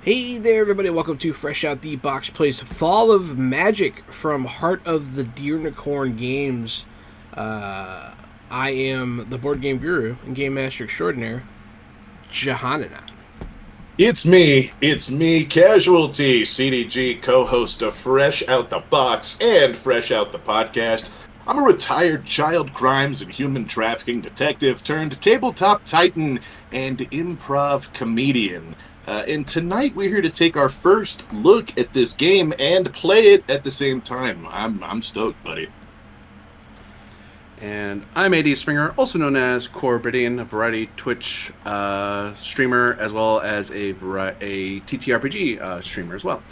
Hey there, everybody. Welcome to Fresh Out the Box Plays Fall of Magic from Heart of the Deernicorn Games. I am the board game guru and game master extraordinaire, Jahanana. It's me, Casualty, CDG, co-host of Fresh Out the Box and Fresh Out the Podcast. I'm a retired child crimes and human trafficking detective turned tabletop titan and improv comedian. And tonight we're here to take our first look at this game and play it at the same time. I'm stoked, buddy. And I'm AD Springer, also known as Corbidian, a variety Twitch streamer, as well as a TTRPG streamer as well.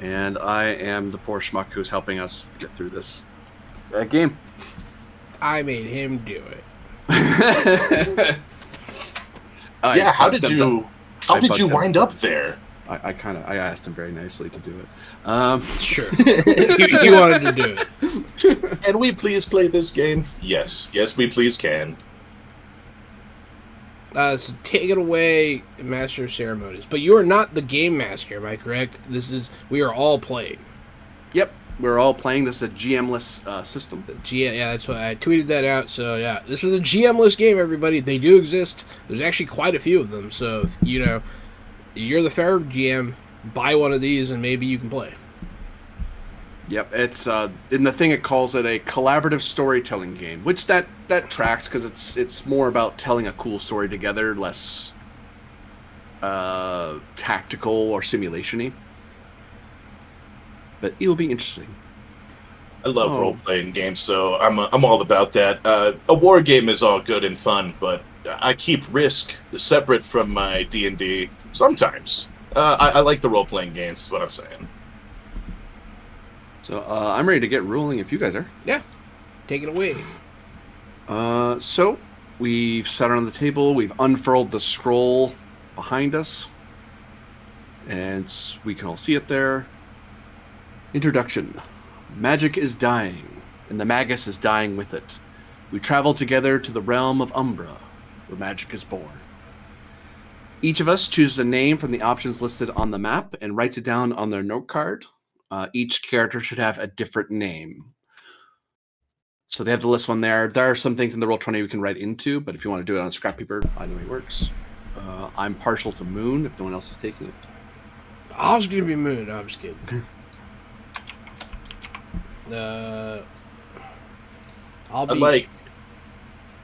And I am the poor schmuck who's helping us get through this game. I made him do it. How did you wind up there? I asked him very nicely to do it. Sure. he wanted to do it. Can we please play this game? Yes, we please can. So take it away, Master of Ceremonies. But you are not the game master, am I correct? We are all playing. Yep, we're all playing. This is a GMless system. Yeah, that's why I tweeted that out. So yeah, this is a GMless game, everybody. They do exist. There's actually quite a few of them. So if, you're the fair GM, buy one of these and maybe you can play. Yep, it's in the thing it calls it a collaborative storytelling game, which that tracks because it's more about telling a cool story together, less tactical or simulation-y. But it will be interesting. I love role-playing games, so I'm all about that. A war game is all good and fun, but I keep Risk separate from my D&D sometimes. I like the role-playing games, is what I'm saying. So I'm ready to get rolling if you guys are. Yeah, take it away. So we've sat on the table. We've unfurled the scroll behind us, and we can all see it there. Introduction. Magic is dying, and the Magus is dying with it. We travel together to the realm of Umbra, where magic is born. Each of us chooses a name from the options listed on the map and writes it down on their note card. Each character should have a different name. So they have the list one there. There are some things in the Roll20 we can write into, but if you want to do it on scrap paper, either way works. I'm partial to Moon, if no one else is taking it. I was going to be Moon. I'm just kidding. I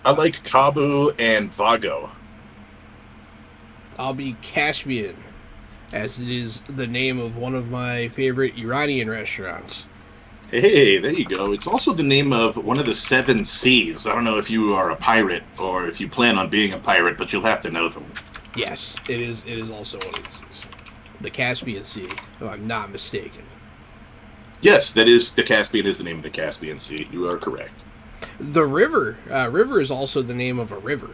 like Kabu and Vago. I'll be Caspian, as it is the name of one of my favorite Iranian restaurants. Hey, there you go. It's also the name of one of the 7 seas. I don't know if you are a pirate or if you plan on being a pirate, but you'll have to know them. Yes, it is also one of these. The Caspian Sea, if I'm not mistaken. Yes, the Caspian is the name of the Caspian Sea. You are correct. The river is also the name of a river.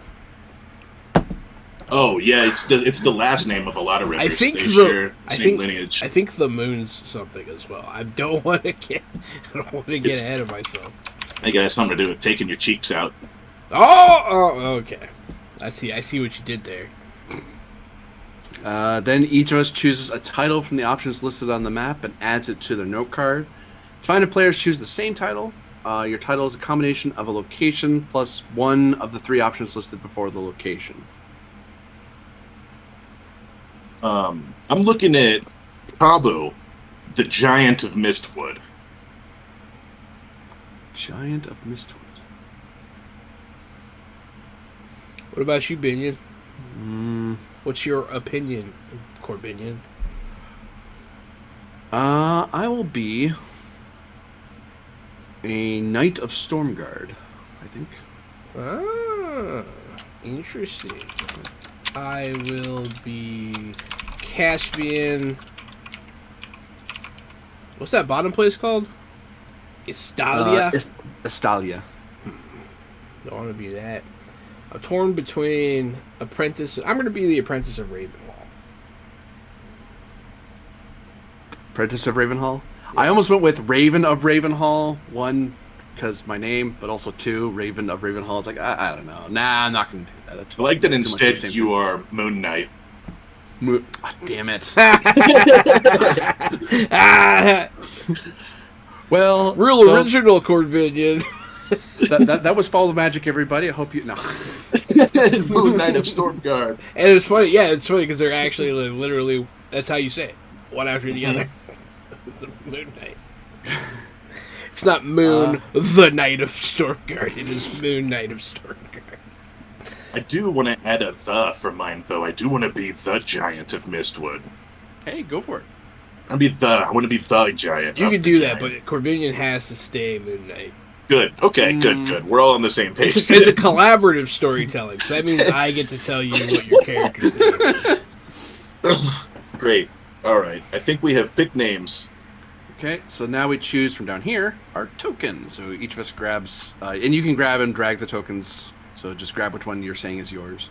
Oh yeah, it's the last name of a lot of rivers. I think they share the same lineage. I think the moon's something as well. I don't want to get ahead of myself. I think it has something to do with taking your cheeks out. Oh, okay. I see what you did there. Then each of us chooses a title from the options listed on the map and adds it to their note card. It's fine if players choose the same title. Your title is a combination of a location plus one of the 3 options listed before the location. I'm looking at Kabu, the Giant of Mistwood. Giant of Mistwood. What about you, Binion? What's your opinion, Corbinian? I will be a Knight of Stormguard, I think. Ah, interesting. I will be Caspian. What's that bottom place called? Estalia? Estalia. Don't want to be that. I'm torn between Apprentice. I'm going to be the Apprentice of Ravenhall. Apprentice of Ravenhall? Yeah. I almost went with Raven of Ravenhall. 1, because my name, but also 2, Raven of Ravenhall. It's like, I don't know. Nah, I'm not going to do that. I like that instead you are Moon Knight. Damn it. Ah, Well, real so original Corbinian. that was Fall of Magic, everybody. I hope you... No. Moon Knight of Stormguard. And it's funny, yeah, it's funny because they're actually like, literally, that's how you say it, one after the other. Moon Knight. It's not Moon, the Knight of Stormguard. It is Moon Knight of Stormguard. I do want to add a "the" for mine, though. I do want to be the Giant of Mistwood. Hey, go for it. I want to be the Giant. You of can the do that, Giant. but Corbinian has to stay Moon Knight. Good. Okay, good. We're all on the same page. It's a collaborative storytelling, so that means I get to tell you what your character's name is. Great. All right. I think we have picked names. Okay, so now we choose from down here our token. So each of us grabs, and you can grab and drag the tokens. So just grab which one you're saying is yours.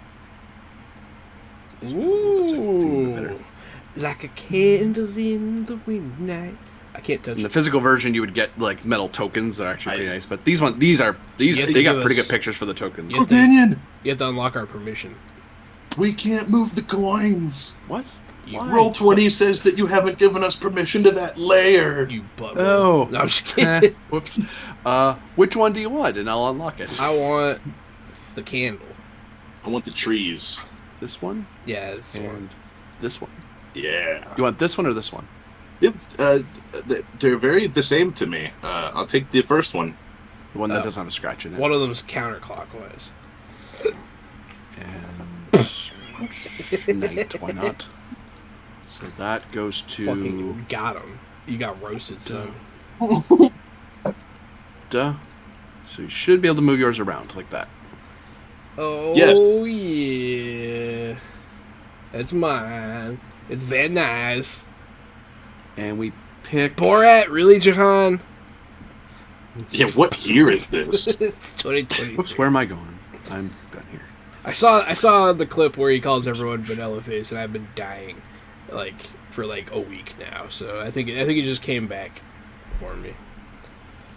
Ooh, like a candle in the midnight. I can't touch In the it. physical version, you would get like metal tokens that are actually pretty nice. But these You have they to got give pretty us- good pictures for the tokens. You have to- Opinion. You have to unlock our permission. We can't move the coins. What? You, Why? Roll 20 says that you haven't given us permission to that layer. you butthole. Oh. No, I'm just kidding. Whoops. Which one do you want? And I'll unlock it. I want the candle. I want the trees. This one Yeah, this and one. this one. Yeah. You want this one or this one? They're very the same to me. I'll take the first one. The one that Oh. doesn't have a scratch in it. One of them's counterclockwise. And Knight, why not? So that goes to Fucking got him. You got roasted, son. duh. So you should be able to move yours around like that. Oh, Yes. yeah. That's mine. It's very nice. And we pick. Borat, really, Jahan? Yeah, what year is this? 2023. Whoops, where am I going? I'm down here. I saw the clip where he calls everyone vanilla face, and I've been dying, for a week now. So I think it just came back for me.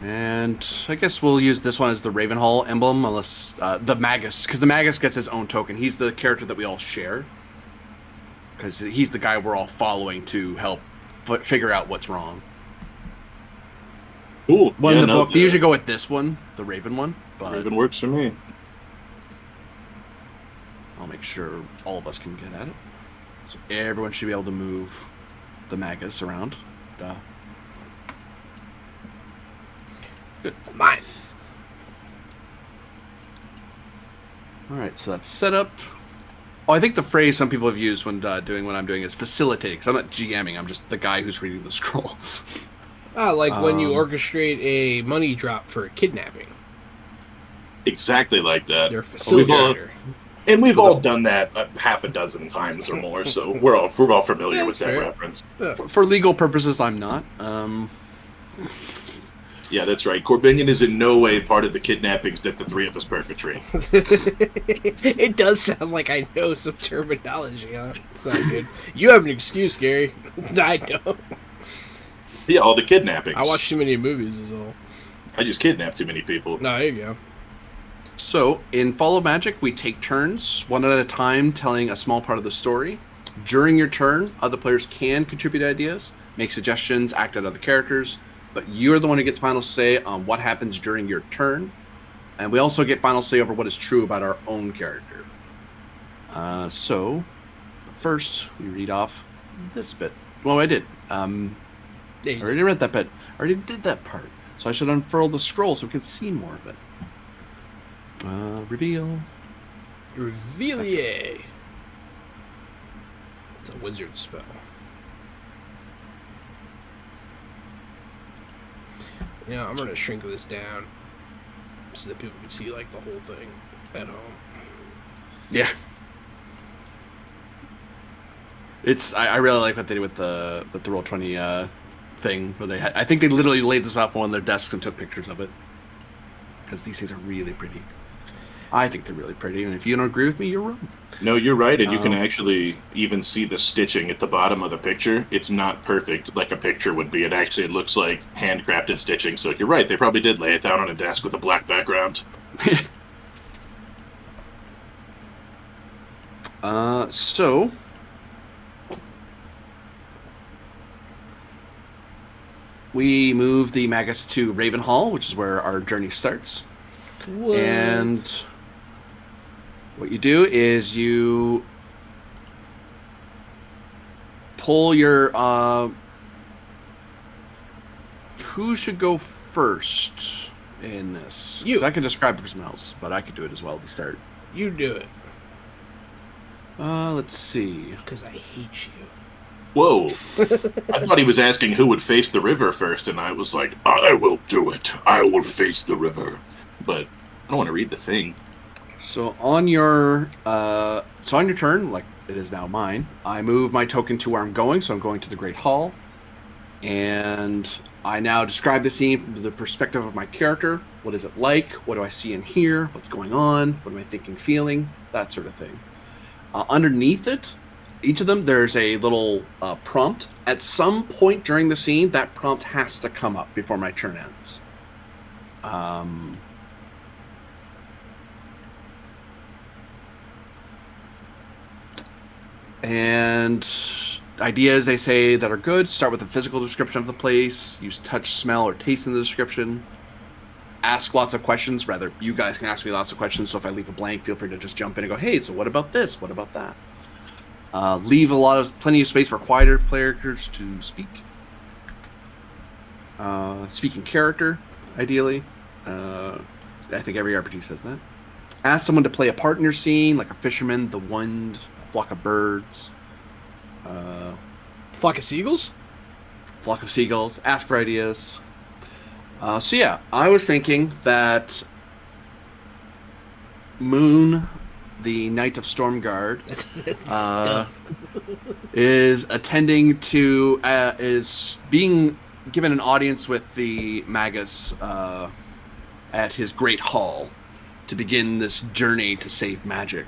And I guess we'll use this one as the Ravenhall emblem, unless the Magus, because the Magus gets his own token. He's the character that we all share, because he's the guy we're all following to help figure out what's wrong. Cool. One Yeah, in the no, book, they usually go with this one, the Raven one, but Raven works for me. I'll make sure all of us can get at it. So everyone should be able to move the Magus around. Duh. Good. Mine. All right, so that's set up. Oh, I think the phrase some people have used when doing what I'm doing is facilitate. Because I'm not GMing, I'm just the guy who's reading the scroll. When you orchestrate a money drop for a kidnapping. Exactly like that. You're a We've all, facilitator. we've all done that half a dozen times or more, so we're all familiar Yeah, with that fair. reference. For legal purposes, I'm not. Yeah, that's right. Corbinian is in no way part of the kidnappings that the three of us perpetrate. It does sound like I know some terminology, huh? It's not good. You have an excuse, Gary. I don't. Yeah, all the kidnappings. I watch too many movies, is all. I just kidnapped too many people. No, there you go. So, in Fall of Magic, we take turns, one at a time, telling a small part of the story. During your turn, other players can contribute ideas, make suggestions, act out other characters, but you're the one who gets final say on what happens during your turn. And we also get final say over what is true about our own character. So, first, we read off this bit. Well, I did. I already read that bit. I already did that part. So I should unfurl the scroll so we can see more of it. Reveal. Reveille. It's a wizard spell. Yeah, I'm gonna shrink this down so that people can see the whole thing at home. Yeah. I really like what they did with the Roll20 thing where I think they literally laid this up on their desks and took pictures of it because these things are really pretty. I think they're really pretty, and if you don't agree with me, you're wrong. No, you're right, and you can actually even see the stitching at the bottom of the picture. It's not perfect like a picture would be. It looks like handcrafted stitching, so you're right. They probably did lay it down on a desk with a black background. So we move the Magus to Ravenhall, which is where our journey starts. What? And what you do is you pull your... who should go first in this? You. 'Cause I can describe it for someone else, but I could do it as well to start. You do it. Let's see. Because I hate you. Whoa. I thought he was asking who would face the river first, and I was like, I will do it. I will face the river. But I don't want to read the thing. So on your turn, like it is now mine, I move my token to where I'm going. So I'm going to the Great Hall, and I now describe the scene from the perspective of my character. What is it like? What do I see and hear? What's going on? What am I thinking, feeling? That sort of thing. Underneath it, each of them, there's a little prompt. At some point during the scene, that prompt has to come up before my turn ends. And ideas they say that are good start with a physical description of the place, use touch, smell, or taste in the description. Ask lots of questions. Rather, you guys can ask me lots of questions, so if I leave a blank, feel free to just jump in and go, hey, so what about this? What about that? Leave plenty of space for quieter players to speak. Speak in character, ideally. I think every RPG says that. Ask someone to play a part in your scene, like a fisherman, the wind, a flock of birds. Flock of seagulls? Flock of seagulls. Ask for ideas. So yeah, I was thinking that Moon, the Knight of Stormguard, is attending to, is being given an audience with the Magus at his Great Hall to begin this journey to save magic.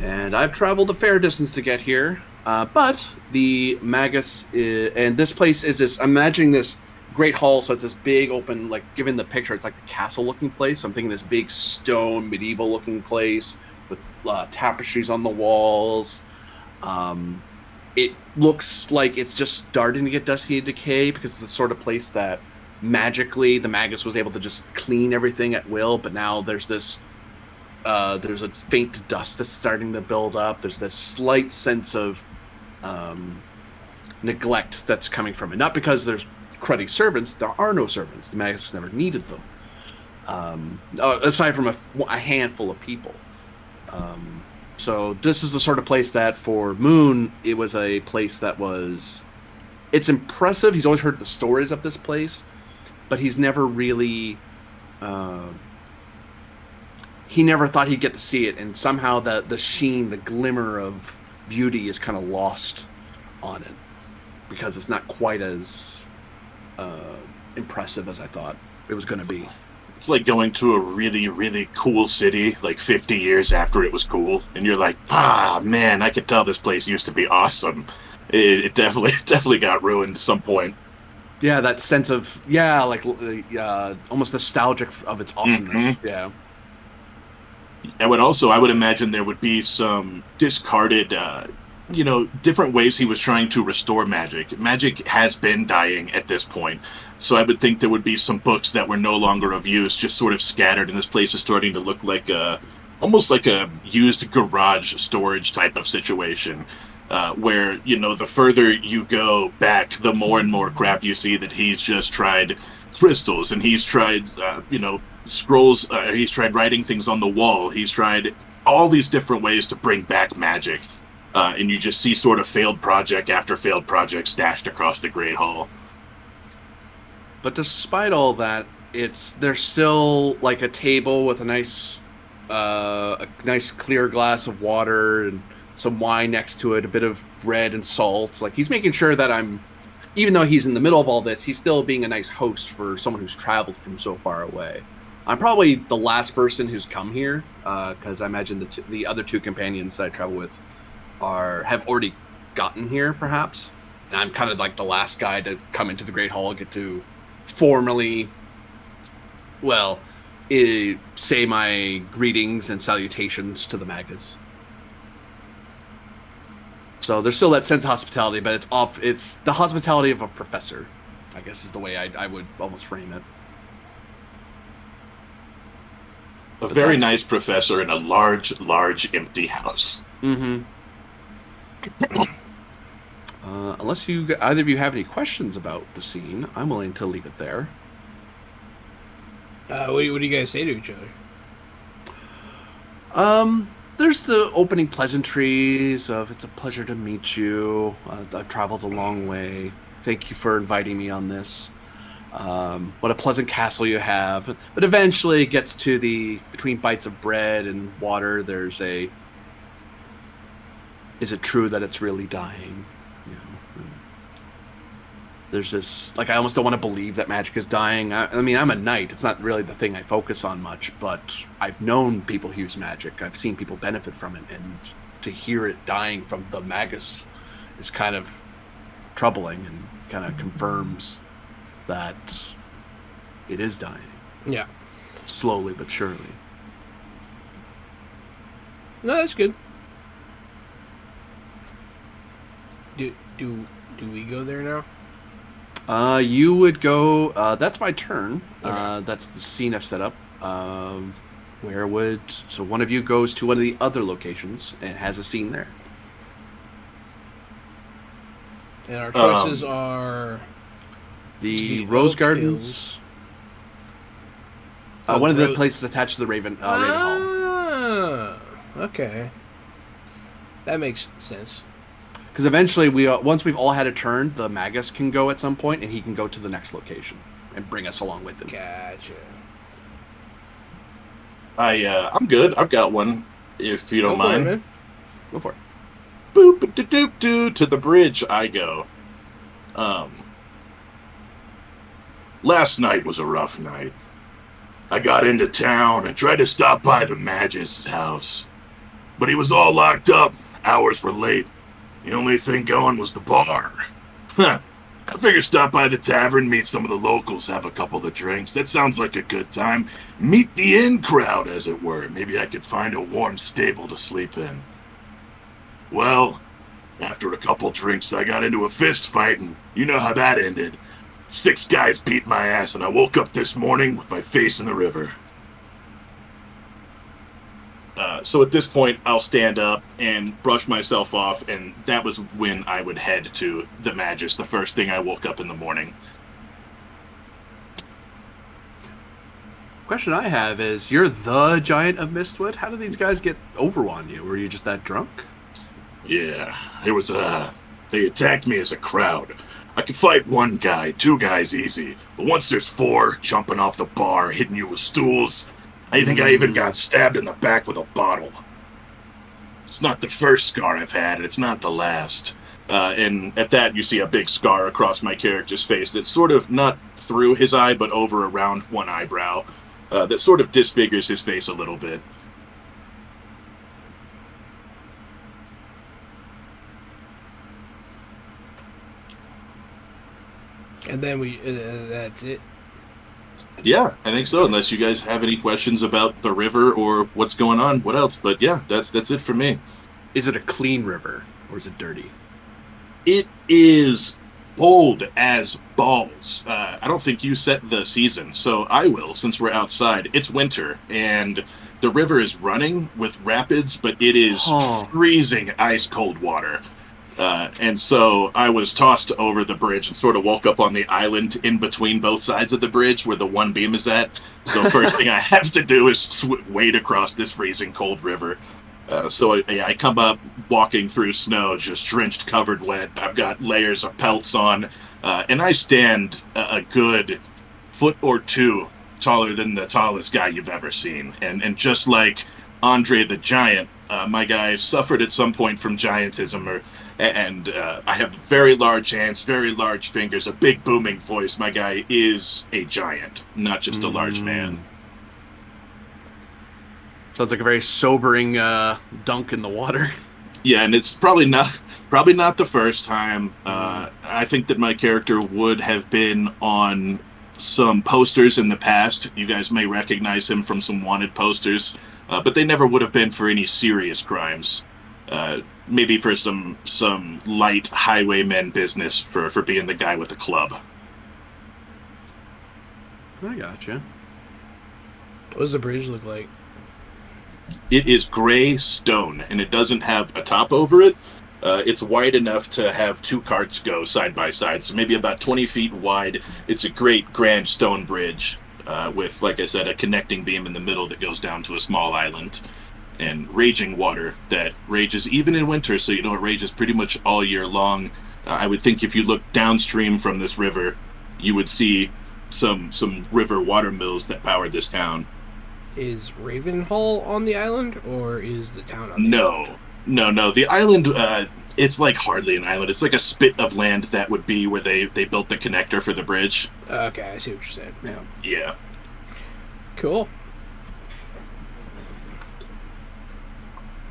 And I've traveled a fair distance to get here, but the Magus and this place is this, I'm imagining this Great Hall, so it's this big open, like given the picture, it's like the castle looking place. So I'm thinking this big stone medieval looking place with tapestries on the walls. It looks like it's just starting to get dusty and decay because it's the sort of place that magically the Magus was able to just clean everything at will, but now there's this there's a faint dust that's starting to build up. There's this slight sense of neglect that's coming from it. Not because there's cruddy servants, there are no servants. The Magus never needed them, aside from a handful of people. So this is the sort of place that for Moon, it was a place that was, it's impressive. He's always heard the stories of this place, but he's never really, he never thought he'd get to see it. And somehow the sheen, the glimmer of beauty is kind of lost on it because it's not quite as impressive as I thought it was going to be. It's like going to a really, really cool city, like 50 years after it was cool, and you're like, man, I could tell this place used to be awesome. It definitely got ruined at some point. Yeah, that sense of, like almost nostalgic of its awesomeness. Mm-hmm. Yeah. I would imagine there would be some discarded, different ways he was trying to restore magic. Magic has been dying at this point, so I would think there would be some books that were no longer of use, just sort of scattered, and this place is starting to look like almost like a used garage storage type of situation, where, the further you go back, the more and more crap you see that he's just tried crystals, and he's tried, scrolls, he's tried writing things on the wall, he's tried all these different ways to bring back magic. And you just see sort of failed project after failed project stashed across the Great Hall. But despite all that, there's still like a table with a nice clear glass of water and some wine next to it, a bit of bread and salt. Like he's making sure that even though he's in the middle of all this, he's still being a nice host for someone who's traveled from so far away. I'm probably the last person who's come here because I imagine the other two companions that I travel with have already gotten here, perhaps, and I'm kind of like the last guy to come into the Great Hall, get to formally, say my greetings and salutations to the Magus. So there's still that sense of hospitality, but it's the hospitality of a professor, I guess is the way I would almost frame it. A very nice professor in a large, large empty house. Mm-hmm. Unless either of you have any questions about the scene, I'm willing to leave it there. What do you guys say to each other? There's the opening pleasantries of "It's a pleasure to meet you. I've traveled a long way. Thank you for inviting me on this. What a pleasant castle you have." But eventually it gets to the between bites of bread and water, there's a, is it true that it's really dying? You know, there's this, like, I almost don't want to believe that magic is dying. I mean, I'm a knight. It's not really the thing I focus on much, but I've known people use magic. I've seen people benefit from it, and to hear it dying from the magus is kind of troubling and kind of confirms that it is dying. Yeah. Slowly but surely. No, that's good. Do we go there now? You would go. That's my turn. Okay. That's the scene I've set up. So one of you goes to one of the other locations and has a scene there. And our choices are the Rose Gardens. One of the places attached to the Raven Hall. Okay. That makes sense. Because eventually, once we've all had a turn, the Magus can go at some point, and he can go to the next location and bring us along with him. Gotcha. I'm good. I've got one, if you don't mind. Man. Go for it. Boop doop doop doo, to the bridge I go. Last night was a rough night. I got into town and tried to stop by the Magist's house, but he was all locked up. Hours were late. The only thing going was the bar. I figured stop by the tavern, meet some of the locals, have a couple of drinks. That sounds like a good time. Meet the in crowd, as it were. Maybe I could find a warm stable to sleep in. Well, after a couple drinks, I got into a fist fight, and you know how that ended. 6 guys beat my ass, and I woke up this morning with my face in the river. So at this point, I'll stand up and brush myself off, and that was when I would head to the Magus, the first thing I woke up in the morning. Question I have is, you're the Giant of Mistwood? How did these guys get over on you? Were you just that drunk? Yeah, it was, they attacked me as a crowd. I could fight 1 guy, 2 guys easy, but once there's 4 jumping off the bar, hitting you with stools, I think I even got stabbed in the back with a bottle. It's not the first scar I've had, and it's not the last. And at that, you see a big scar across my character's face that's sort of not through his eye, but over around one eyebrow, that sort of disfigures his face a little bit. And then that's it. Yeah, I think so, unless you guys have any questions about the river or what's going on, what else? But yeah, that's it for me. Is it a clean river, or is it dirty? It is bold as balls. I don't think you set the season, so I will, since we're outside. It's winter, and the river is running with rapids, but it is freezing ice-cold water. And so I was tossed over the bridge and sort of woke up on the island in between both sides of the bridge where the one beam is at. So first thing I have to do is wade across this freezing cold river. So I come up walking through snow, just drenched, covered wet. I've got layers of pelts on, and I stand a good 1 or 2 feet taller than the tallest guy you've ever seen. And just like Andre the Giant, my guy suffered at some point from giantism, and I have very large hands, very large fingers, a big booming voice. My guy is a giant, not just a large man. Sounds like a very sobering dunk in the water. Yeah, and it's probably not the first time. I think that my character would have been on some posters in the past. You guys may recognize him from some wanted posters, but they never would have been for any serious crimes. Maybe for some light highwayman business for being the guy with the club. I gotcha. What does the bridge look like? It is gray stone, and it doesn't have a top over it. It's wide enough to have two carts go side by side, so maybe about 20 feet wide. It's a great grand stone bridge with, like I said, a connecting beam in the middle that goes down to a small island, and raging water that rages even in winter, so you know it rages pretty much all year long. I would think if you look downstream from this river, you would see some river water mills that powered this town. Is Ravenhall on the island, or is the town on the island? No. The island, it's like hardly an island. It's like a spit of land that would be where they built the connector for the bridge. Okay, I see what you're saying. Yeah. Cool.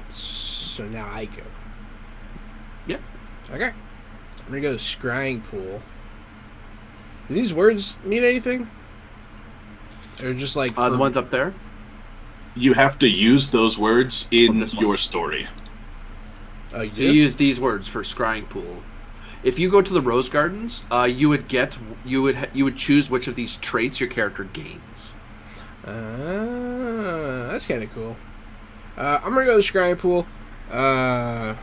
So now I go. Yep. Okay. I'm gonna go to scrying pool. Do these words mean anything? Or just like The ones up there? You have to use those words in this one? your story. Oh, you So do? you use these words for scrying pool. If you go to the Rose Gardens, you would choose which of these traits your character gains. That's kind of cool. I'm gonna go to scrying pool. I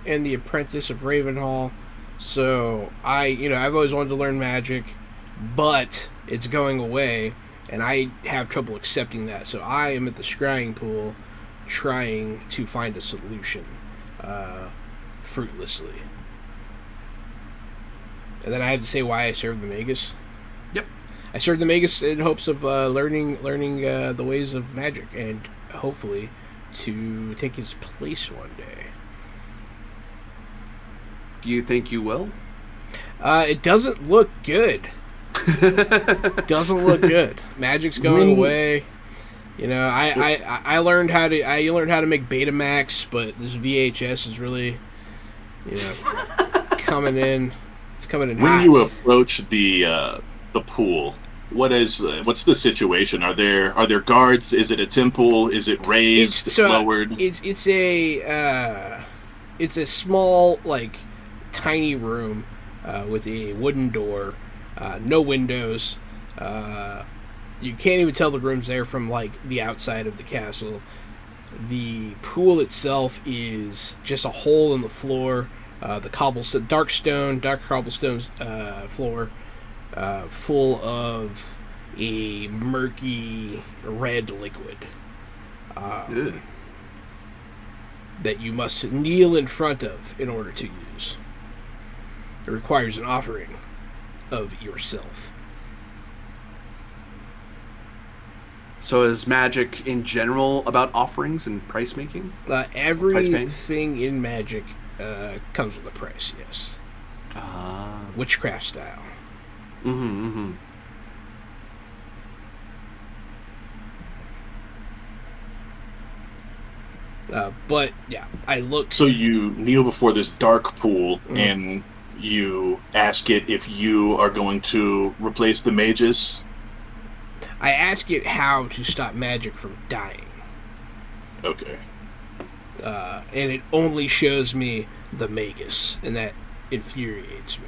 am the apprentice of Ravenhall, so I've always wanted to learn magic, but it's going away, and I have trouble accepting that. So I am at the scrying pool, trying to find a solution, fruitlessly. And then I had to say why I served the Magus. Yep. I served the Magus in hopes of learning the ways of magic, and hopefully to take his place one day. Do you think you will? It doesn't look good. Doesn't look good. Magic's going away. I learned how to make Betamax, but this VHS is really, coming in. It's coming in When hot. you approach the pool, what's the situation? Are there guards? Is it a temple? Is it raised, lowered? It's a small, like, tiny room with a wooden door, no windows. You can't even tell the room's there from, like, the outside of the castle. The pool itself is just a hole in the floor. The cobblestone, dark cobblestone floor, full of a murky red liquid that you must kneel in front of in order to use. It requires an offering of yourself. So is magic in general about offerings and price making? Everything in magic comes with a price, yes. Witchcraft style. Mm-hmm. But yeah, I look. So you kneel before this dark pool and you ask it if you are going to replace the mages. I ask it how to stop magic from dying. Okay. And it only shows me the Magus, and that infuriates me.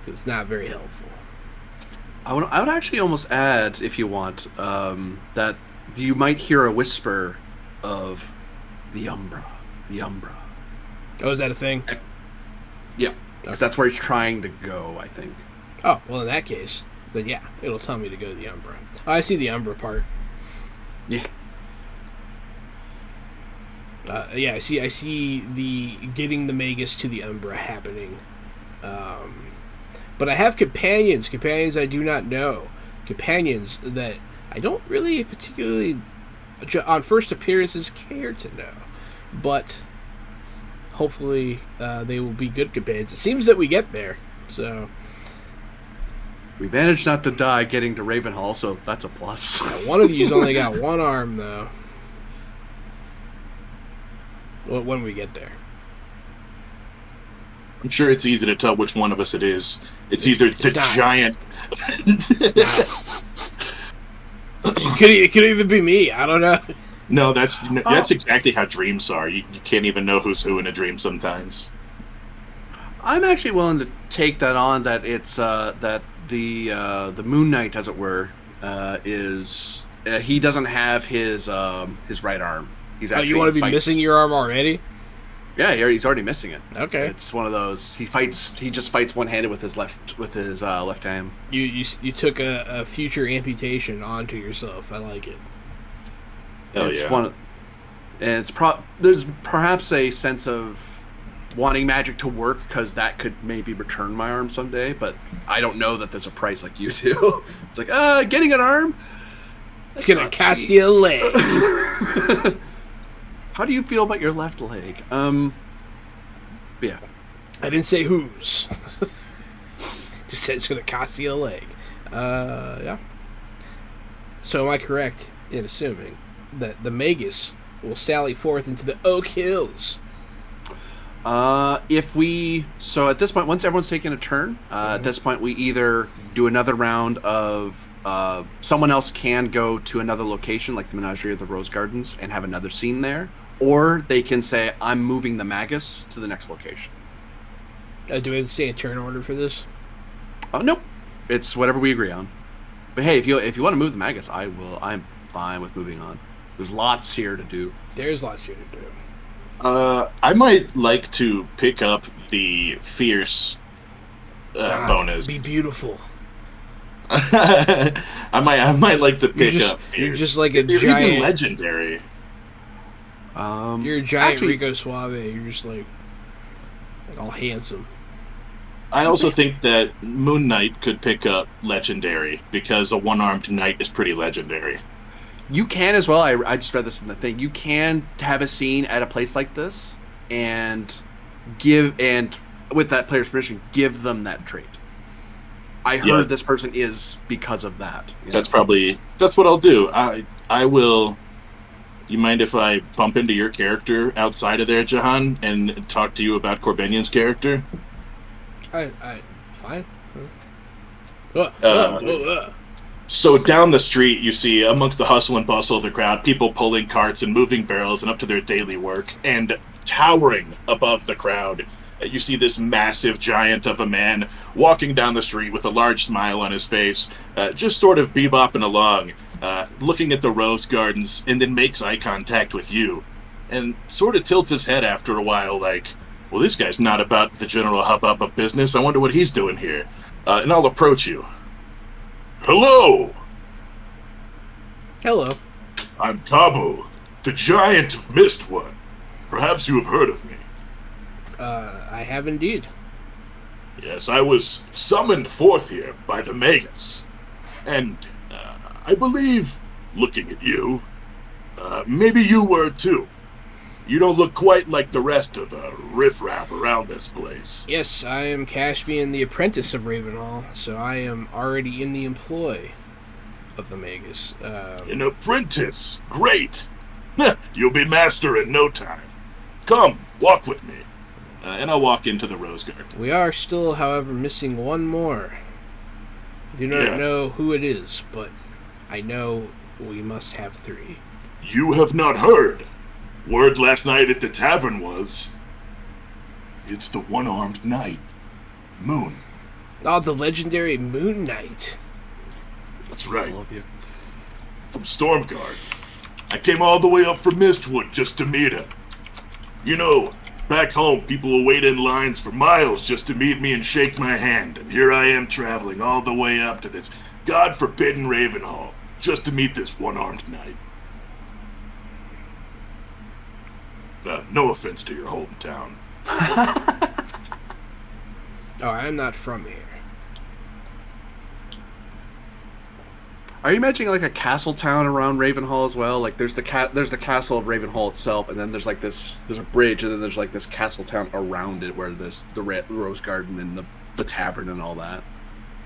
It's not very helpful. I would actually almost add, if you want, that you might hear a whisper of the Umbra. Oh, is that a thing? Yeah, because that's where he's trying to go, I think. Oh, well, in that case, then yeah, it'll tell me to go to the Umbra. Oh, I see the Umbra part. Yeah. I see the getting the Magus to the Umbra happening. But I have companions I do not know. Companions that I don't really particularly, on first appearances, care to know. But hopefully they will be good companions. It seems that we get there, so... We managed not to die getting to Ravenhall, so that's a plus. One of you's only got one arm, though. When we get there. I'm sure it's easy to tell which one of us it is. It's either the giant... It could even be me. I don't know. No, that's exactly how dreams are. You can't even know who's who in a dream sometimes. I'm actually willing to take that on, that it's that the Moon Knight, as it were, is he doesn't have his right arm. He's actually you want to be missing your arm already? Yeah, he's already missing it. Okay. It's one of those. He just fights one-handed with his left hand. You took a future amputation onto yourself. I like it. Oh, It's yeah. and there's perhaps a sense of wanting magic to work because that could maybe return my arm someday, but I don't know that there's a price like you do. It's like, getting an arm? It's going to cost you a leg. How do you feel about your left leg? Yeah. I didn't say whose. Just said it's going to cost you a leg. Yeah. So am I correct in assuming that the Magus will sally forth into the Oak Hills? So at this point, once everyone's taken a turn, at this point we either do another round of someone else can go to another location, like the Menagerie of the Rose Gardens, and have another scene there, or they can say, I'm moving the Magus to the next location. Do we have to stay in turn order for this? Nope. It's whatever we agree on. But hey, if you want to move the Magus, I will. I'm fine with moving on. There's lots here to do. There's lots here to do. I might like to pick up the Fierce bonus. Be beautiful. I might like to pick up Fierce. You're just like a They're giant even legendary. You're a giant Rico Suave. You're just like all handsome. I also think that Moon Knight could pick up legendary because a one-armed knight is pretty legendary. You can as well. I just read this in the thing. You can have a scene at a place like this and with that player's permission, give them that trait. I heard this person is because of that. That's what I'll do. I will. You mind if I bump into your character outside of there, Jahan, and talk to you about Corbinian's character? Fine. So down the street, you see, amongst the hustle and bustle of the crowd, people pulling carts and moving barrels and up to their daily work. And towering above the crowd, you see this massive giant of a man walking down the street with a large smile on his face, just sort of bebopping along, looking at the rose gardens, and then makes eye contact with you. And sort of tilts his head after a while, like, well, this guy's not about the general hubbub of business. I wonder what he's doing here. And I'll approach you. Hello! Hello. I'm Kabu, the Giant of Mistwood. Perhaps you have heard of me. I have indeed. Yes, I was summoned forth here by the Magus. And I believe, looking at you, maybe you were too. You don't look quite like the rest of the riffraff around this place. Yes, I am Caspian, the apprentice of Ravenhall, so I am already in the employ of the Magus. An apprentice? Great! You'll be master in no time. Come, walk with me. And I'll walk into the Rose Garden. We are still, however, missing one more. I do not know who it is, but I know we must have three. You have not heard. Word last night at the tavern was, it's the one-armed knight, Moon. Oh, the legendary Moon Knight. That's right. I love you. From Stormguard. I came all the way up from Mistwood just to meet him. You know, back home, people will wait in lines for miles just to meet me and shake my hand, and here I am traveling all the way up to this God-forbidden Ravenhall just to meet this one-armed knight. No offense to your hometown. Oh, I'm not from here. Are you imagining like a castle town around Ravenhall as well? Like there's the castle of Ravenhall itself, and then there's like there's a bridge, and then there's like this castle town around it where there's the Rose Garden and the tavern and all that.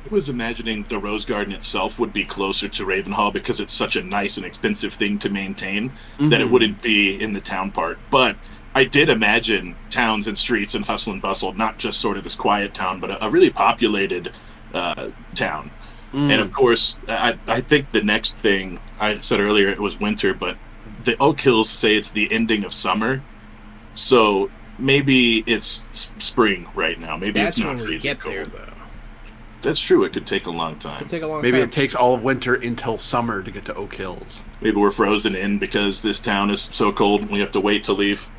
I was imagining the Rose Garden itself would be closer to Ravenhall because it's such a nice and expensive thing to maintain that it wouldn't be in the town part. But I did imagine towns and streets and hustle and bustle, not just sort of this quiet town, but a really populated town. And of course, I think the next thing, I said earlier it was winter, but the Oak Hills say it's the ending of summer. So maybe it's spring right now. Maybe That's it's not when we freezing get cold. there, though. That's true. It could take a long time. It'd take a long Maybe time. it takes all of winter until summer to get to Oak Hills. Maybe we're frozen in because this town is so cold and we have to wait to leave.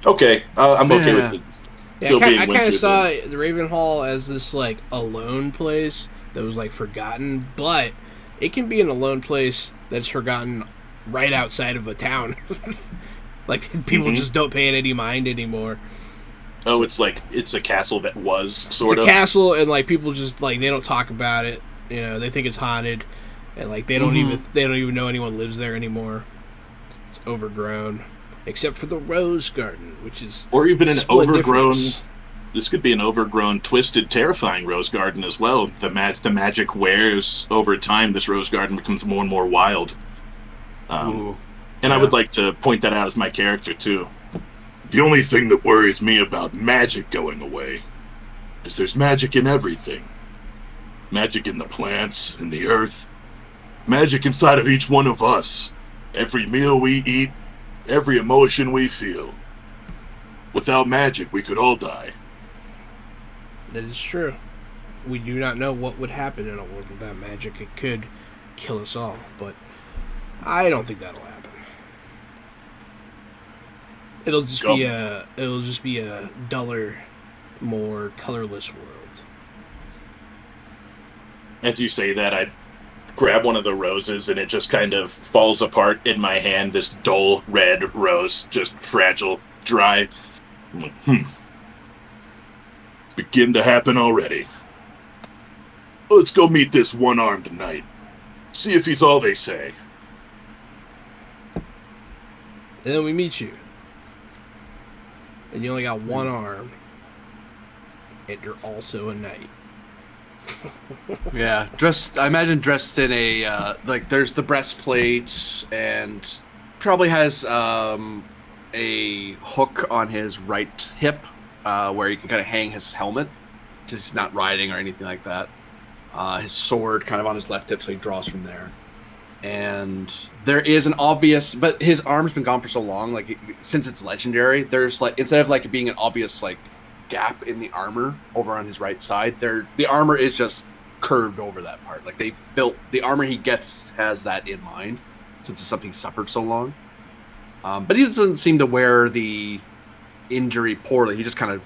Okay, I'm okay with it. Still being I kind winter. of saw the Ravenhall as this like alone place that was like forgotten, but it can be an alone place that's forgotten right outside of a town. Like people just don't pay it any mind anymore. Oh, it's a castle that was sort It's of a castle, and like people just like they don't talk about it. You know, they think it's haunted, and like they don't even know anyone lives there anymore. It's overgrown, except for the Rose Garden, which is or even an split overgrown. difference. This could be an overgrown, twisted, terrifying rose garden as well. The magic wears over time. This rose garden becomes more and more wild. And I would like to point that out as my character too. The only thing that worries me about magic going away is there's magic in everything. Magic in the plants, in the earth. Magic inside of each one of us. Every meal we eat, every emotion we feel. Without magic, we could all die. That is true. We do not know what would happen in a world without magic. It could kill us all, but I don't think that'll happen. It'll just be a duller, more colorless world. As you say that, I grab one of the roses and it just kind of falls apart in my hand. This dull red rose, just fragile, dry. I'm like, Begin to happen already. Let's go meet this one-armed knight. See if he's all they say. And then we meet you. And you only got one arm. And you're also a knight. Yeah, I imagine dressed in a, there's the breastplate and probably has a hook on his right hip where he can kind of hang his helmet. Just not riding or anything like that. His sword kind of on his left hip, so he draws from there. And there is an obvious, but his arm's been gone for so long, like since it's legendary, there's like, instead of like it being an obvious like gap in the armor over on his right side, the armor is just curved over that part. Like they built the armor he gets has that in mind, since it's something suffered so long. But he doesn't seem to wear the injury poorly. He just kind of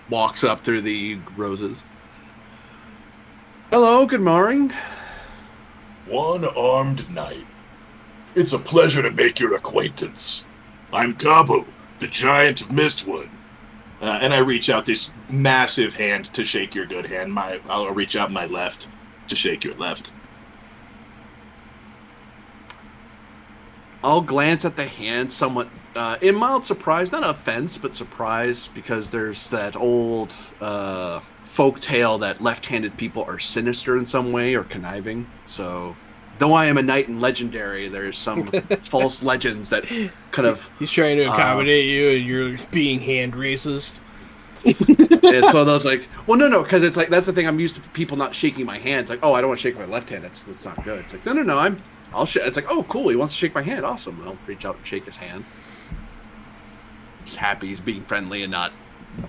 walks up through the roses. Hello, good morning. One-armed knight. It's a pleasure to make your acquaintance. I'm Gabu, the giant of Mistwood. And I reach out this massive hand to shake your good hand. I'll reach out my left to shake your left. I'll glance at the hand somewhat in mild surprise, not offense, but surprise, because there's that old folk tale that left-handed people are sinister in some way or conniving. So, though I am a knight and legendary, there's some false legends that kind of... He's trying to accommodate you, and you're being hand racist. It's one of those like, well, no, because it's like, that's the thing, I'm used to people not shaking my hand. It's like, oh, I don't want to shake my left hand. That's not good. It's like, no, I'll shake. It's like, oh, cool, he wants to shake my hand. Awesome. I'll reach out and shake his hand. He's happy. He's being friendly and not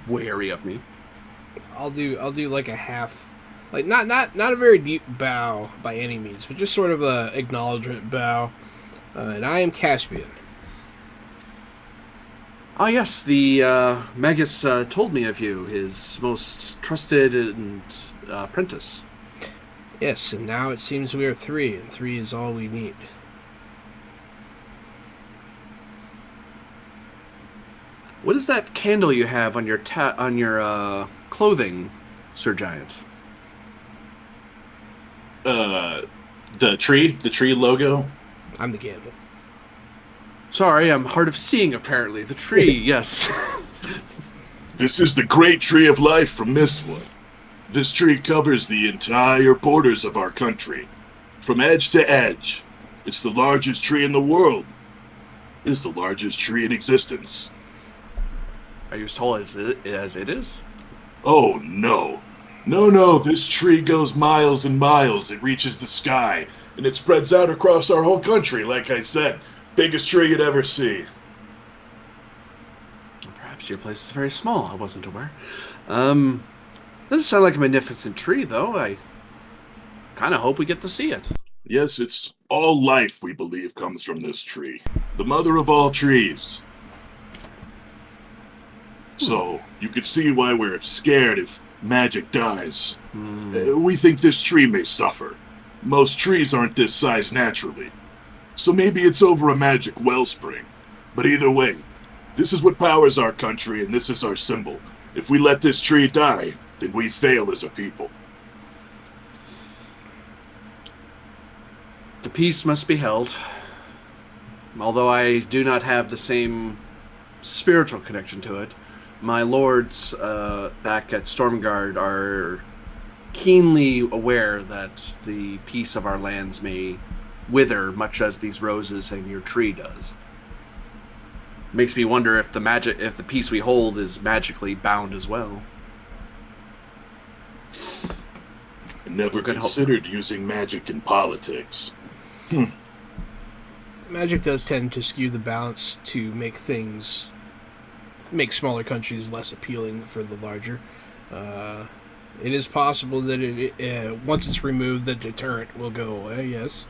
wary of me. I'll do like a half, like not a very deep bow by any means, but just sort of a acknowledgement bow. And I am Caspian. Ah, yes, the Magus told me of you, his most trusted and apprentice. Yes, and now it seems we are three, and three is all we need. What is that candle you have on your clothing, Sir Giant? The tree logo. I'm the candle. Sorry, I'm hard of seeing, apparently. The tree, yes. This is the great tree of life from Mistwood. This tree covers the entire borders of our country, from edge to edge. It's the largest tree in the world. It is the largest tree in existence. Are you as tall as it is? Oh, no. No, this tree goes miles and miles. It reaches the sky, and it spreads out across our whole country, like I said. Biggest tree you'd ever see. Perhaps your place is very small. I wasn't aware. Doesn't sound like a magnificent tree, though. I kind of hope we get to see it. Yes, it's all life, we believe, comes from this tree. The mother of all trees. So, you can see why we're scared if magic dies. We think this tree may suffer. Most trees aren't this size naturally. So maybe it's over a magic wellspring. But either way, this is what powers our country and this is our symbol. If we let this tree die, then we fail as a people. The peace must be held. Although I do not have the same spiritual connection to it, my lords back at Stormguard are keenly aware that the peace of our lands may wither, much as these roses and your tree does. Makes me wonder if the peace we hold is magically bound as well. I never considered using magic in politics. Magic does tend to skew the balance to make smaller countries less appealing for the larger. It is possible that once it's removed, the deterrent will go away, yes.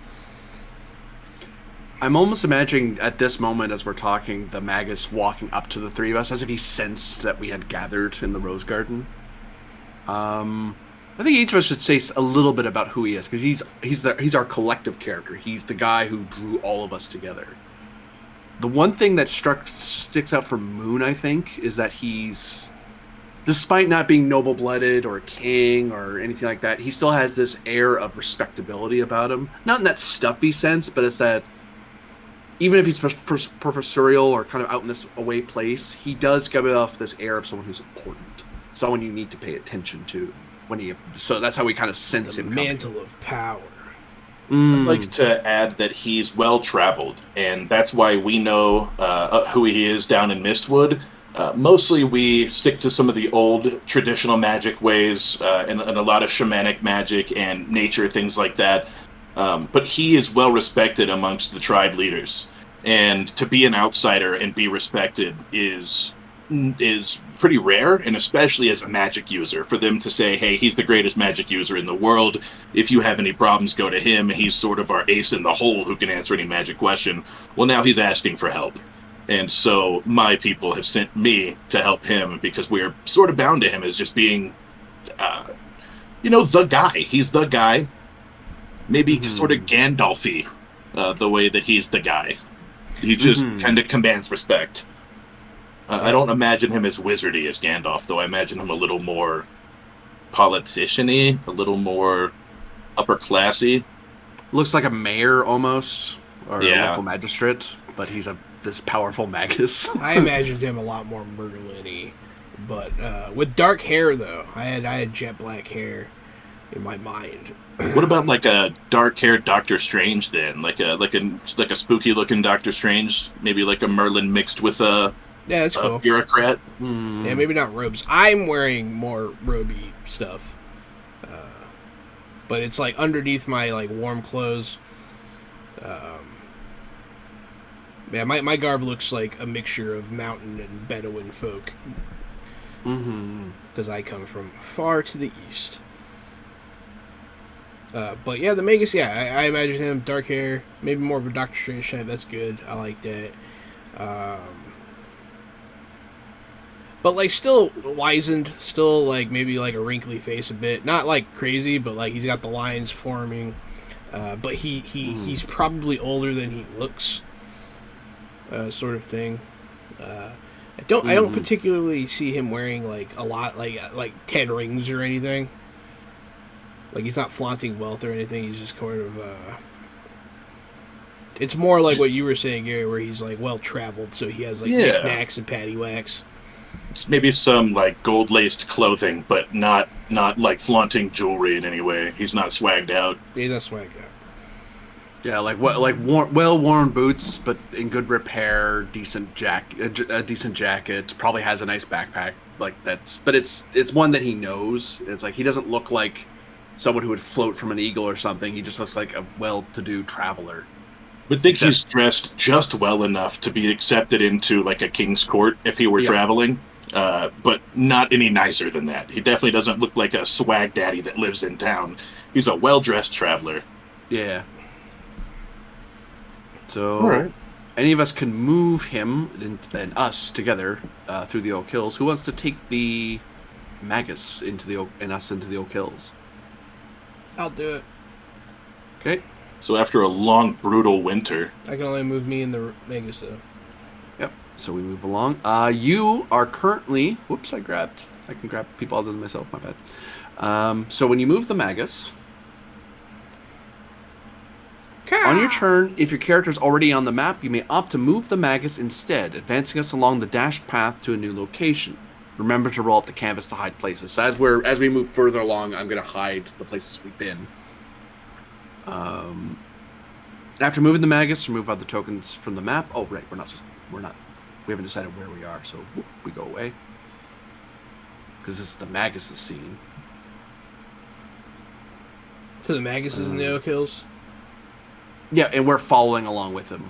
I'm almost imagining at this moment as we're talking, the Magus walking up to the three of us as if he sensed that we had gathered in the Rose Garden. I think each of us should say a little bit about who he is, because he's our collective character. He's the guy who drew all of us together. The one thing that sticks out for Moon, I think, is that he's, despite not being noble-blooded or a king or anything like that, he still has this air of respectability about him. Not in that stuffy sense, but it's that even if he's professorial or kind of out in this away place, he does give off this air of someone who's important, someone you need to pay attention to. So that's how we kind of sense him. Mantle of power. I'd like to add that he's well-traveled, and that's why we know who he is down in Mistwood. Mostly we stick to some of the old traditional magic ways and a lot of shamanic magic and nature, things like that. But he is well-respected amongst the tribe leaders. And to be an outsider and be respected is pretty rare, and especially as a magic user, for them to say, hey, he's the greatest magic user in the world. If you have any problems, go to him. He's sort of our ace in the hole who can answer any magic question. Well, now he's asking for help. And so my people have sent me to help him because we're sort of bound to him as just being, the guy. He's the guy. Maybe sort of Gandalf-y, the way that he's the guy. He just kind of commands respect. I don't imagine him as wizardy as Gandalf, though. I imagine him a little more politician-y, a little more upper-classy. Looks like a mayor, almost, or a local magistrate, but he's this powerful magus. I imagined him a lot more Merlin-y, but with dark hair, though. I had jet black hair in my mind. What about like a dark-haired Doctor Strange, then? Like a spooky-looking Doctor Strange? Maybe like a Merlin mixed with a... Yeah, that's cool. Bureaucrat. Yeah, maybe not robes. I'm wearing more roby stuff, but it's like underneath my like warm clothes. Yeah, my garb looks like a mixture of mountain and Bedouin folk. Because I come from far to the east. But yeah, the Magus. Yeah, I imagine him dark hair, maybe more of a Doctor Strange type. That's good. I like that. But like still wizened, still like maybe like a wrinkly face a bit, not like crazy, but like he's got the lines forming. But he's probably older than he looks, sort of thing. I don't particularly see him wearing like a lot like 10 rings or anything. Like he's not flaunting wealth or anything. He's just kind of. It's more like what you were saying, Gary, where he's like well traveled, so he has like knickknacks and paddywhacks. Maybe some like gold-laced clothing, but not like flaunting jewelry in any way. He's not swagged out. He's not swagged out. Yeah, well-worn boots, but in good repair. Decent jacket. Probably has a nice backpack. But it's one that he knows. It's like he doesn't look like someone who would float from an eagle or something. He just looks like a well-to-do traveler. Would think he's dressed just well enough to be accepted into like a king's court if he were traveling. but not any nicer than that. He definitely doesn't look like a swag daddy that lives in town. He's a well-dressed traveler. Yeah. So, All right. any of us can move him and us together through the Oak Hills. Who wants to take the Magus into the Oak Hills? I'll do it. Okay. So after a long, brutal winter... I can only move me in the Magus, though. Yep. So we move along. You are currently... Whoops, I can grab people other than myself. My bad. So when you move the Magus... On your turn, if your character is already on the map, you may opt to move the Magus instead, advancing us along the dashed path to a new location. Remember to roll up the canvas to hide places. So as we move further along, I'm going to hide the places we've been. After moving the Magus, remove other tokens from the map. Oh, right, we haven't decided where we are, so we go away. Because this is the Magus' scene. So the Magus is in the Oak Hills? Yeah, and we're following along with him.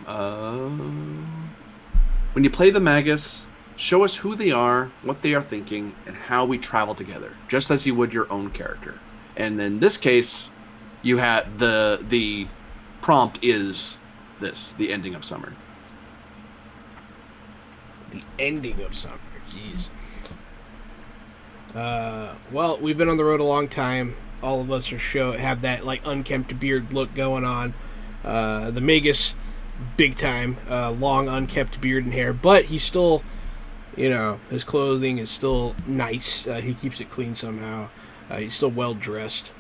When you play the Magus, show us who they are, what they are thinking, and how we travel together, just as you would your own character. And in this case, you had the prompt is this: the ending of summer. The ending of summer. Jeez. Well, we've been on the road a long time. All of us have that like unkempt beard look going on. The Magus, big time, long unkept beard and hair, but he's still, his clothing is still nice. He keeps it clean somehow. He's still well dressed.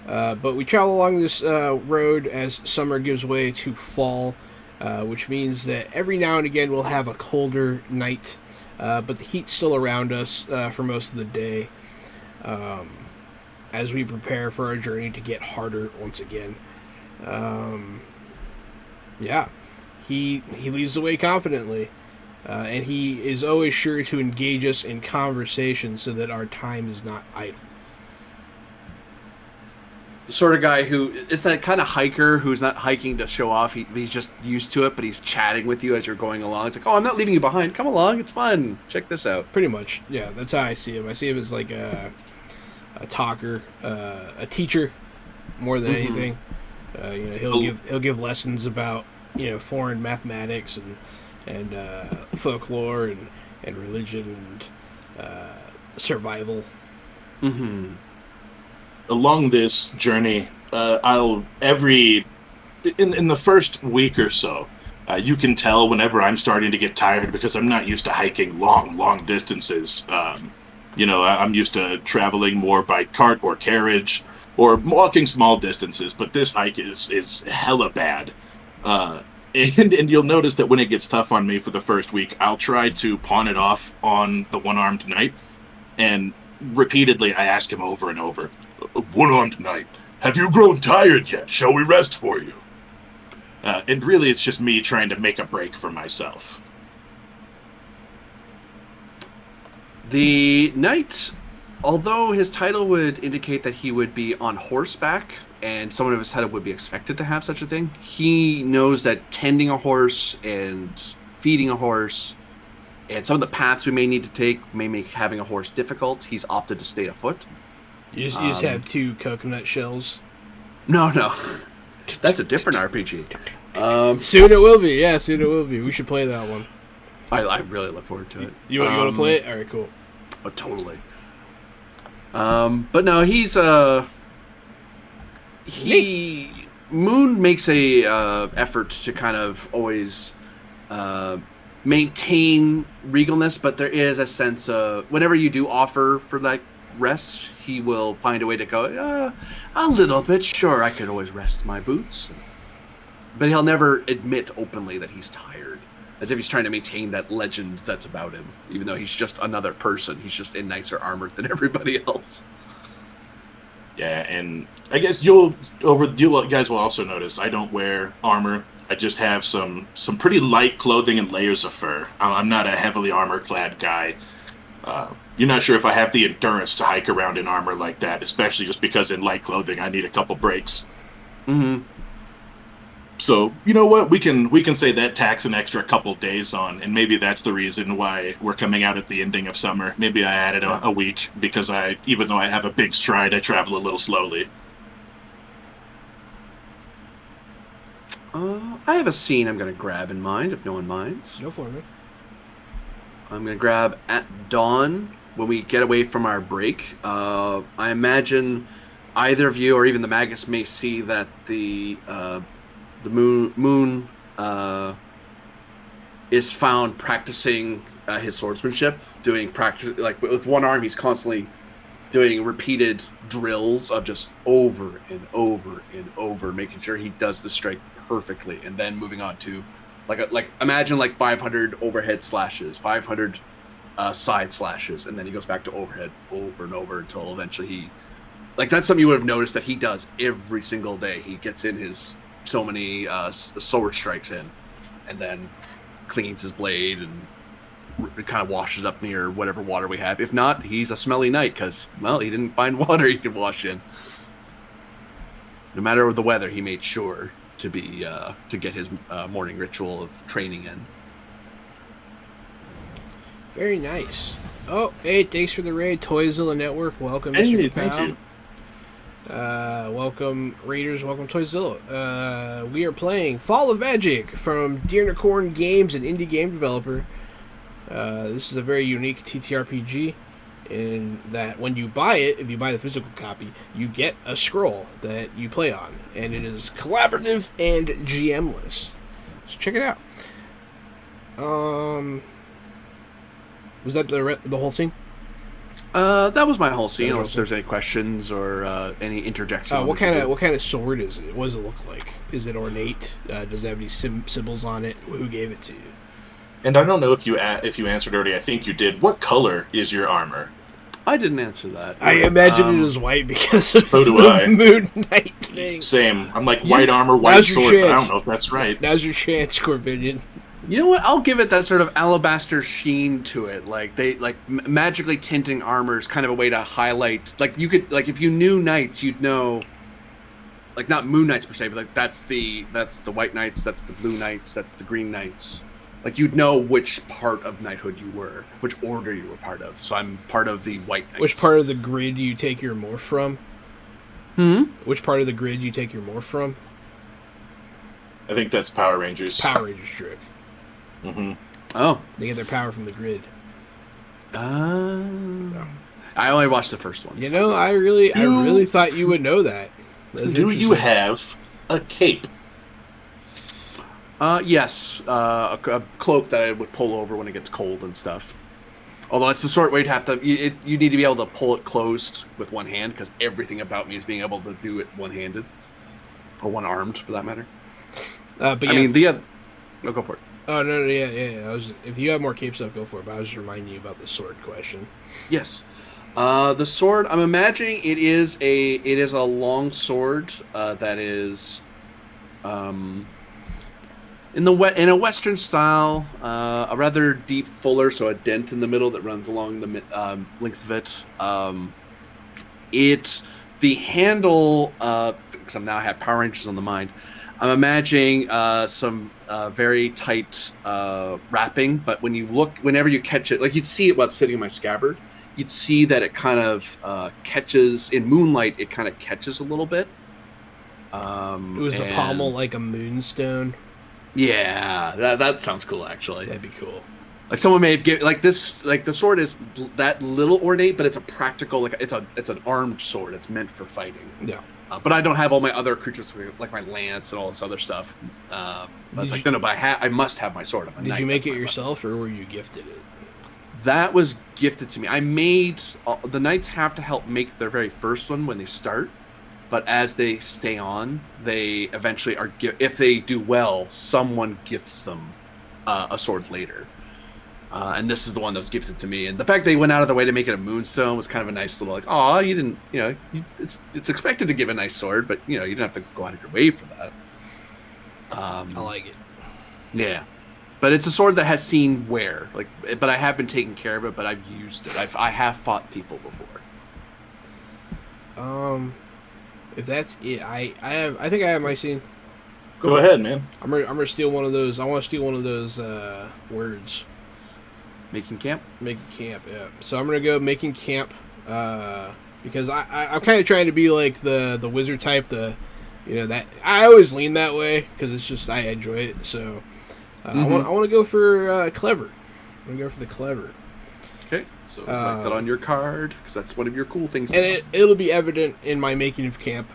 But we travel along this road as summer gives way to fall, which means that every now and again we'll have a colder night, but the heat's still around us for most of the day, as we prepare for our journey to get harder once again. He leads the way confidently, and he is always sure to engage us in conversation so that our time is not idle. The sort of guy who it's that kind of hiker who's not hiking to show off. He's just used to it, but he's chatting with you as you're going along. It's like, oh, I'm not leaving you behind. Come along, it's fun. Check this out. Pretty much, yeah. That's how I see him. I see him as like a talker, a teacher, more than anything. He'll give lessons about foreign mathematics and folklore and religion and survival. Mm-hmm. Along this journey, in the first week or so, you can tell whenever I'm starting to get tired because I'm not used to hiking long distances. I'm used to traveling more by cart or carriage or walking small distances, but this hike is hella bad. And you'll notice that when it gets tough on me for the first week, I'll try to pawn it off on the one-armed knight, and repeatedly I ask him over and over, "One-armed knight, have you grown tired yet? Shall we rest for you?" And really it's just me trying to make a break for myself. The knight, although his title would indicate that he would be on horseback, and someone of his title would be expected to have such a thing, he knows that tending a horse and feeding a horse and some of the paths we may need to take may make having a horse difficult. He's opted to stay afoot. You just have 2 coconut shells. No. That's a different RPG. Soon it will be. Yeah, soon it will be. We should play that one. I really look forward to it. You want to play it? All right, cool. Oh, totally. But no, Moon makes a effort to kind of always maintain regalness, but there is a sense of whenever you do offer for like rest, he will find a way to go a little bit. Sure, I could always rest my boots, but he'll never admit openly that he's tired, as if he's trying to maintain that legend that's about him, even though he's just another person. He's just in nicer armor than everybody else. Yeah, and I guess you guys will also notice I don't wear armor. I just have some pretty light clothing and layers of fur. I'm not a heavily armor-clad guy. You're not sure if I have the endurance to hike around in armor like that, especially just because in light clothing I need a couple breaks. Mm-hmm. So you know what? We can say that tax an extra couple days on, and maybe that's the reason why we're coming out at the ending of summer. Maybe I added a week because even though I have a big stride, I travel a little slowly. I have a scene I'm going to grab in mind, if no one minds. Go for me. I'm going to grab at dawn when we get away from our break. I imagine either of you or even the Magus may see that the moon is found practicing his swordsmanship, doing practice, like with one arm he's constantly doing repeated drills of just over and over and over, making sure he does the strike perfectly, and then moving on to like imagine like 500 overhead slashes, 500 side slashes, and then he goes back to overhead over and over until eventually he, like, that's something you would have noticed that he does every single day. He gets in his so many sword strikes in, and then cleans his blade and kind of washes up near whatever water we have. If not, he's a smelly knight because, well, he didn't find water he could wash in. No matter the weather, he made sure to be to get his morning ritual of training in. Very nice. Oh, hey, thanks for the raid, Toyzilla Network. Welcome, Hey, Mr. thank Kapow. you. Welcome, Raiders. Welcome, Toyzilla. We are playing Fall of Magic from Deernicorn Games, an indie game developer. This is a very unique TTRPG in that when you buy it, if you buy the physical copy, you get a scroll that you play on, and it is collaborative and GMless. So check it out. Was that the whole scene? That was my whole scene. That was Unless there's any questions or any interjection. What kind of sword is it? What does it look like? Is it ornate? Does it have any symbols on it? Who gave it to you? And I don't know if you answered already. I think you did. What color is your armor? I didn't answer that. I imagine it is white because of So do the I. Moon Knight thing. Same. I'm like white armor, white sword. But I don't know if that's right. Now's your chance, Corbinian. You know what? I'll give it that sort of alabaster sheen to it. Like they magically tinting armor is kind of a way to highlight. Like you could, like, if you knew knights, you'd know. Like not moon knights per se, but like that's the white knights, that's the blue knights, that's the green knights. Like you'd know which part of knighthood you were, which order you were part of. So I'm part of the white knights. Which part of the grid do you take your morph from? Which part of the grid you take your morph from? I think that's Power Rangers. Power Rangers trick. Mm-hmm. Oh. They get their power from the grid. No. I only watched the first one. You know, I really thought you would know that. Do you have a cape? Yes. A cloak that I would pull over when it gets cold and stuff. Although it's the sort where you'd have to, you need to be able to pull it closed with one hand because everything about me is being able to do it one-handed. Or one-armed, for that matter. But yeah. I mean, go for it. Oh, no, yeah. If you have more cape stuff, go for it. But I was just reminding you about the sword question. Yes. The sword, I'm imagining it is a long sword that is in a Western style, a rather deep fuller, so a dent in the middle that runs along the length of it. The handle, because I now have Power Rangers on the mind, I'm imagining some very tight wrapping, but whenever you catch it, like you'd see it while it's sitting in my scabbard, you'd see that it kind of catches, in moonlight, it kind of catches a little bit. It was a pommel like a moonstone. Yeah, that sounds cool, actually. That'd be cool. Like someone may have given, like this, like the sword is that little ornate, but it's a practical, like it's an armed sword. It's meant for fighting. Yeah. But I don't have all my other creatures, like my lance and all this other stuff. But it's like, no, but I must have my sword. Did you make it yourself, or were you gifted it? That was gifted to me. I made, the knights have to help make their very first one when they start. But as they stay on, they eventually are, if they do well, someone gifts them a sword later. And this is the one that was gifted to me. And the fact they went out of their way to make it a moonstone was kind of a nice little, like, oh, you didn't, it's expected to give a nice sword, but, you didn't have to go out of your way for that. I like it. Yeah. But it's a sword that has seen wear. But I have been taking care of it, but I've used it. I have fought people before. If that's it, I think I have my scene. Go ahead, man. I'm gonna steal one of those. I want to steal one of those words. Making camp? Making camp, yeah. So I'm gonna go making camp because I'm kind of trying to be like the wizard type. That I always lean that way because it's just I enjoy it. So I want to go for clever. I'm gonna go for the clever. Okay, so write that on your card because that's one of your cool things. And it'll be evident in my making of camp.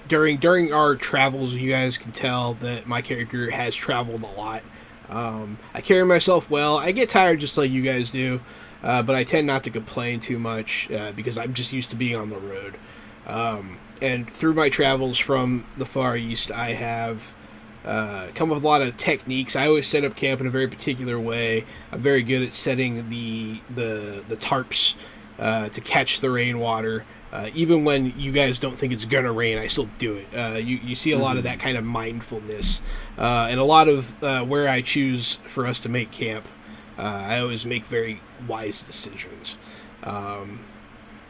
During our travels, you guys can tell that my character has traveled a lot. I carry myself well. I get tired just like you guys do, but I tend not to complain too much because I'm just used to being on the road. And through my travels from the Far East, I have come up with a lot of techniques. I always set up camp in a very particular way. I'm very good at setting the tarps to catch the rainwater. Even when you guys don't think it's gonna rain, I still do it. You see a lot of that kind of mindfulness, and a lot of where I choose for us to make camp. I always make very wise decisions.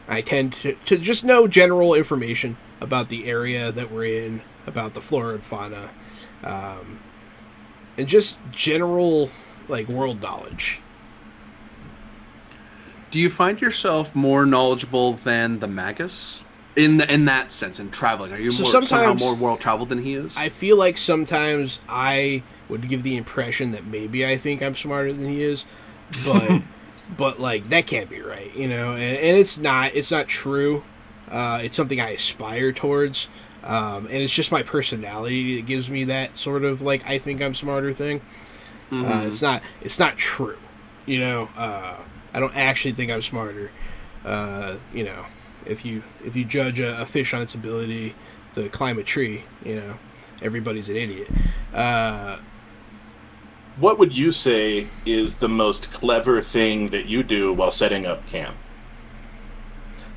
I tend to just know general information about the area that we're in, about the flora and fauna, and just general like world knowledge. Do you find yourself more knowledgeable than the Magus in that sense in traveling? Are you somehow more world traveled than he is? I feel like sometimes I would give the impression that maybe I think I'm smarter than he is, but but like that can't be right, and it's not true. It's something I aspire towards, and it's just my personality that gives me that sort of like I think I'm smarter thing. It's not true, I don't actually think I'm smarter. If you judge a fish on its ability to climb a tree, everybody's an idiot. What would you say is the most clever thing that you do while setting up camp?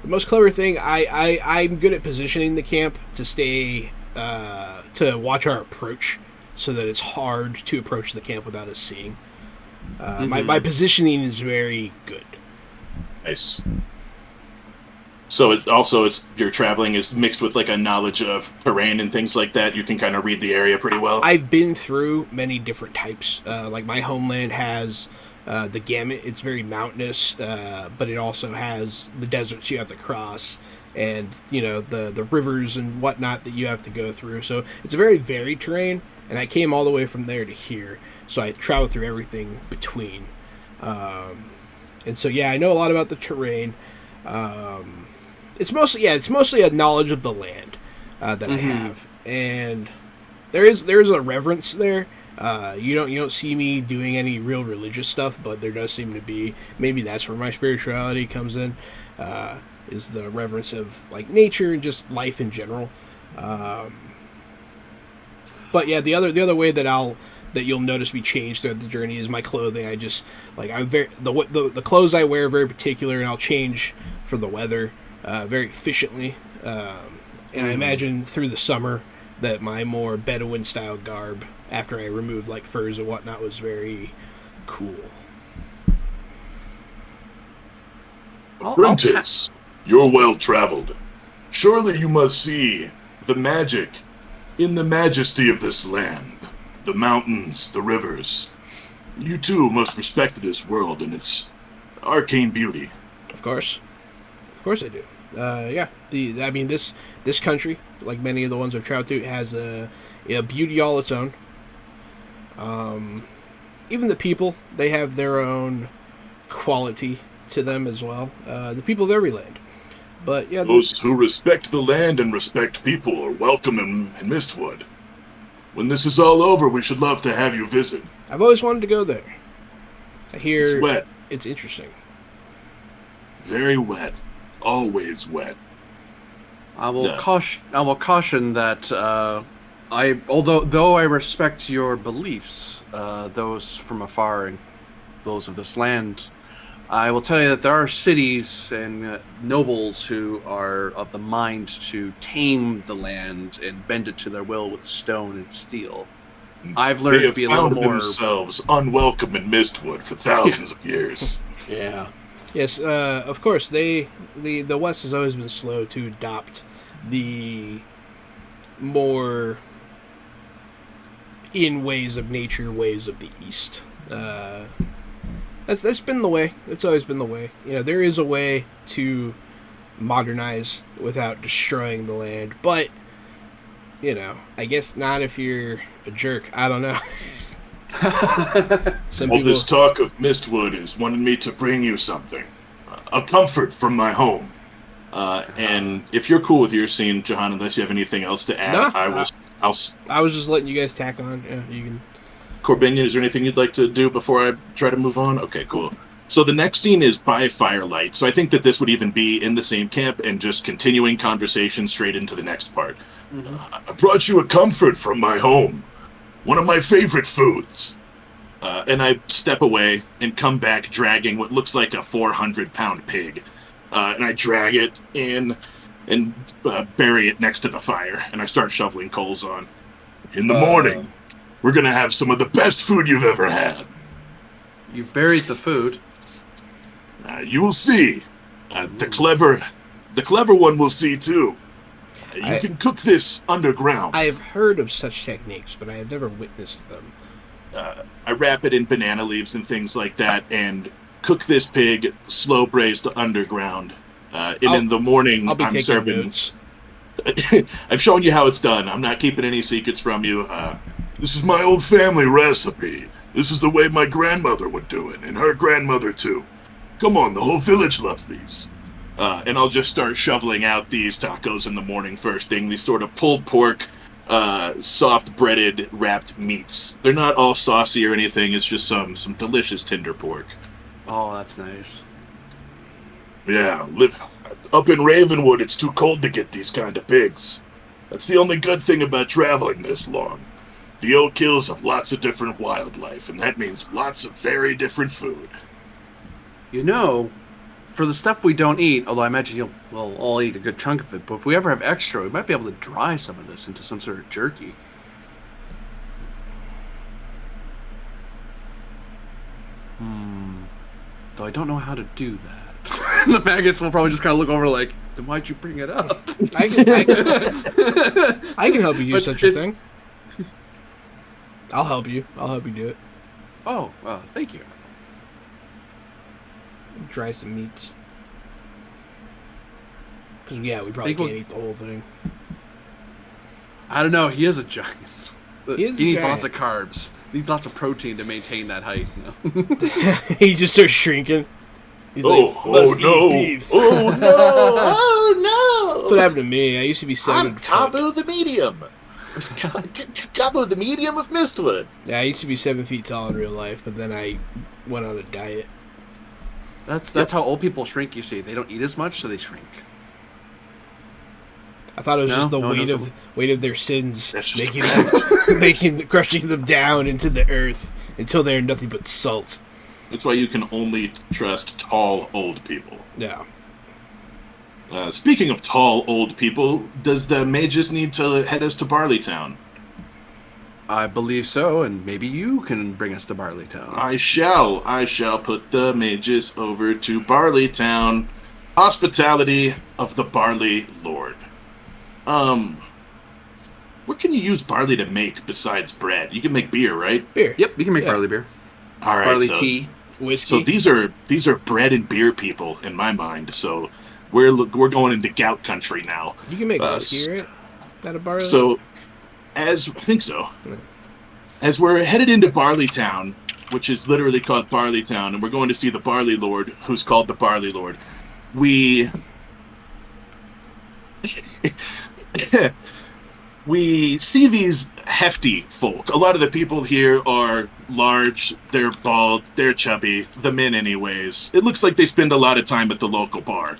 The most clever thing, I'm good at positioning the camp to stay, to watch our approach so that it's hard to approach the camp without us seeing. My positioning is very good. Nice. So it's your traveling is mixed with like a knowledge of terrain and things like that. You can kind of read the area pretty well. I've been through many different types. Like my homeland has the gamut. It's very mountainous, but it also has the deserts you have to cross, and the rivers and whatnot that you have to go through. So it's a very varied terrain. And I came all the way from there to here, so I traveled through everything between. And so yeah, I know a lot about the terrain. It's mostly a knowledge of the land that I have, and there is a reverence there. You don't see me doing any real religious stuff, but there does seem to be. Maybe that's where my spirituality comes in. Is the reverence of like nature and just life in general. But yeah, the other way that you'll notice me change throughout the journey is my clothing. I just I'm very the clothes I wear are very particular, and I'll change for the weather very efficiently. And I imagine through the summer that my more Bedouin style garb, after I removed like furs and whatnot, was very cool. Apprentice, you're well traveled. Surely you must see the magic in the majesty of this land, the mountains, the rivers. You too must respect this world and its arcane beauty. Of course I do. Yeah. This country, like many of the ones I've traveled to, has a beauty all its own. Even the people, they have their own quality to them as well. The people of every land. But yeah, those who respect the land and respect people are welcome in Mistwood. When this is all over, we should love to have you visit. I've always wanted to go there. I hear it's wet. It's interesting. Very wet. Always wet. I will caution that although I respect your beliefs, those from afar and those of this land, I will tell you that there are cities and nobles who are of the mind to tame the land and bend it to their will with stone and steel. I've learned to be a little more... They have found themselves unwelcome in Mistwood for thousands of years. Yeah. Yes, of course, the West has always been slow to adopt the more in ways of nature, ways of the East. That's been the way. That's always been the way. There is a way to modernize without destroying the land, but I guess not if you're a jerk. I don't know. All this talk of Mistwood is wanting me to bring you something, a comfort from my home. And if you're cool with your scene, Jahan, unless you have anything else to add, No, I was just letting you guys tack on. Yeah, you can. Corbinian, is there anything you'd like to do before I try to move on? Okay, cool. So the next scene is by firelight. So I think that this would even be in the same camp and just continuing conversation straight into the next part. I brought you a comfort from my home. One of my favorite foods. And I step away and come back dragging what looks like a 400-pound pig. And I drag it in and bury it next to the fire. And I start shoveling coals on. In the morning, we're going to have some of the best food you've ever had. You've buried the food. You will see. The clever one will see too. You can cook this underground. I have heard of such techniques, but I have never witnessed them. I wrap it in banana leaves and things like that, and cook this pig slow braised underground. In the morning, I'm serving. Notes. I've shown you how it's done. I'm not keeping any secrets from you. This is my old family recipe. This is the way my grandmother would do it, and her grandmother too. Come on, the whole village loves these. And I'll just start shoveling out these tacos in the morning first thing. These sort of pulled pork, soft breaded wrapped meats. They're not all saucy or anything. It's just some delicious tender pork. Oh, that's nice. Yeah, up in Ravenwood, it's too cold to get these kind of pigs. That's the only good thing about traveling this long. The Oak Hills have lots of different wildlife, and that means lots of very different food. For the stuff we don't eat, although I imagine we'll all eat a good chunk of it, but if we ever have extra, we might be able to dry some of this into some sort of jerky. Though I don't know how to do that. The maggots will probably just kind of look over like, then why'd you bring it up? I can help you do such a thing. I'll help you. I'll help you do it. Oh, well, thank you. Dry some meats. Because, we probably can't eat the whole thing. I don't know. He is a giant. He needs giant. lots of carbs. He needs lots of protein to maintain that height. He just starts shrinking. He's no! Beef. Oh no! That's what happened to me. I used to be 7 I'm Cabo the Medium. Cabo the Medium of Mistwood. Yeah, I used to be 7 feet tall in real life, but then I went on a diet. That's how old people shrink, you see. They don't eat as much, so they shrink. I thought it was just the weight of their sins crushing them down into the earth until they're nothing but salt. That's why you can only trust tall, old people. Yeah. Speaking of tall, old people, does the mages need to head us to Barleytown? I believe so, and maybe you can bring us to Barleytown. I shall put the mages over to Barleytown. Hospitality of the Barley Lord. What can you use barley to make besides bread? You can make beer, right? Beer. Yep, you can make barley beer. All right, barley tea. Whiskey. So these are bread and beer people in my mind. So we're going into gout country now. You can make whiskey, right? Out of barley. So, I think so. As we're headed into Barleytown, which is literally called Barleytown, and we're going to see the Barley Lord, who's called the Barley Lord, we see these hefty folk. A lot of the people here are large, they're bald, they're chubby, the men anyways. It looks like they spend a lot of time at the local bar.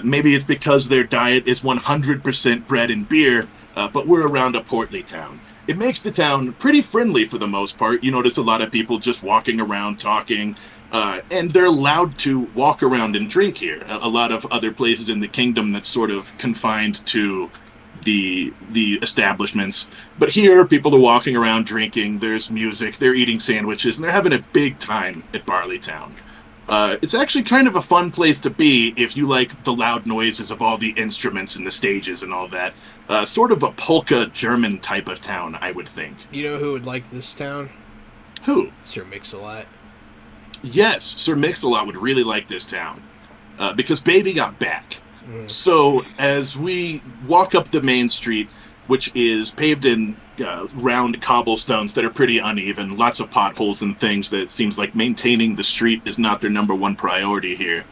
Maybe it's because their diet is 100% bread and beer, but we're around a portly town. It makes the town pretty friendly for the most part. You notice a lot of people just walking around talking, and they're allowed to walk around and drink here. A lot of other places in the kingdom that's sort of confined to the establishments. But here, people are walking around drinking, there's music, they're eating sandwiches, and they're having a big time at Barleytown. It's actually kind of a fun place to be if you like the loud noises of all the instruments and the stages and all that. Sort of a polka German type of town, I would think. You know who would like this town? Who? Sir Mix-a-Lot. Yes, Sir Mix-a-Lot would really like this town. Because Baby got back. So as we walk up the main street, which is paved in round cobblestones that are pretty uneven, lots of potholes and things that it seems like maintaining the street is not their number one priority here.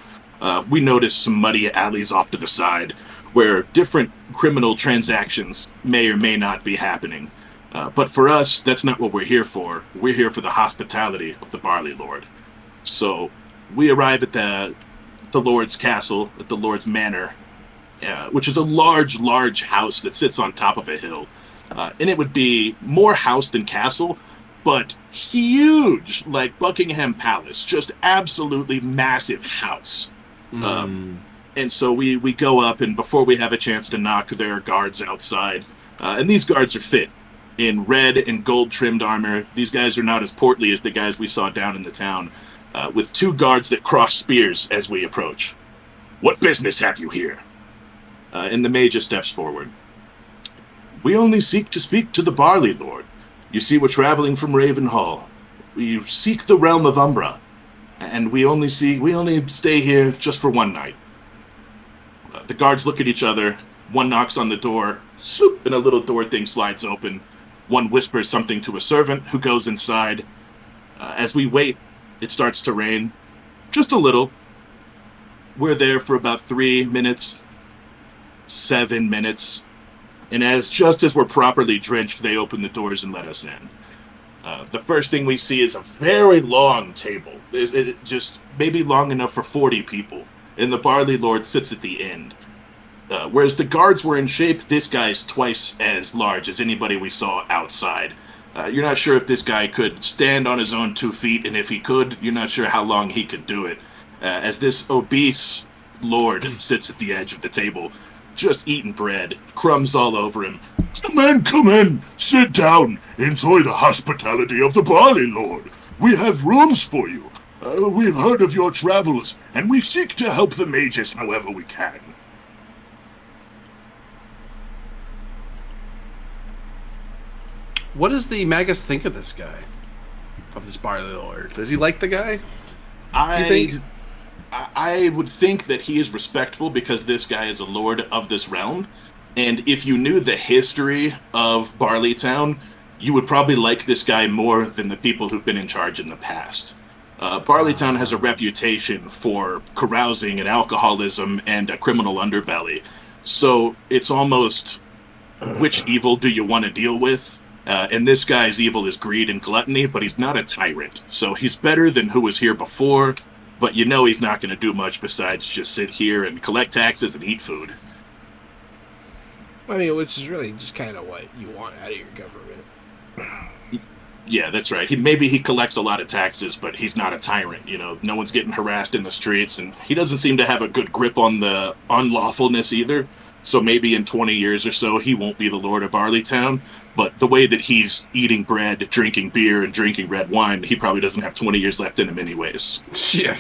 We notice some muddy alleys off to the side where different criminal transactions may or may not be happening. But for us, that's not what we're here for. We're here for the hospitality of the Barley Lord. So we arrive at the Lord's castle, at the Lord's manor, which is a large, large house that sits on top of a hill. And it would be more house than castle, but huge, like Buckingham Palace, just absolutely massive house. And so we go up, and before we have a chance to knock, there are guards outside. And these guards are fit in red and gold-trimmed armor. These guys are not as portly as the guys we saw down in the town, with two guards that cross spears as we approach. "What business have you here?" And the mage steps forward. "We only seek to speak to the Barley Lord. You see, we're traveling from Ravenhall. We seek the realm of Umbra, and we only stay here just for one night." The guards look at each other. One knocks on the door, swoop, and a little door thing slides open. One whispers something to a servant who goes inside. As we wait, it starts to rain. Just a little. We're there for about 3 minutes, 7 minutes. And just as we're properly drenched, they open the doors and let us in. The first thing we see is a very long table. It just maybe long enough for 40 people. And the Barley Lord sits at the end. Whereas the guards were in shape, this guy's twice as large as anybody we saw outside. You're not sure if this guy could stand on his own 2 feet, and if he could, you're not sure how long he could do it. As this obese lord sits at the edge of the table, just eating bread, crumbs all over him. Come in, sit down, enjoy the hospitality of the Barley Lord. We have rooms for you. We've heard of your travels, and we seek to help the mages however we can." What does the Magus think of this guy? Of this Barley Lord? Does he like the guy? I would think that he is respectful because this guy is a lord of this realm. And if you knew the history of Barleytown, you would probably like this guy more than the people who've been in charge in the past. Barleytown has a reputation for carousing and alcoholism and a criminal underbelly. So it's almost, which evil do you want to deal with? And this guy's evil is greed and gluttony, but he's not a tyrant. So he's better than who was here before, but you know he's not going to do much besides just sit here and collect taxes and eat food. I mean, which is really just kind of what you want out of your government. Yeah, that's right. Maybe he collects a lot of taxes, but he's not a tyrant. You know, no one's getting harassed in the streets, and he doesn't seem to have a good grip on the unlawfulness either. So maybe in 20 years or so, he won't be the Lord of Barleytown. But the way that he's eating bread, drinking beer, and drinking red wine, he probably doesn't have 20 years left in him anyways. Yeah.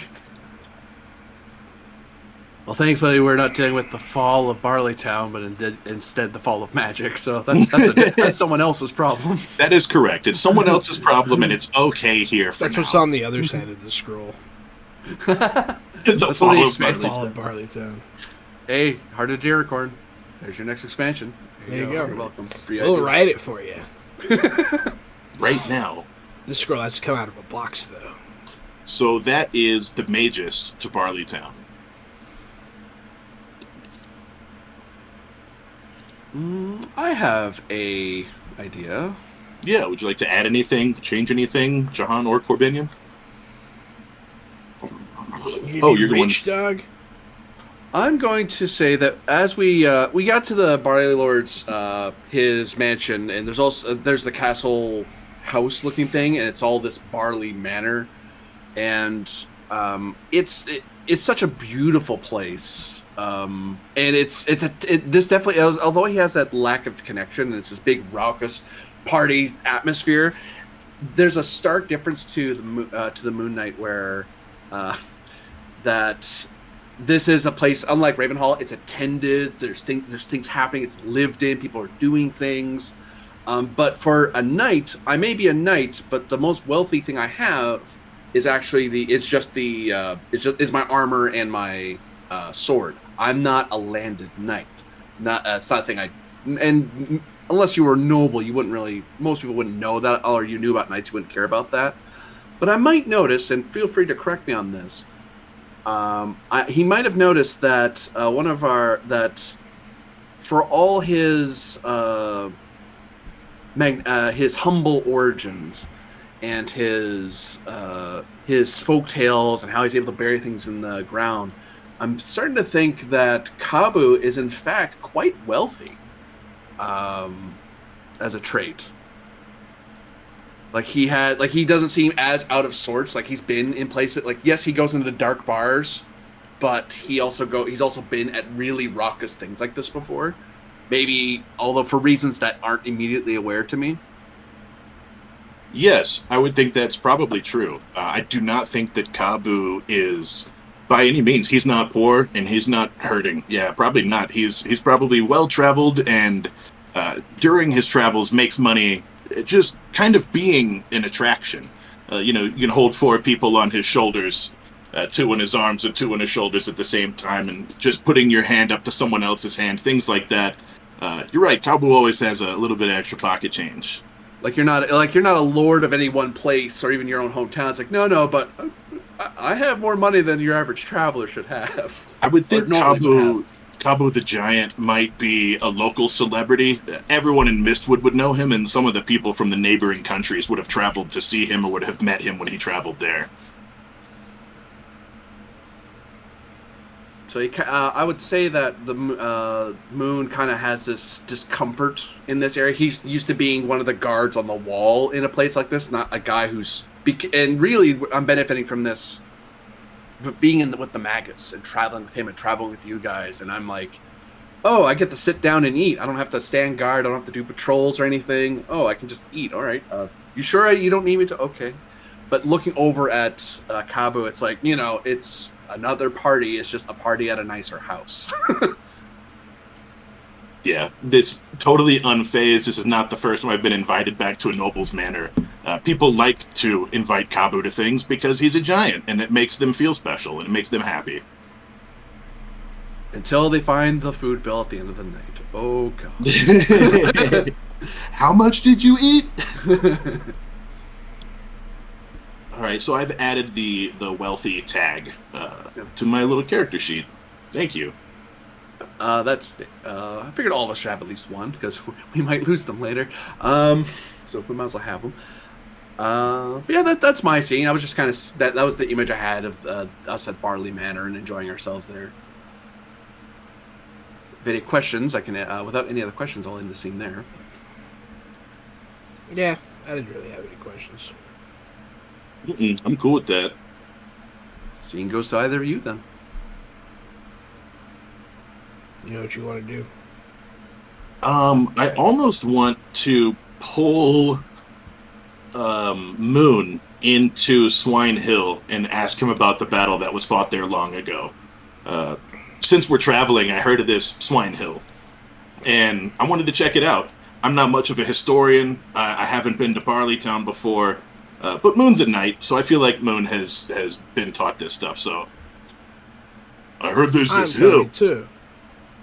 Well, thankfully, we're not dealing with the fall of Barleytown, but instead the fall of magic. So that's someone else's problem. That is correct. It's someone else's problem, and it's okay here for That's now. what's on the other side of the scroll. The fall of Barleytown. Barleytown. Hey, Heart of Deercorn. There's your next expansion. There you go. You're welcome. We'll write it for you. Right now. This scroll has to come out of a box, though. So that is the Magus to Barleytown. I have a idea. Yeah, would you like to add anything, change anything, Jahan or Corbinian? You're going... dog? I'm going to say that as we got to the Barley Lord's his mansion, and there's the castle house looking thing, and it's all this Barley Manor, and it's such a beautiful place, and this definitely, although he has that lack of connection, and it's this big raucous party atmosphere, there's a stark difference to the Moon Knight where that this is a place, unlike Ravenhall, it's attended. There's things happening. It's lived in. People are doing things. But for a knight, I may be a knight, but the most wealthy thing I have is actually it's my armor and my sword. I'm not a landed knight. It's not a thing and unless you were noble, you wouldn't really. Most people wouldn't know that, or you knew about knights, you wouldn't care about that. But I might notice, and feel free to correct me on this. He might have noticed that for all his humble origins and his folk tales and how he's able to bury things in the ground, I'm starting to think that Kabu is in fact quite wealthy, as a trait. He doesn't seem as out of sorts. Like, he's been in places, like, yes, he goes into the dark bars, but he's also been at really raucous things like this before. Maybe, although for reasons that aren't immediately aware to me. Yes, I would think that's probably true. I do not think that Kabu is, by any means, he's not poor and he's not hurting. Yeah, probably not. He's probably well-traveled and during his travels makes money just kind of being an attraction. You can hold 4 people on his shoulders, 2 in his arms and 2 in his shoulders at the same time, and just putting your hand up to someone else's hand, things like that. You're right, Kabu always has a little bit of extra pocket change. Like, you're not a lord of any one place or even your own hometown. It's like, no, but I have more money than your average traveler should have. I would think Kabu the Giant might be a local celebrity. Everyone in Mistwood would know him, and some of the people from the neighboring countries would have traveled to see him or would have met him when he traveled there. So I would say that the Moon kind of has this discomfort in this area. He's used to being one of the guards on the wall in a place like this, not a guy who's... And really, I'm benefiting from this, being with the maggots and traveling with him and traveling with you guys. And I'm like, oh, I get to sit down and eat. I don't have to stand guard. I don't have to do patrols or anything. Oh, I can just eat. All right. You sure you don't need me to? Okay. But looking over at Kabu, it's like, it's another party. It's just a party at a nicer house. Yeah, this totally unfazed. This is not the first time I've been invited back to a noble's manor. People like to invite Kabu to things because he's a giant, and it makes them feel special, and it makes them happy. Until they find the food bill at the end of the night. Oh, God. How much did you eat? All right, so I've added the wealthy tag to my little character sheet. Thank you. I figured all of us should have at least one because we might lose them later. So we might as well have them. Yeah, that's my scene. I was just kind of that was the image I had of us at Barley Manor and enjoying ourselves there. If any questions, I can without any other questions, I'll end the scene there. Yeah, I didn't really have any questions. I'm cool with that. Scene goes to either of you then. You know what you want to do? I almost want to pull Moon into Swine Hill and ask him about the battle that was fought there long ago. Since we're traveling, I heard of this Swine Hill, and I wanted to check it out. I'm not much of a historian. I haven't been to Barleytown before, but Moon's a knight, so I feel like Moon has been taught this stuff. So I heard there's this hill too.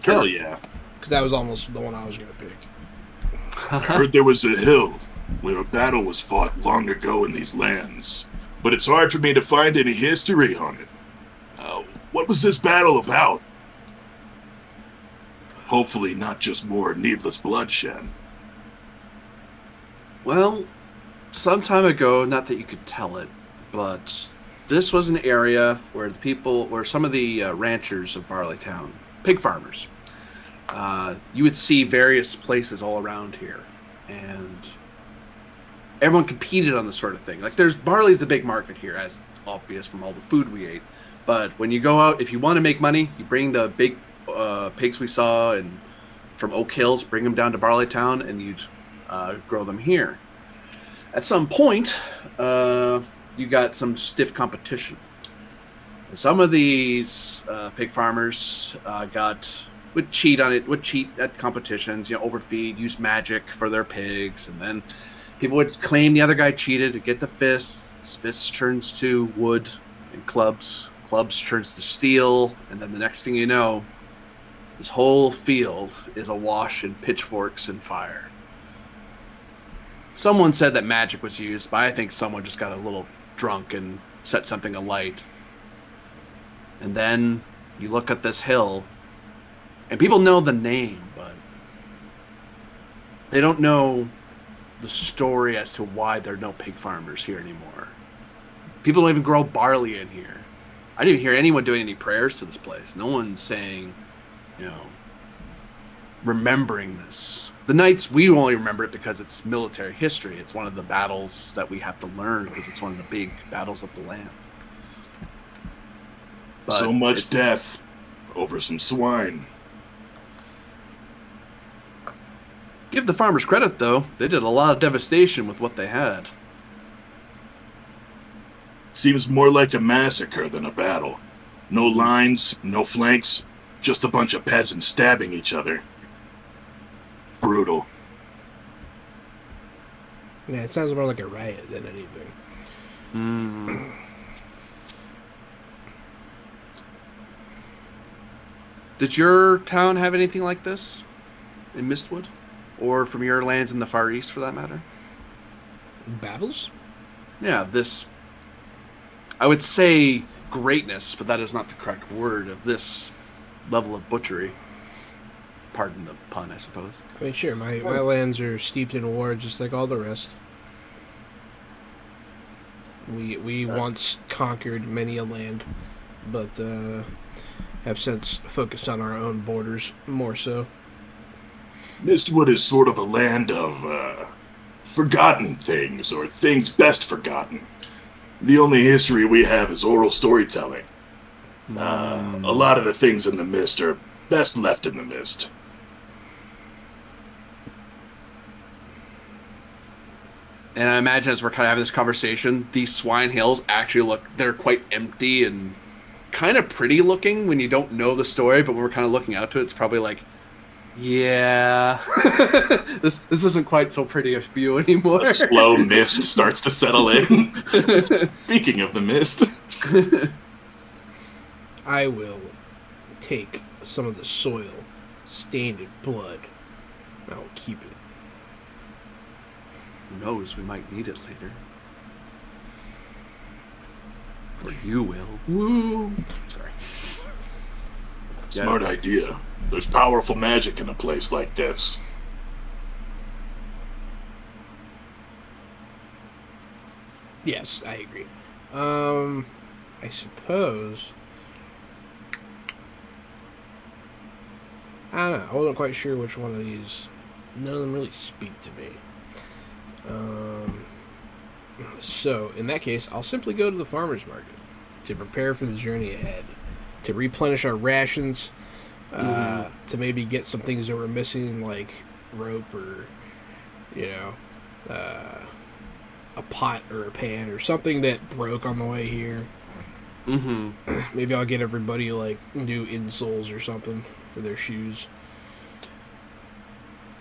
Hell yeah. Because that was almost the one I was going to pick. I heard there was a hill where a battle was fought long ago in these lands, but it's hard for me to find any history on it. What was this battle about? Hopefully not just more needless bloodshed. Well, some time ago, not that you could tell it, but this was an area where some of the ranchers of Barleytown, pig farmers, you would see various places all around here, and everyone competed on this sort of thing. Like, barley's the big market here, as obvious from all the food we ate. But when you go out, if you want to make money, you bring the big pigs we saw and from Oak Hills, bring them down to Barleytown, and you'd grow them here. At some point, you got some stiff competition. Some of these pig farmers would cheat at competitions, overfeed, use magic for their pigs, and then people would claim the other guy cheated to get the fists. Fists turns to wood and clubs. Clubs turns to steel, and then the next thing you know, this whole field is awash in pitchforks and fire. Someone said that magic was used, but I think someone just got a little drunk and set something alight. And then you look at this hill, and people know the name, but they don't know the story as to why there are no pig farmers here anymore. People don't even grow barley in here. I didn't hear anyone doing any prayers to this place. No one saying, remembering this. The Knights, we only remember it because it's military history. It's one of the battles that we have to learn because it's one of the big battles of the land. But so much death over some swine. Give the farmers credit, though. They did a lot of devastation with what they had. Seems more like a massacre than a battle. No lines, no flanks, just a bunch of peasants stabbing each other. Brutal. Yeah, it sounds more like a riot than anything. Did your town have anything like this in Mistwood? Or from your lands in the Far East, for that matter? Battles? Yeah, this... I would say greatness, but that is not the correct word, of this level of butchery. Pardon the pun, I suppose. I mean, sure, my lands are steeped in war just like all the rest. We once conquered many a land, but have since focused on our own borders more so. Mistwood is sort of a land of forgotten things, or things best forgotten. The only history we have is oral storytelling. A lot of the things in the mist are best left in the mist. And I imagine as we're kind of having this conversation, these swine hills actually they're quite empty and kind of pretty looking when you don't know the story, but when we're kind of looking out to it, it's probably like, yeah, this isn't quite so pretty a view anymore. A slow mist starts to settle in. Speaking of the mist. I will take some of the soil stained in blood. I will keep it. Who knows, we might need it later. Or you will. Woo! Sorry. Smart idea. There's powerful magic in a place like this. Yes, I agree. I suppose... I don't know. I wasn't quite sure which one of these. None of them really speak to me. So, in that case, I'll simply go to the farmer's market to prepare for the journey ahead, to replenish our rations, to maybe get some things that we're missing, like rope or, a pot or a pan or something that broke on the way here. Maybe I'll get everybody, like, new insoles or something for their shoes.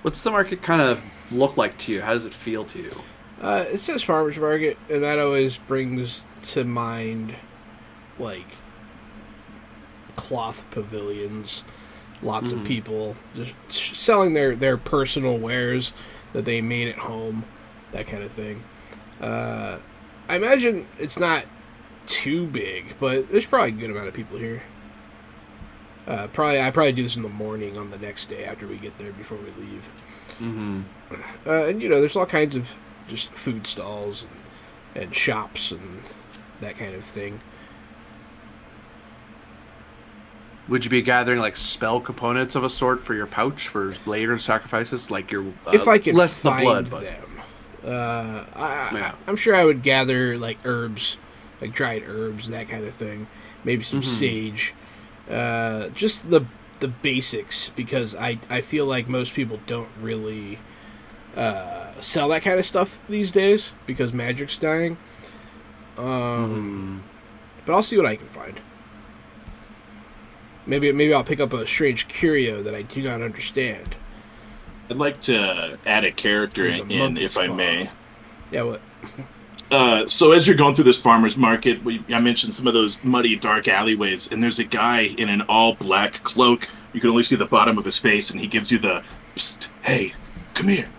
What's the market kind of look like to you? How does it feel to you? It says farmer's market, and that always brings to mind, like, cloth pavilions. Lots of people just selling their personal wares that they made at home, that kind of thing. I imagine it's not too big, but there's probably a good amount of people here. I probably do this in the morning on the next day after we get there before we leave. And there's all kinds of just food stalls and shops and that kind of thing. Would you be gathering like spell components of a sort for your pouch for later sacrifices, like your if I could less find the blood, but... them? I'm sure I would gather like herbs, like dried herbs, that kind of thing. Maybe some sage. Just the basics, because I feel like most people don't really sell that kind of stuff these days because magic's dying. But I'll see what I can find. Maybe I'll pick up a strange curio that I do not understand. I'd like to add a character There's a in, monkey if I spawn. may. Yeah, what? So as you're going through this farmer's market, I mentioned some of those muddy, dark alleyways, and there's a guy in an all-black cloak. You can only see the bottom of his face, and he gives you the, "Psst, hey, come here.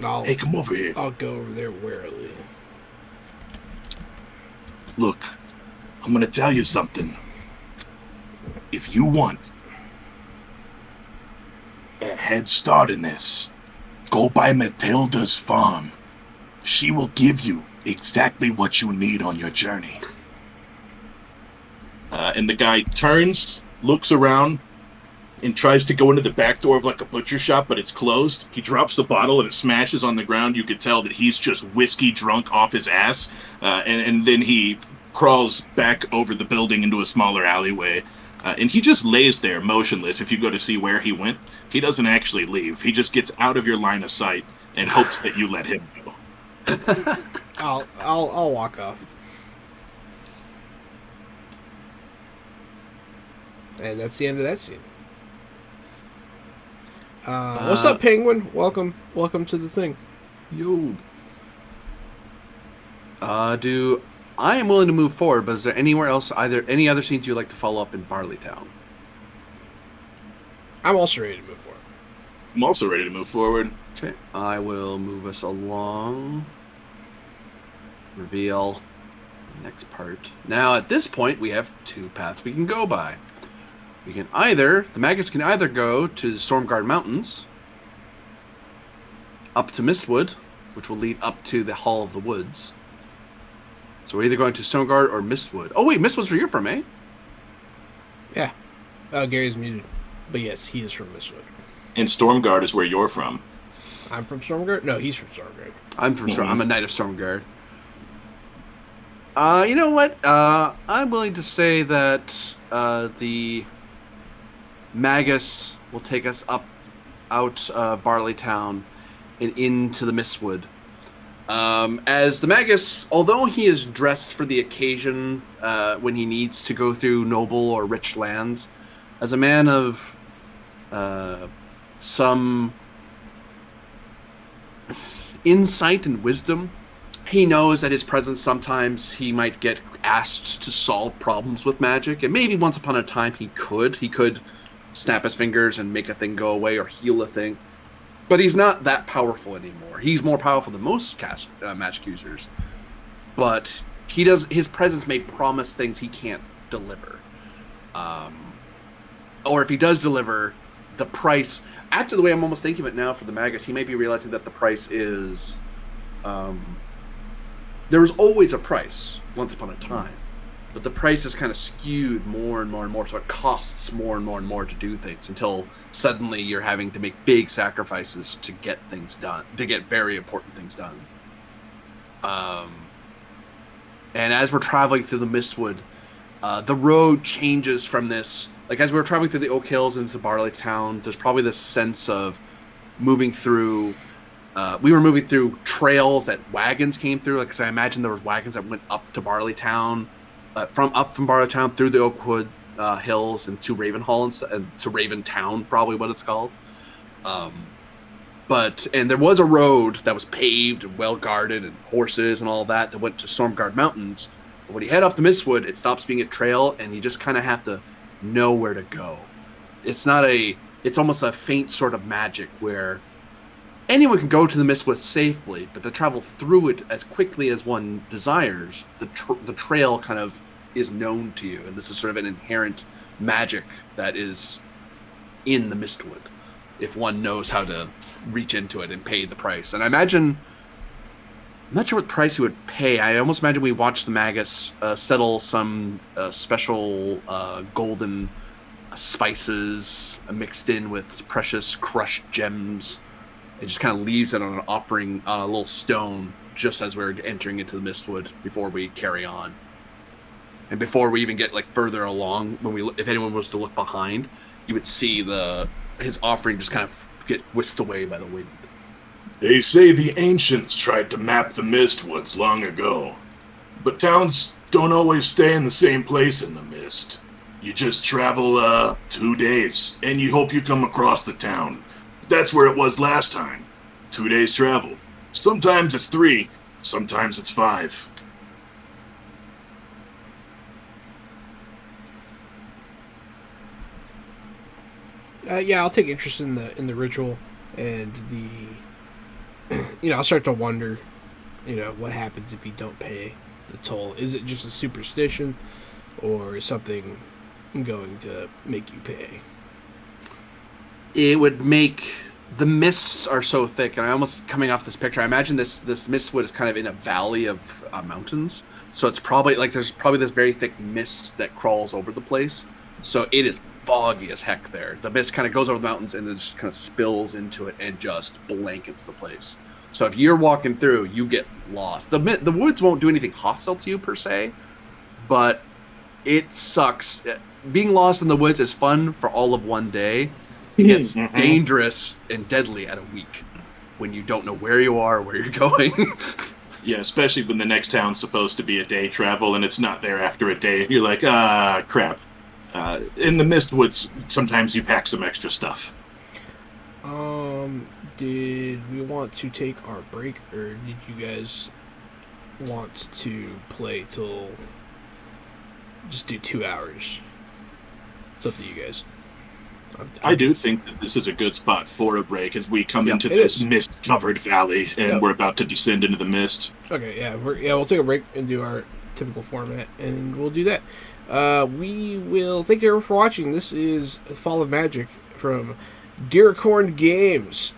Hey, come over here. I'll go over there warily. Look, I'm going to tell you something. If you want a head start in this, go by Matilda's farm. She will give you exactly what you need on your journey." And the guy turns, looks around, and tries to go into the back door of like a butcher shop, but it's closed. He drops the bottle and it smashes on the ground. You could tell that he's just whiskey drunk off his ass. And then he crawls back over the building into a smaller alleyway. And he just lays there motionless. If you go to see where he went, he doesn't actually leave. He just gets out of your line of sight and hopes that you let him go. I'll walk off. And that's the end of that scene. What's up, Penguin? Welcome to the thing. Yo. I am willing to move forward, but is there anywhere else, any other scenes you'd like to follow up in Barleytown? I'm also ready to move forward. I'm also ready to move forward. Okay, I will move us along. Reveal the next part. Now, at this point, we have two paths we can go by. The Magus can either go to the Stormguard Mountains, up to Mistwood, which will lead up to the Hall of the Woods. So we're either going to Stormguard or Mistwood. Oh wait, Mistwood's where you're from, eh? Yeah. Gary's muted. But yes, he is from Mistwood. And Stormguard is where you're from. I'm from Stormguard? No, he's from Stormguard. I'm a Knight of Stormguard. You know what? I'm willing to say that the Magus will take us out Barleytown and into the Mistwood. As the Magus, although he is dressed for the occasion when he needs to go through noble or rich lands, as a man of some insight and wisdom, he knows that his presence sometimes he might get asked to solve problems with magic, and maybe once upon a time he could snap his fingers and make a thing go away or heal a thing. But he's not that powerful anymore. He's more powerful than most magic users. But his presence may promise things he can't deliver. Or if he does deliver, the price... Actually, the way I'm almost thinking of it now for the Magus, he may be realizing that the price is... there was always a price once upon a time. But the price is kind of skewed more and more and more, so it costs more and more and more to do things until suddenly you're having to make big sacrifices to get things done, to get very important things done. And as we're traveling through the Mistwood, the road changes from this. Like as we were traveling through the Oak Hills into Barleytown, there's probably this sense of moving through. We were moving through trails that wagons came through. Like, 'cause I imagine there was wagons that went up to Barleytown. From Barleytown through the Oakwood Hills and to Ravenhall and to Raventown, probably what it's called. And there was a road that was paved and well guarded and horses and all that went to Stormguard Mountains. But when you head up to Mistwood, it stops being a trail and you just kind of have to know where to go. It's almost a faint sort of magic where anyone can go to the Mistwood safely, but to travel through it as quickly as one desires, the trail kind of is known to you, and this is sort of an inherent magic that is in the Mistwood, if one knows how to reach into it and pay the price. And I'm not sure what price he would pay. I almost imagine we watched the Magus settle some special golden spices mixed in with precious crushed gems. It just kind of leaves it on an offering on a little stone just as we're entering into the Mistwood before we carry on. And before we even get like further along, if anyone was to look behind, you would see his offering just kind of get whisked away by the wind. They say the ancients tried to map the Mistwoods long ago, but towns don't always stay in the same place in the mist. You just travel 2 days, and you hope you come across the town. That's where it was last time. 2 days travel. Sometimes it's 3, sometimes it's 5. Yeah, I'll take interest in the ritual and the. I'll start to wonder, what happens if you don't pay the toll? Is it just a superstition, or is something going to make you pay? It would make the mists are so thick, and I almost coming off this picture. I imagine this mistwood is kind of in a valley of mountains, so it's probably there's probably this very thick mist that crawls over the place. So it is foggy as heck there. The mist kind of goes over the mountains and then just kind of spills into it and just blankets the place. So if you're walking through, you get lost. The woods won't do anything hostile to you per se, but it sucks. Being lost in the woods is fun for all of one day. It's dangerous and deadly at a week when you don't know where you are, where you're going. Yeah, especially when the next town's supposed to be a day travel and it's not there after a day. You're like, crap. In the Mistwoods, sometimes you pack some extra stuff. Did we want to take our break, or did you guys want to play till just do 2 hours? It's up to you guys. I do think that this is a good spot for a break as we come into this mist-covered valley and we're about to descend into the mist. Okay, yeah, we'll take a break and do our typical format, and we'll do that. We will thank you everyone for watching. This is Fall of Magic from Deercorn Games.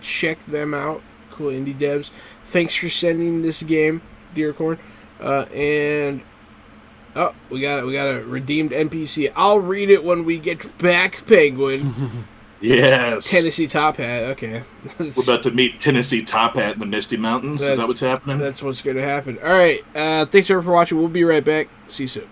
Check them out. Cool indie devs. Thanks for sending this game, Deercorn. And we got a redeemed NPC. I'll read it when we get back, Penguin. Yes. Tennessee Top Hat. Okay. We're about to meet Tennessee Top Hat in the Misty Mountains. Is that what's happening? That's what's going to happen. All right. Thanks everyone for watching. We'll be right back. See you soon.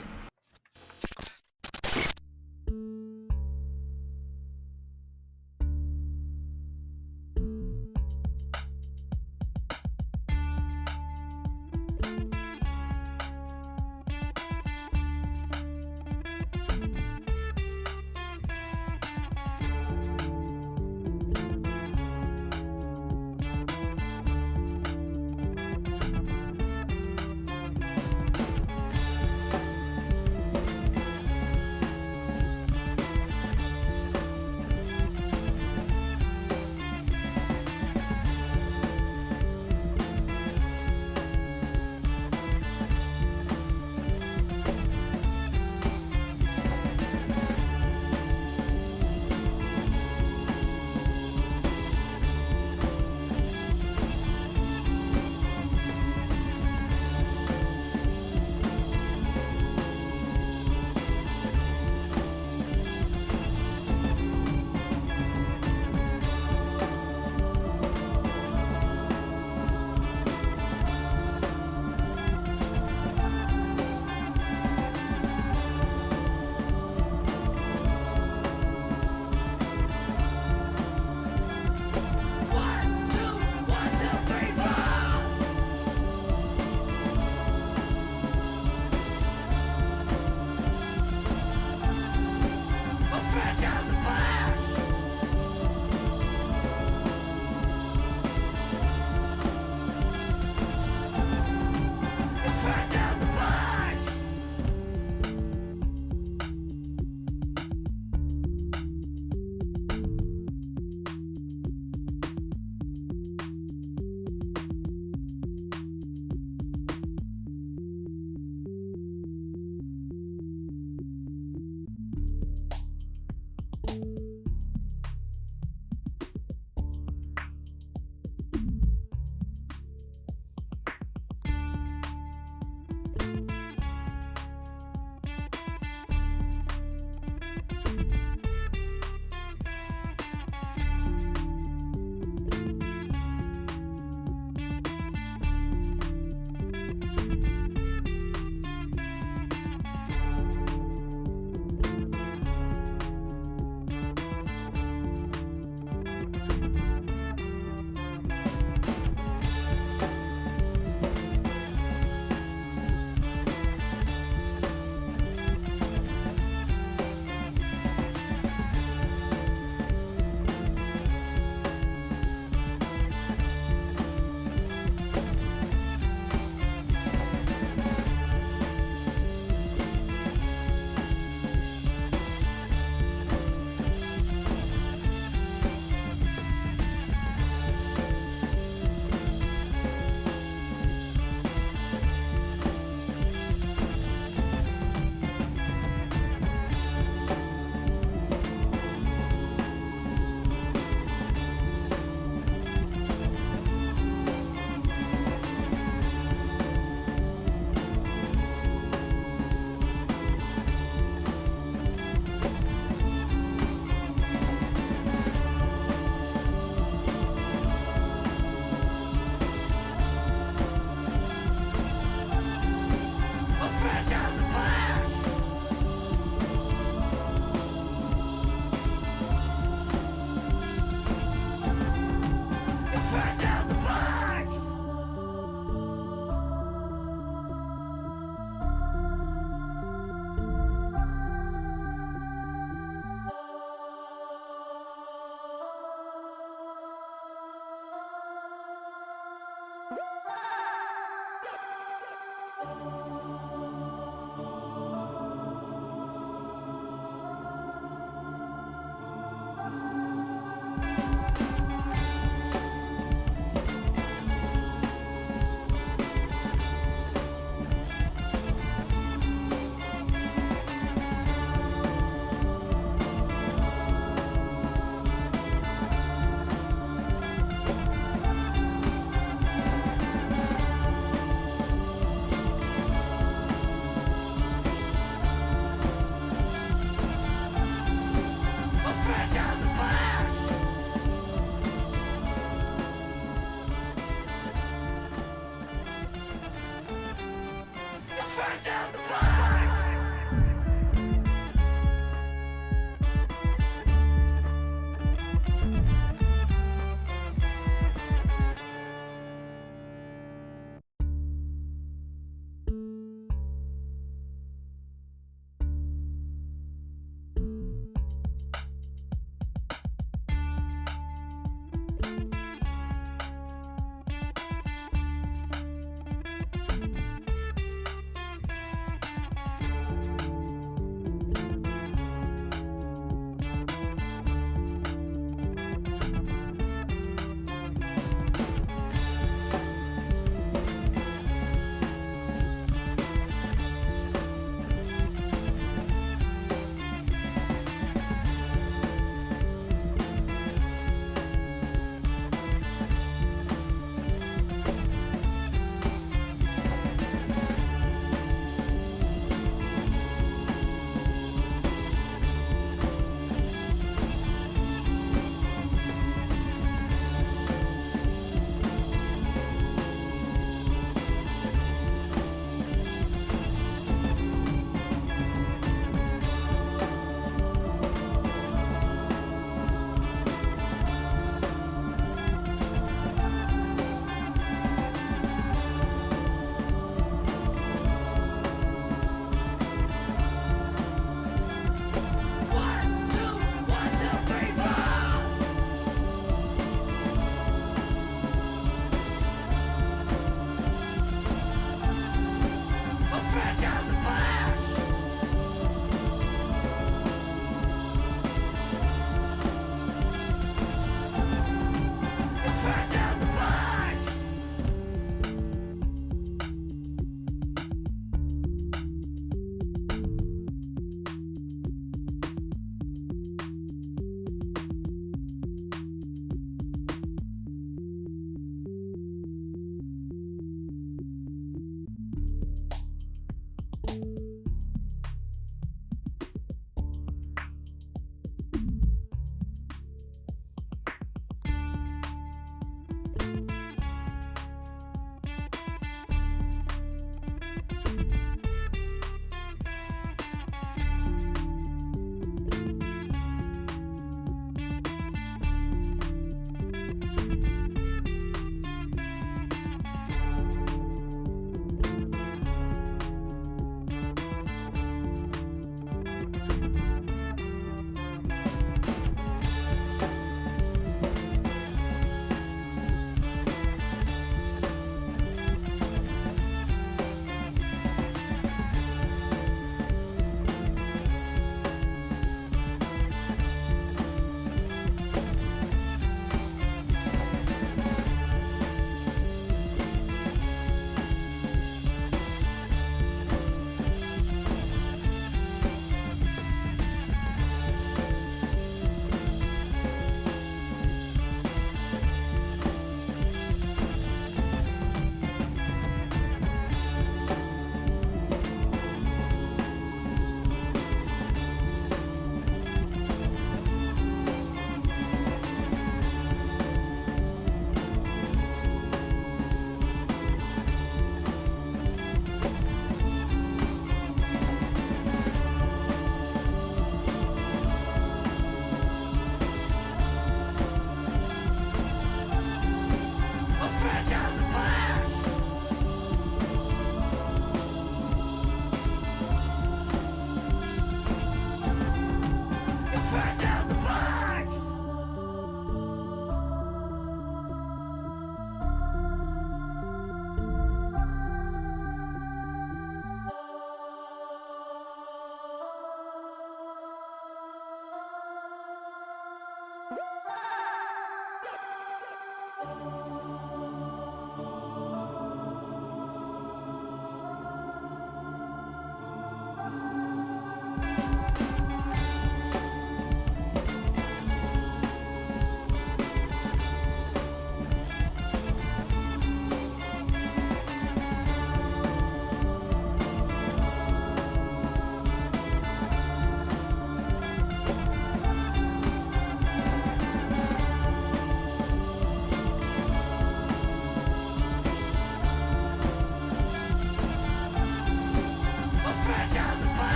Fresh out the box.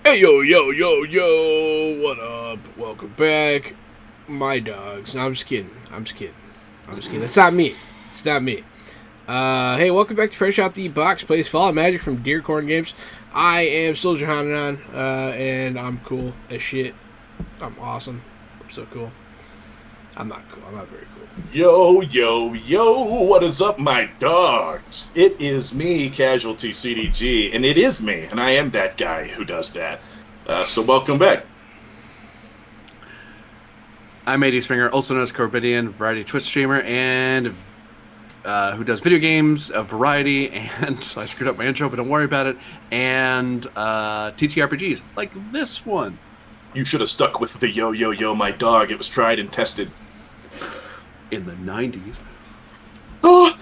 Hey, yo, yo, yo, yo, what up? Welcome back, my dogs. No, I'm just kidding. That's not me. It's not me. Hey, welcome back to Fresh Out the Box Plays Fall of Magic from Deercorn Games. I am still Johanan, and I'm cool as shit. I'm awesome. I'm so cool. I'm not cool. I'm not very cool. Yo, yo, yo, what is up, my dogs? It is me, Casualty CDG, and it is me, and I am that guy who does that. So welcome back. I'm AD Springer, also known as Corbidian, variety Twitch streamer, and who does video games, a variety, and I screwed up my intro, but don't worry about it, and TTRPGs, like this one. You should have stuck with the yo, yo, yo, my dog. It was tried and tested. In the 90s. Oh,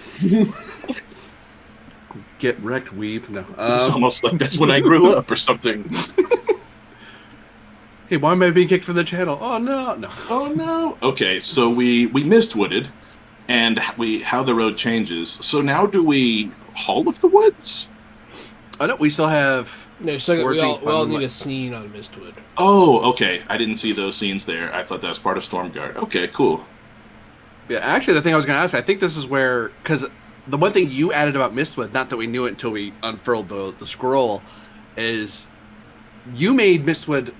Get wrecked, weeb. No. it's almost like that's when I grew up or something. Hey, why am I being kicked from the channel? Oh, no. No. Oh, no. Okay, so we missed Wooded, and how the road changes. So now do we Hall of the Woods? Oh, no, we still have... No, so we Forging all need Moonlight. a scene on Mistwood. Oh, okay. I didn't see those scenes there. I thought that was part of Stormguard. Okay, cool. Yeah, actually, the thing I was going to ask, I think this is where... Because the one thing you added about Mistwood, not that we knew it until we unfurled the scroll, is you made Mistwood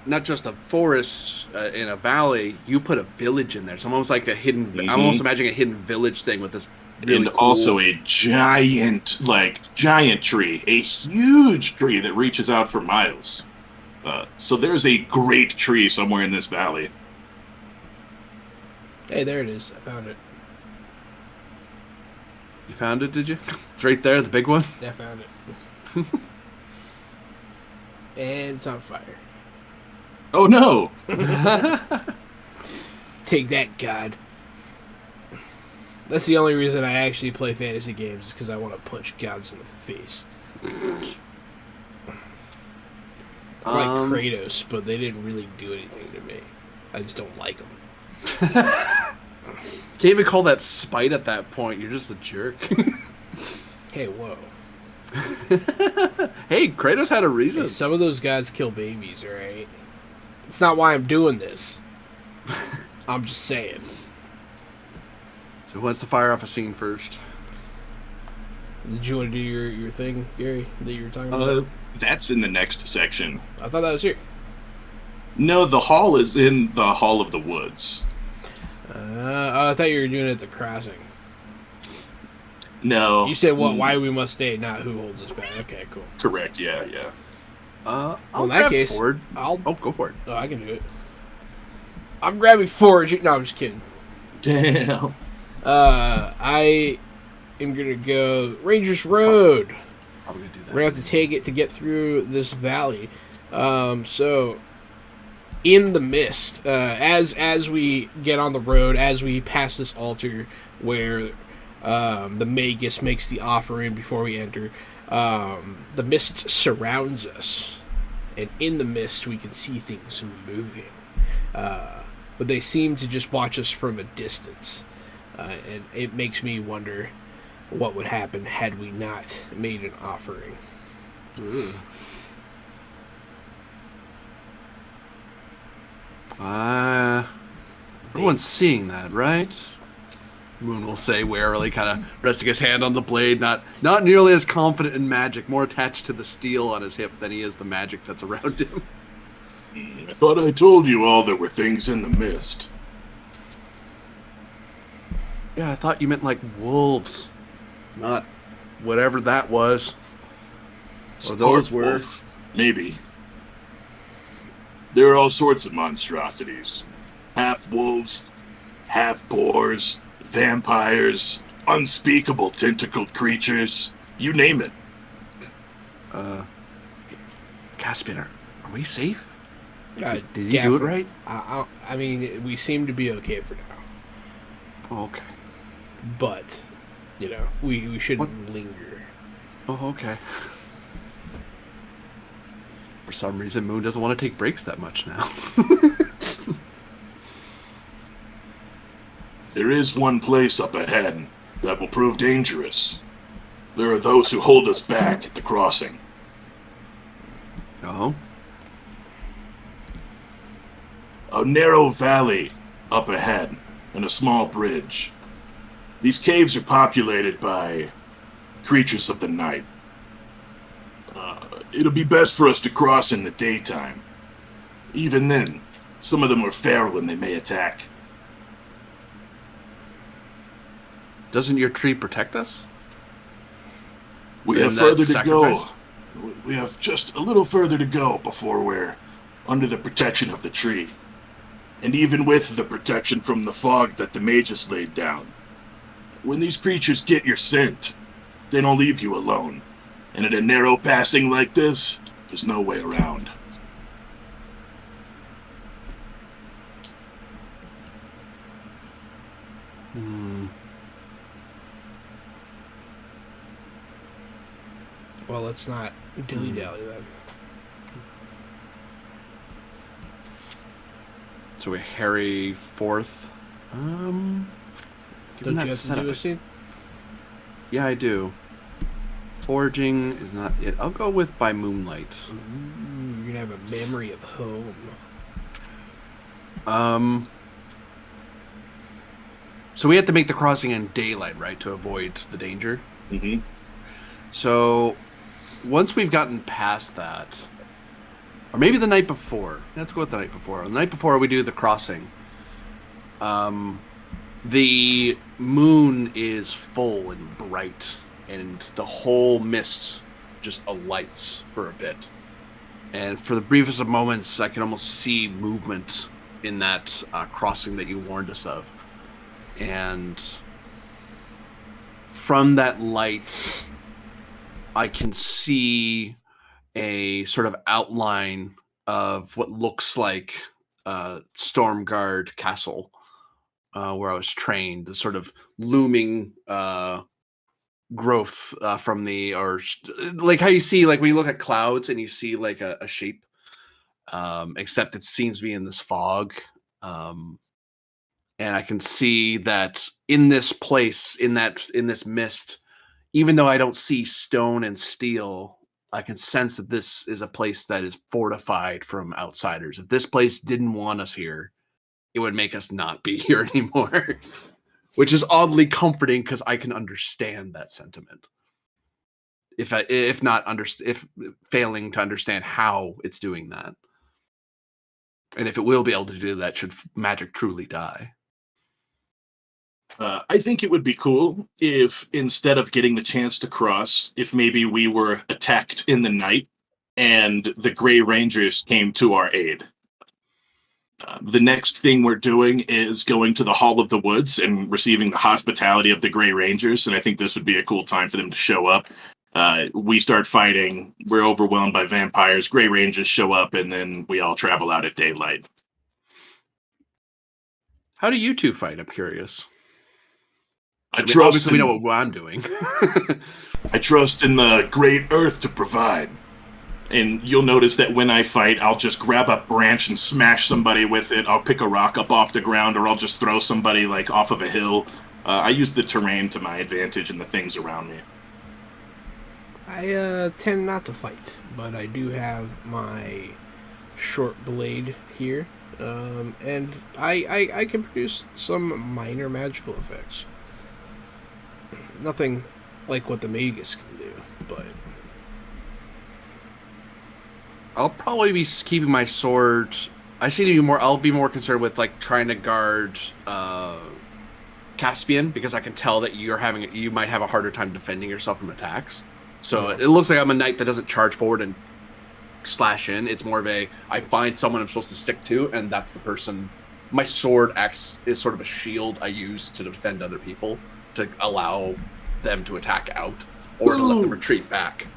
not just a forest in a valley, you put a village in there. So almost like a hidden... Mhm. I'm almost imagining a hidden village thing with this really And cool... also a giant tree. A huge tree that reaches out for miles. So there's a great tree somewhere in this valley. Hey, there it is. I found it. You found it, did you? It's right there, the big one. I found it. And it's on fire. Oh, no! Take that, God. That's the only reason I actually play fantasy games, is because I want to punch gods in the face. I like Kratos, but they didn't really do anything to me. I just don't like them. Can't even call that spite at that point. You're just a jerk. Hey, whoa. Hey, Kratos had a reason. Hey, some of those gods kill babies, alright? It's not why I'm doing this. I'm just saying. So who wants to fire off a scene first? Did you want to do your thing, Gary, that you were talking about? That's in the next section. I thought that was here. No, the hall is in the Hall of the Woods. I thought you were doing it at the crossing. No. You said what? Why we must stay, not who holds us back. Okay, cool. Correct, yeah. I'll in that grab case, Ford. I'll. Oh, go for it. Oh, I can do it. I'm grabbing Forge. No, I'm just kidding. Damn. I am gonna go Rangers Road. I'm gonna do that. We're gonna have to take it to get through this valley. So in the mist, as we get on the road, as we pass this altar where the Magus makes the offering before we enter, the mist surrounds us, and in the mist we can see things moving, but they seem to just watch us from a distance, and it makes me wonder what would happen had we not made an offering. Ooh. Everyone's seeing that, right? Moon will say warily, kind of resting his hand on the blade, not nearly as confident in magic, more attached to the steel on his hip than he is the magic that's around him. I thought I told you all there were things in the mist. Yeah, I thought you meant like wolves, not whatever that was. Or those were. Wolf, maybe. There are all sorts of monstrosities. Half-wolves, half-boars, vampires, unspeakable tentacled creatures. You name it. Caspian, are we safe? Did he do it Gaffer, right? I mean, we seem to be okay for now. Oh, okay. But, you know, we shouldn't linger. Oh, okay. For some reason, Moon doesn't want to take breaks that much now. There is one place up ahead that will prove dangerous. There are those who hold us back at the crossing. Oh? a narrow valley up ahead and a small bridge. These caves are populated by creatures of the night. It'll be best for us to cross in the daytime. Even then, some of them are feral and they may attack. Doesn't your tree protect us? We have And further that's to go. sacrifice? We have just a little further to go before we're under the protection of the tree. And even with the protection from the fog that the mages laid down, when these creatures get your scent, they don't leave you alone. And in a narrow passing like this, there's no way around. Well, let's not dilly-dally then. So we harry forth. Don't you have to do a scene? Yeah, I do. Foraging is not it. I'll go with by moonlight. Ooh, you're gonna have a memory of home. So we have to make the crossing in daylight, right, to avoid the danger? Mm-hmm. So once we've gotten past that, or maybe the night before. Let's go with the night before. The night before we do the crossing, the moon is full and bright, and the whole mist just alights for a bit. And for the briefest of moments, I can almost see movement in that crossing that you warned us of. And from that light, I can see a sort of outline of what looks like Stormguard Castle, where I was trained. The sort of looming growth from the, or like how you see, like when you look at clouds and you see like a shape, except it seems to be in this fog. And I can see that in this place, in this mist, even though I don't see stone and steel, I can sense that this is a place that is fortified from outsiders. If this place didn't want us here, it would make us not be here anymore. Which is oddly comforting because I can understand that sentiment. If failing to understand how it's doing that, and if it will be able to do that, should magic truly die. I think it would be cool if instead of getting the chance to cross, if maybe we were attacked in the night and the Grey Rangers came to our aid. The next thing we're doing is going to the Hall of the Woods and receiving the hospitality of the Grey Rangers, and I think this would be a cool time for them to show up. We start fighting, we're overwhelmed by vampires, Grey Rangers show up, and then we all travel out at daylight. How do you two fight? I'm curious. Obviously, we know what I'm doing. I trust in the great earth to provide. And you'll notice that when I fight, I'll just grab a branch and smash somebody with it. I'll pick a rock up off the ground, or I'll just throw somebody like off of a hill. I use the terrain to my advantage and the things around me. I tend not to fight, but I do have my short blade here, and I can produce some minor magical effects. Nothing like what the Magus can do, but I'll probably be keeping my sword. I seem to be more. I'll be more concerned with like trying to guard Caspian, because I can tell that you might have a harder time defending yourself from attacks. So it looks like I'm a knight that doesn't charge forward and slash in. It's more of I find someone I'm supposed to stick to, and that's the person. My sword acts is sort of a shield I use to defend other people, to allow them to attack out or to let them retreat back.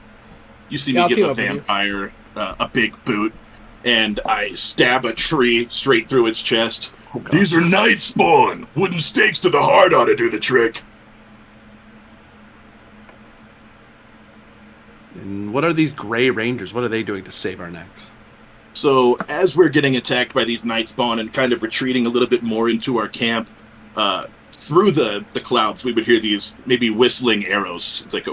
You see me give a vampire a big boot, and I stab a tree straight through its chest. Oh, these are night spawn! Wooden stakes to the heart ought to do the trick. And what are these Grey Rangers? What are they doing to save our necks? So, as we're getting attacked by these night spawn and kind of retreating a little bit more into our camp, through the clouds, we would hear these maybe whistling arrows. It's like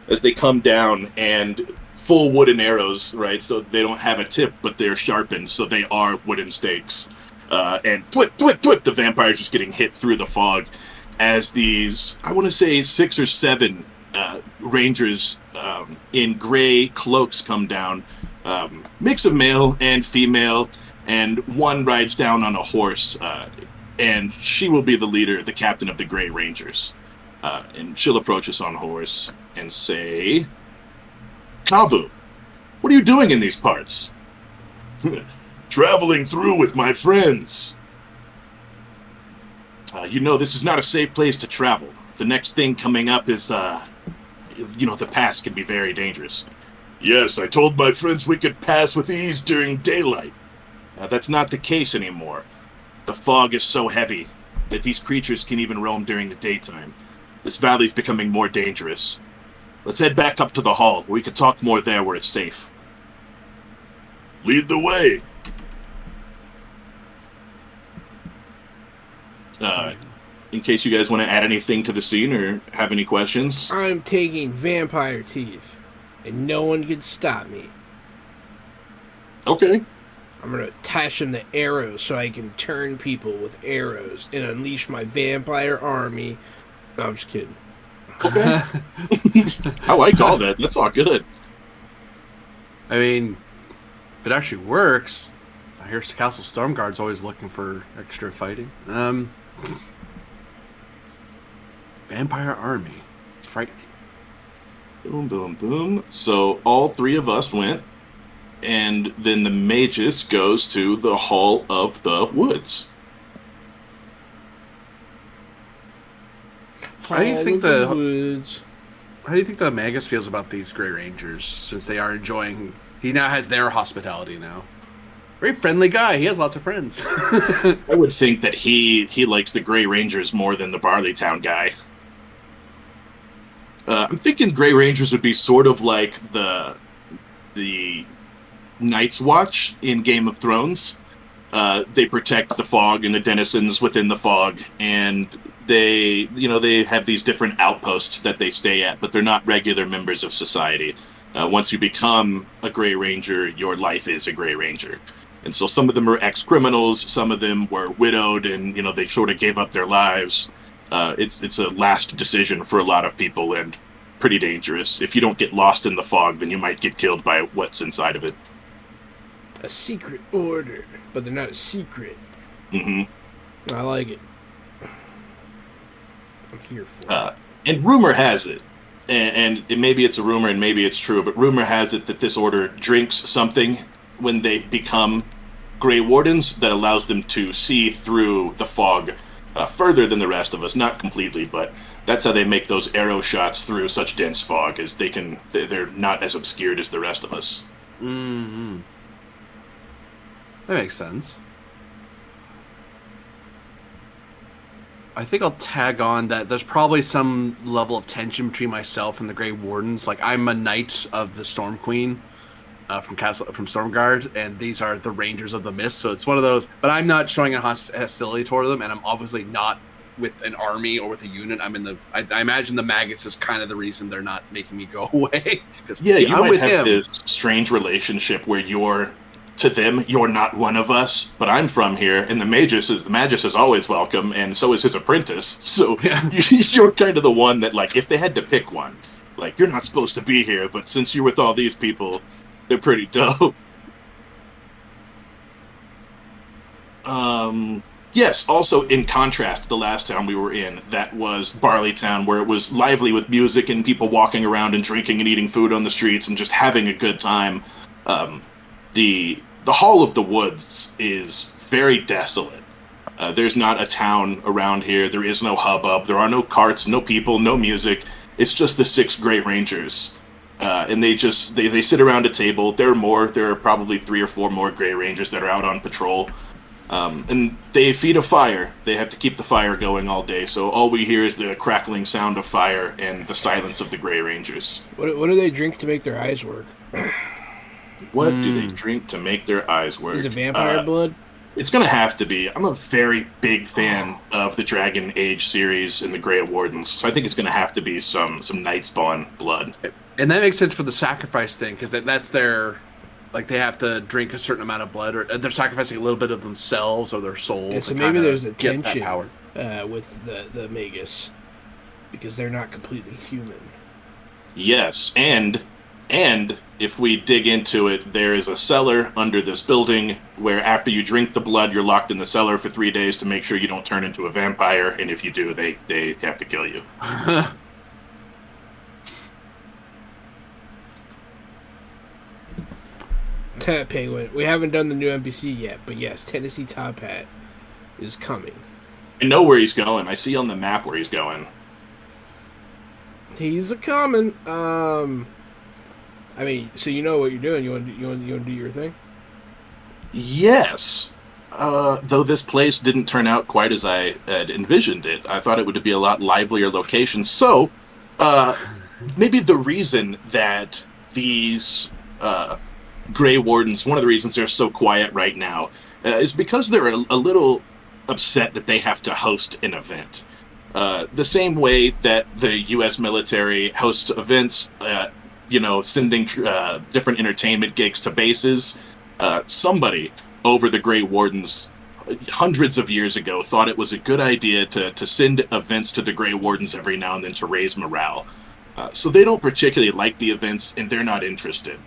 as they come down, and full wooden arrows, right? So they don't have a tip, but they're sharpened, so they are wooden stakes. And thwip, thwip, thwip, the vampire's just getting hit through the fog as these, I want to say 6 or 7 rangers in gray cloaks come down. Mix of male and female, and one rides down on a horse, and she will be the leader, the captain of the Gray Rangers. And she'll approach us on horse and say, Kabu, what are you doing in these parts? Traveling through with my friends. You know, this is not a safe place to travel. The next thing coming up is, the pass can be very dangerous. Yes, I told my friends we could pass with ease during daylight. That's not the case anymore. The fog is so heavy that these creatures can even roam during the daytime. This valley's becoming more dangerous. Let's head back up to the hall, where we can talk more there where it's safe. Lead the way. In case you guys want to add anything to the scene or have any questions. I'm taking vampire teeth, and no one can stop me. Okay. I'm going to attach them to arrows so I can turn people with arrows and unleash my vampire army. No, I'm just kidding. Okay. I like all that. That's all good. I mean, if it actually works, I hear Castle Stormguard's always looking for extra fighting. Vampire army. It's frightening. Boom, boom, boom. So all 3 of us went, and then the Magus goes to the Hall of the Woods. How do you think the woods? How do you think the Magus feels about these Grey Rangers, since they are enjoying? He now has their hospitality now. Very friendly guy. He has lots of friends. I would think that he likes the Grey Rangers more than the Barleytown guy. I'm thinking Grey Rangers would be sort of like the Night's Watch in Game of Thrones. They protect the fog and the denizens within the fog, and they have these different outposts that they stay at, but they're not regular members of society. Once you become a Grey Ranger, your life is a Grey Ranger. And so some of them are ex-criminals, some of them were widowed, and they sort of gave up their lives. It's a last decision for a lot of people, and pretty dangerous. If you don't get lost in the fog, then you might get killed by what's inside of it. A secret order, but they're not a secret. Mm-hmm. I like it. I'm here for it. And rumor has it, and maybe it's a rumor and maybe it's true, but rumor has it that this order drinks something when they become Grey Wardens that allows them to see through the fog further than the rest of us. Not completely, but that's how they make those arrow shots through such dense fog, is they're not as obscured as the rest of us. Mm-hmm. That makes sense. I think I'll tag on that there's probably some level of tension between myself and the Grey Wardens. Like, I'm a knight of the Storm Queen from Stormguard, and these are the Rangers of the Mist. So it's one of those, but I'm not showing a hostility toward them, and I'm obviously not with an army or with a unit. I imagine the Magus is kind of the reason they're not making me go away. Yeah, you I'm might with have him. this strange relationship where to them, you're not one of us, but I'm from here, and the Magus is always welcome, and so is his apprentice. So Yeah. you're kind of the one that, like, if they had to pick one, like, you're not supposed to be here, but since you're with all these people, they're pretty dope. Yes, also in contrast to the last town we were in, that was Barleytown, where it was lively with music and people walking around and drinking and eating food on the streets and just having a good time. The Hall of the Woods is very desolate. There's not a town around here. There is no hubbub. There are no carts, no people, no music. It's just the 6 Great Rangers. And they sit around a table. There are probably 3 or 4 more Grey Rangers that are out on patrol. And they feed a fire. They have to keep the fire going all day. So all we hear is the crackling sound of fire and the silence of the Grey Rangers. What do they drink to make their eyes work? What do they drink to make their eyes work? Is it vampire blood? It's going to have to be. I'm a very big fan of the Dragon Age series and the Grey Wardens, so I think it's going to have to be some Nightspawn blood. And that makes sense for the sacrifice thing, because that's their, like, they have to drink a certain amount of blood, or they're sacrificing a little bit of themselves or their soul. Yeah, so to maybe there's a get that tension power. with the Magus, because they're not completely human. Yes, and if we dig into it, there is a cellar under this building where after you drink the blood, you're locked in the cellar for 3 days to make sure you don't turn into a vampire, and if you do, they have to kill you. Penguin. We haven't done the new NPC yet, but yes, Tennessee Top Hat is coming. I know where he's going. I see on the map where he's going. He's a coming. I mean, so you know what you're doing. You want to do your thing? Yes. Though this place didn't turn out quite as I had envisioned it. I thought it would be a lot livelier location. So, maybe the reason that these Grey Wardens, one of the reasons they're so quiet right now, is because they're a little upset that they have to host an event. The same way that the U.S. military hosts events, sending different entertainment gigs to bases. Somebody over the Grey Wardens hundreds of years ago thought it was a good idea to send events to the Grey Wardens every now and then to raise morale. So they don't particularly like the events, and they're not interested.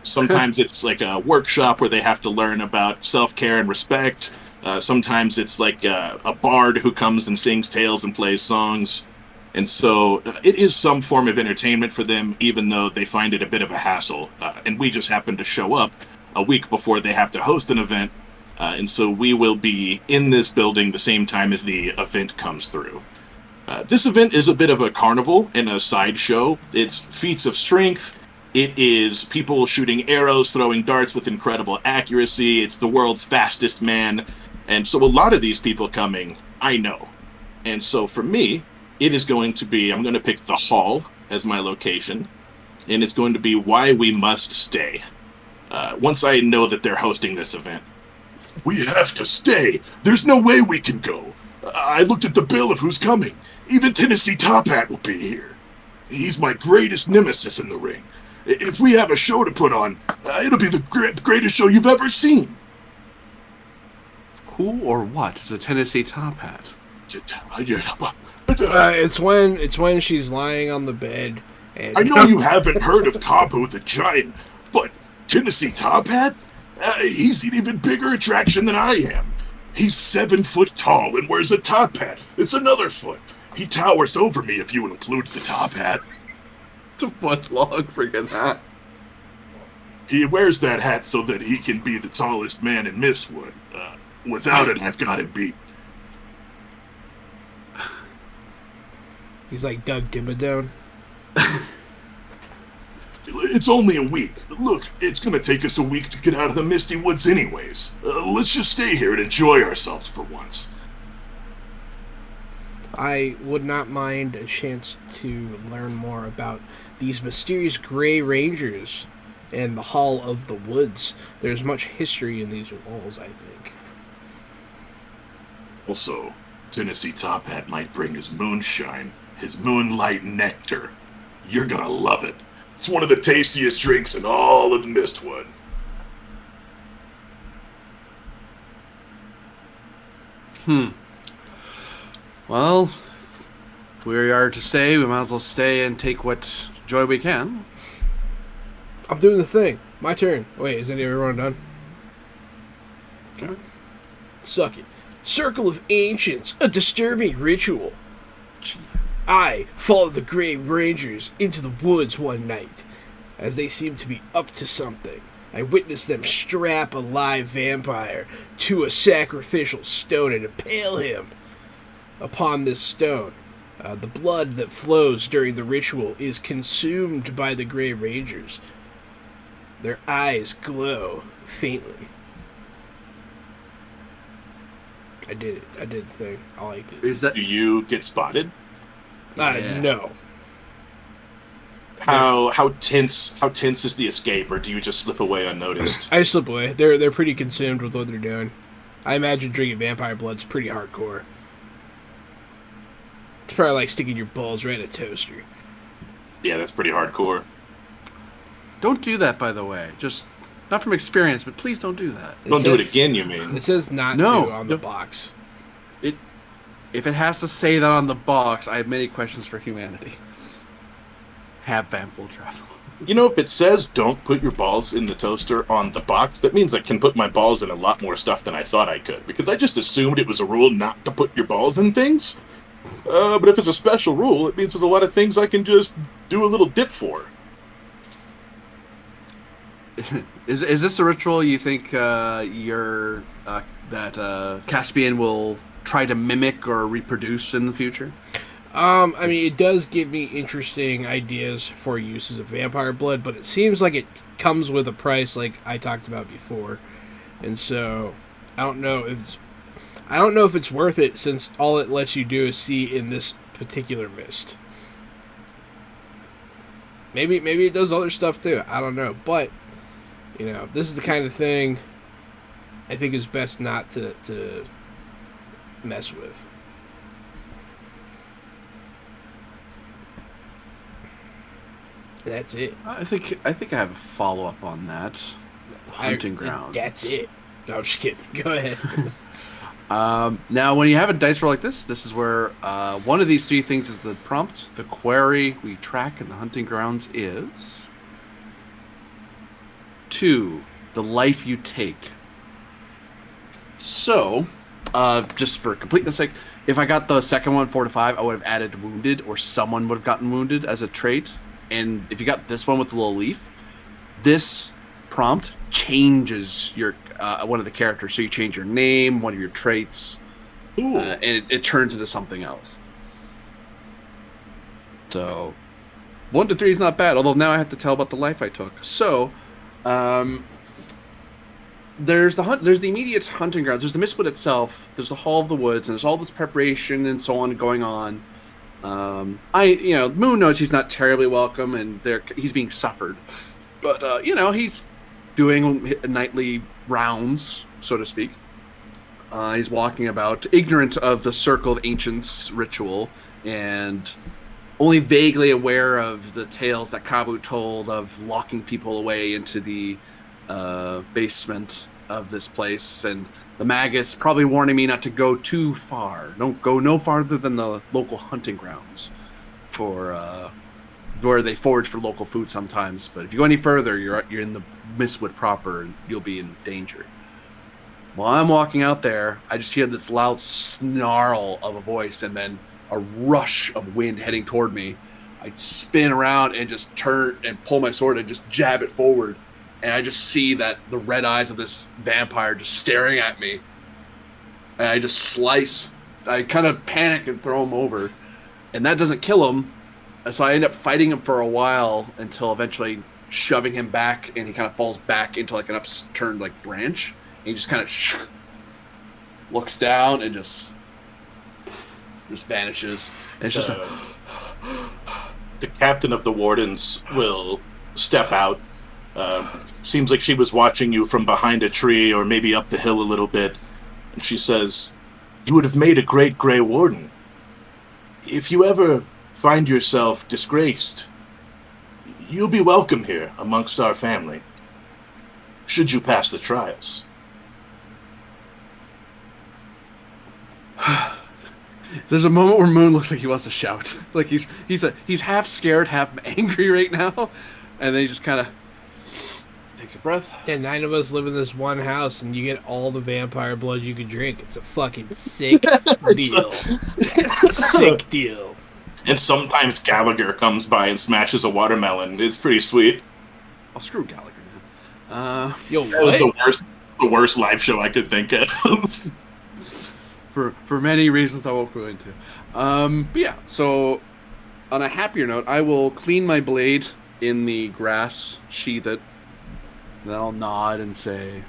Sometimes it's like a workshop where they have to learn about self-care and respect. Sometimes it's like a bard who comes and sings tales and plays songs. And so it is some form of entertainment for them, even though they find it a bit of a hassle. And we just happen to show up a week before they have to host an event. And so we will be in this building the same time as the event comes through. This event is a bit of a carnival and a sideshow. It's feats of strength. It is people shooting arrows, throwing darts with incredible accuracy. It's the world's fastest man. And so a lot of these people coming, I know. And so for me, it is going to be, I'm going to pick the hall as my location. And it's going to be why we must stay. Once I know that they're hosting this event. We have to stay. There's no way we can go. I looked at the bill of who's coming. Even Tennessee Top Hat will be here. He's my greatest nemesis in the ring. If we have a show to put on, it'll be the greatest show you've ever seen. Who or what is a Tennessee Top Hat? It's when she's lying on the bed. And I know you haven't heard of Cabo the Giant, but Tennessee Top Hat? He's an even bigger attraction than I am. He's 7 foot tall and wears a top hat. It's another foot. He towers over me if you include the top hat. It's a foot long friggin' hat. He wears that hat so that he can be the tallest man in Mistwood. Without it, I've got him beat. he's like Doug Dimmadome. It's only a week. Look, it's gonna take us a week to get out of the Misty Woods anyways. Let's just stay here and enjoy ourselves for once. I would not mind a chance to learn more about these mysterious Grey Rangers and the Hall of the Woods. There's much history in these walls, I think. Also, Tennessee Top Hat might bring his moonshine, his moonlight nectar. You're gonna love it. It's one of the tastiest drinks in all of Mistwood. Well, if we are to stay, we might as well stay and take what joy we can. I'm doing the thing. My turn. Wait, is everyone done? Okay. Suck it. Circle of Ancients, a disturbing ritual. I followed the Grey Rangers into the woods one night. As they seemed to be up to something, I witnessed them strap a live vampire to a sacrificial stone and impale him. Upon this stone, the blood that flows during the ritual is consumed by the Grey Rangers. Their eyes glow faintly. I did it. I did the thing. I liked it. Is that Do you get spotted? Yeah. No. How tense is the escape, or do you just slip away unnoticed? I slip away. They're pretty consumed with what they're doing. I imagine drinking vampire blood's pretty hardcore. It's probably like sticking your balls right in a toaster. Yeah, that's pretty hardcore. Don't do that, by the way. Just not from experience, but please don't do that. Don't do it again, you mean? It says not No, to on the don't. box. If it has to say that on the box, I have many questions for humanity. Have vamp will travel. You know, if it says don't put your balls in the toaster on the box, that means I can put my balls in a lot more stuff than I thought I could. Because I just assumed it was a rule not to put your balls in things. But if it's a special rule, it means there's a lot of things I can just do a little dip for. Is this a ritual you think that Caspian will try to mimic or reproduce in the future? I mean, it does give me interesting ideas for uses of vampire blood, but it seems like it comes with a price, like I talked about before, and so I don't know if it's worth it, since all it lets you do is see in this particular mist. Maybe it does other stuff too. I don't know, but this is the kind of thing I think is best not to mess with. That's it. I think I have a follow up on that. Hunting ground. That's it. No, I'm just kidding. Go ahead. Now, when you have a dice roll like this is where one of these three things is the prompt. The query we track in the hunting grounds is 2, the life you take. So, just for completeness sake, if I got the second one, 4 to 5, I would have added wounded, or someone would have gotten wounded as a trait. And if you got this one with the little leaf, this prompt changes your one of the characters. So you change your name, one of your traits, and it turns into something else. So 1 to 3 is not bad, although now I have to tell about the life I took. So there's the immediate hunting grounds. There's the Mistwood itself. There's the Hall of the Woods, and there's all this preparation and so on going on. Moon knows he's not terribly welcome, and he's being suffered. But, he's doing nightly rounds, so to speak. He's walking about, ignorant of the Circle of Ancients ritual, and only vaguely aware of the tales that Kabu told of locking people away into the basement of this place, and the Magus probably warning me not to go too far. Don't go no farther than the local hunting grounds for where they forage for local food sometimes. But if you go any further, you're in the Mistwood proper, and you'll be in danger. While I'm walking out there, I just hear this loud snarl of a voice, and then a rush of wind heading toward me. I spin around and just turn and pull my sword and just jab it forward. And I just see that the red eyes of this vampire just staring at me. And I just slice. I kind of panic and throw him over. And that doesn't kill him. So I end up fighting him for a while until eventually shoving him back. And he kind of falls back into like an upturned like branch. And he just kind of looks down and just vanishes. And it's just the captain of the Wardens will step out. Seems like she was watching you from behind a tree or maybe up the hill a little bit. And she says, "You would have made a great Grey Warden. If you ever find yourself disgraced, you'll be welcome here amongst our family, should you pass the trials." There's a moment where Moon looks like he wants to shout. Like he's half scared, half angry right now. And then he just kind of takes a breath. Yeah, 9 of us live in this one house, and you get all the vampire blood you could drink. It's a fucking sick deal. Sick deal. And sometimes Gallagher comes by and smashes a watermelon. It's pretty sweet. Oh, screw Gallagher, man. That was the worst live show I could think of. For many reasons I won't go into. But yeah, so on a happier note, I will clean my blade in the grass, sheath it, then I'll nod and say,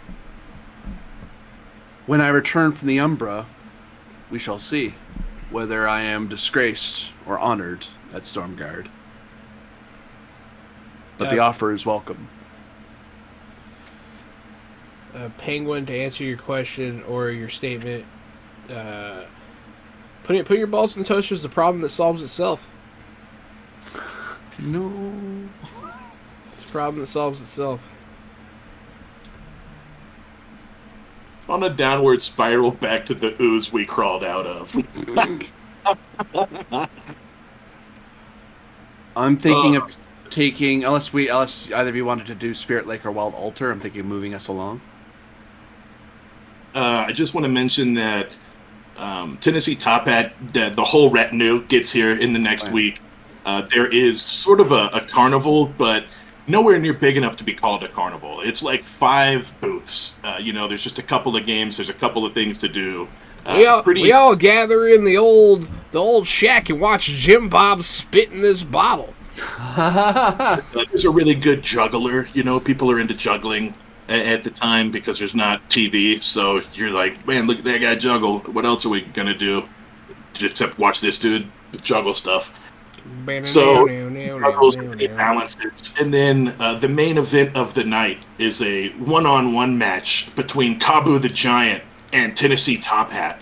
"When I return from the Umbra, we shall see whether I am disgraced or honored at Stormguard. But the offer is welcome." Penguin, to answer your question or your statement, putting your balls in the toaster is the problem that solves itself. No. It's a problem that solves itself. On a downward spiral back to the ooze we crawled out of. I'm thinking of taking, unless either of you wanted to do Spirit Lake or Wild Altar, I'm thinking of moving us along. I just want to mention that Tennessee Top Hat, the whole retinue gets here in the next week. There is sort of a carnival, but nowhere near big enough to be called a carnival. It's like 5 booths. There's just a couple of games. There's a couple of things to do. We all gather in the old shack and watch Jim Bob spit in this bottle. There's a really good juggler. People are into juggling at the time because there's not TV. So you're like, man, look at that guy juggle. What else are we gonna do except watch this dude juggle stuff? So juggles and he balances, and then the main event of the night is a one-on-one match between Kabu the Giant and Tennessee Top Hat.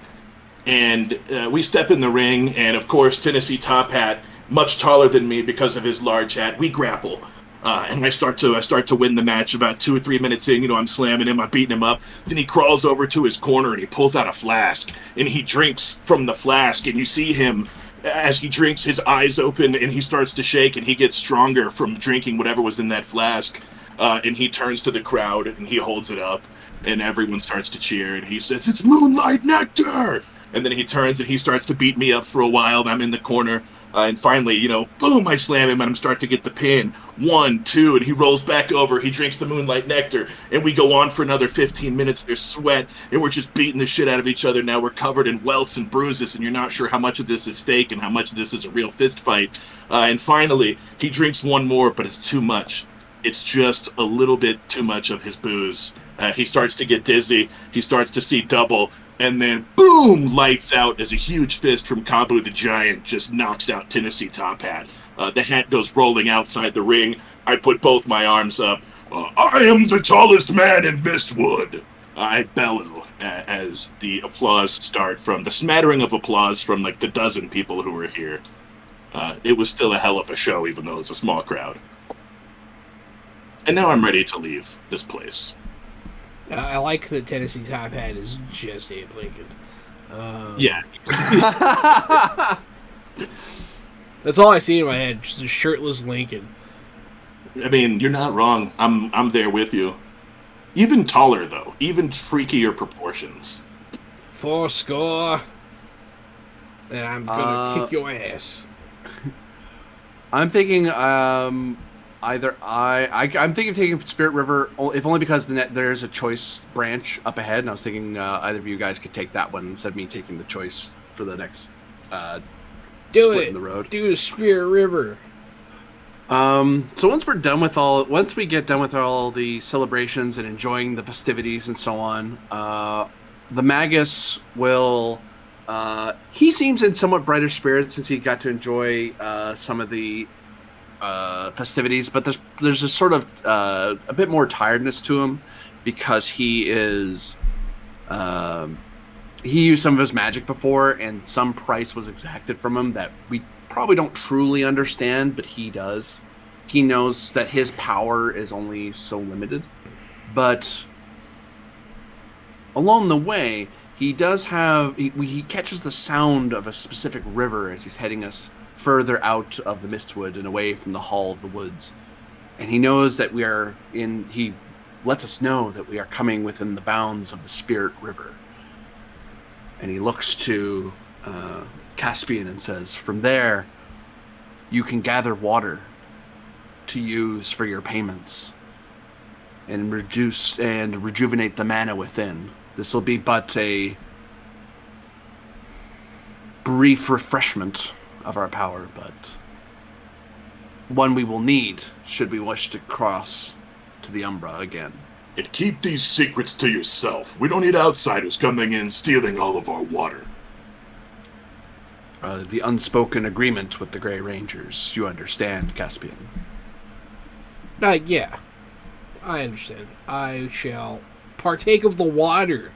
And we step in the ring, and of course Tennessee Top Hat, much taller than me because of his large hat, we grapple. And I start to win the match. About 2 or 3 minutes in, I'm slamming him, I'm beating him up. Then he crawls over to his corner and he pulls out a flask and he drinks from the flask, and you see him as he drinks, his eyes open and he starts to shake, and he gets stronger from drinking whatever was in that flask. And he turns to the crowd and he holds it up, and everyone starts to cheer, and he says, "It's Moonlight Nectar!" And then he turns and he starts to beat me up for a while, and I'm in the corner. And finally, boom, I slam him, and I'm starting to get the pin. 1, 2, and he rolls back over. He drinks the Moonlight Nectar, and we go on for another 15 minutes. There's sweat, and we're just beating the shit out of each other. Now we're covered in welts and bruises, and you're not sure how much of this is fake and how much of this is a real fist fight. And finally, he drinks one more, but it's too much. It's just a little bit too much of his booze. He starts to get dizzy. He starts to see double. And then, boom, lights out as a huge fist from Kabu the Giant just knocks out Tennessee Top Hat. The hat goes rolling outside the ring. I put both my arms up. I am the tallest man in Mistwood. I bellow as the applause start from the smattering of applause from like the dozen people who were here. It was still a hell of a show, even though it was a small crowd. And now I'm ready to leave this place. I like that Tennessee Top Hat is just Abe Lincoln. Yeah. That's all I see in my head, just a shirtless Lincoln. I mean, you're not wrong. I'm there with you. Even taller, though. Even freakier proportions. 4 score. And I'm gonna kick your ass. I'm thinking either I'm thinking of taking Spirit River, if only because there's a choice branch up ahead, and I was thinking either of you guys could take that one instead of me taking the choice for the next split in the road. Do a Spirit River. So once we get done with all the celebrations and enjoying the festivities and so on, the Magus will. He seems in somewhat brighter spirits since he got to enjoy some of the festivities, but there's a sort of a bit more tiredness to him because he is he used some of his magic before, and some price was exacted from him that we probably don't truly understand, but he does. He knows that his power is only so limited, but along the way he does have he catches the sound of a specific river as he's heading us further out of the Mistwood and away from the Hall of the Woods. And he knows that he lets us know that we are coming within the bounds of the Spirit River. And he looks to Caspian and says, from there, you can gather water to use for your payments and reduce and rejuvenate the mana within. This will be but a brief refreshment of our power, but one we will need should we wish to cross to the Umbra again. And keep these secrets to yourself. We don't need outsiders coming in stealing all of our water. The unspoken agreement with the Grey Rangers. You understand, Caspian? Yeah. I understand. I shall partake of the water.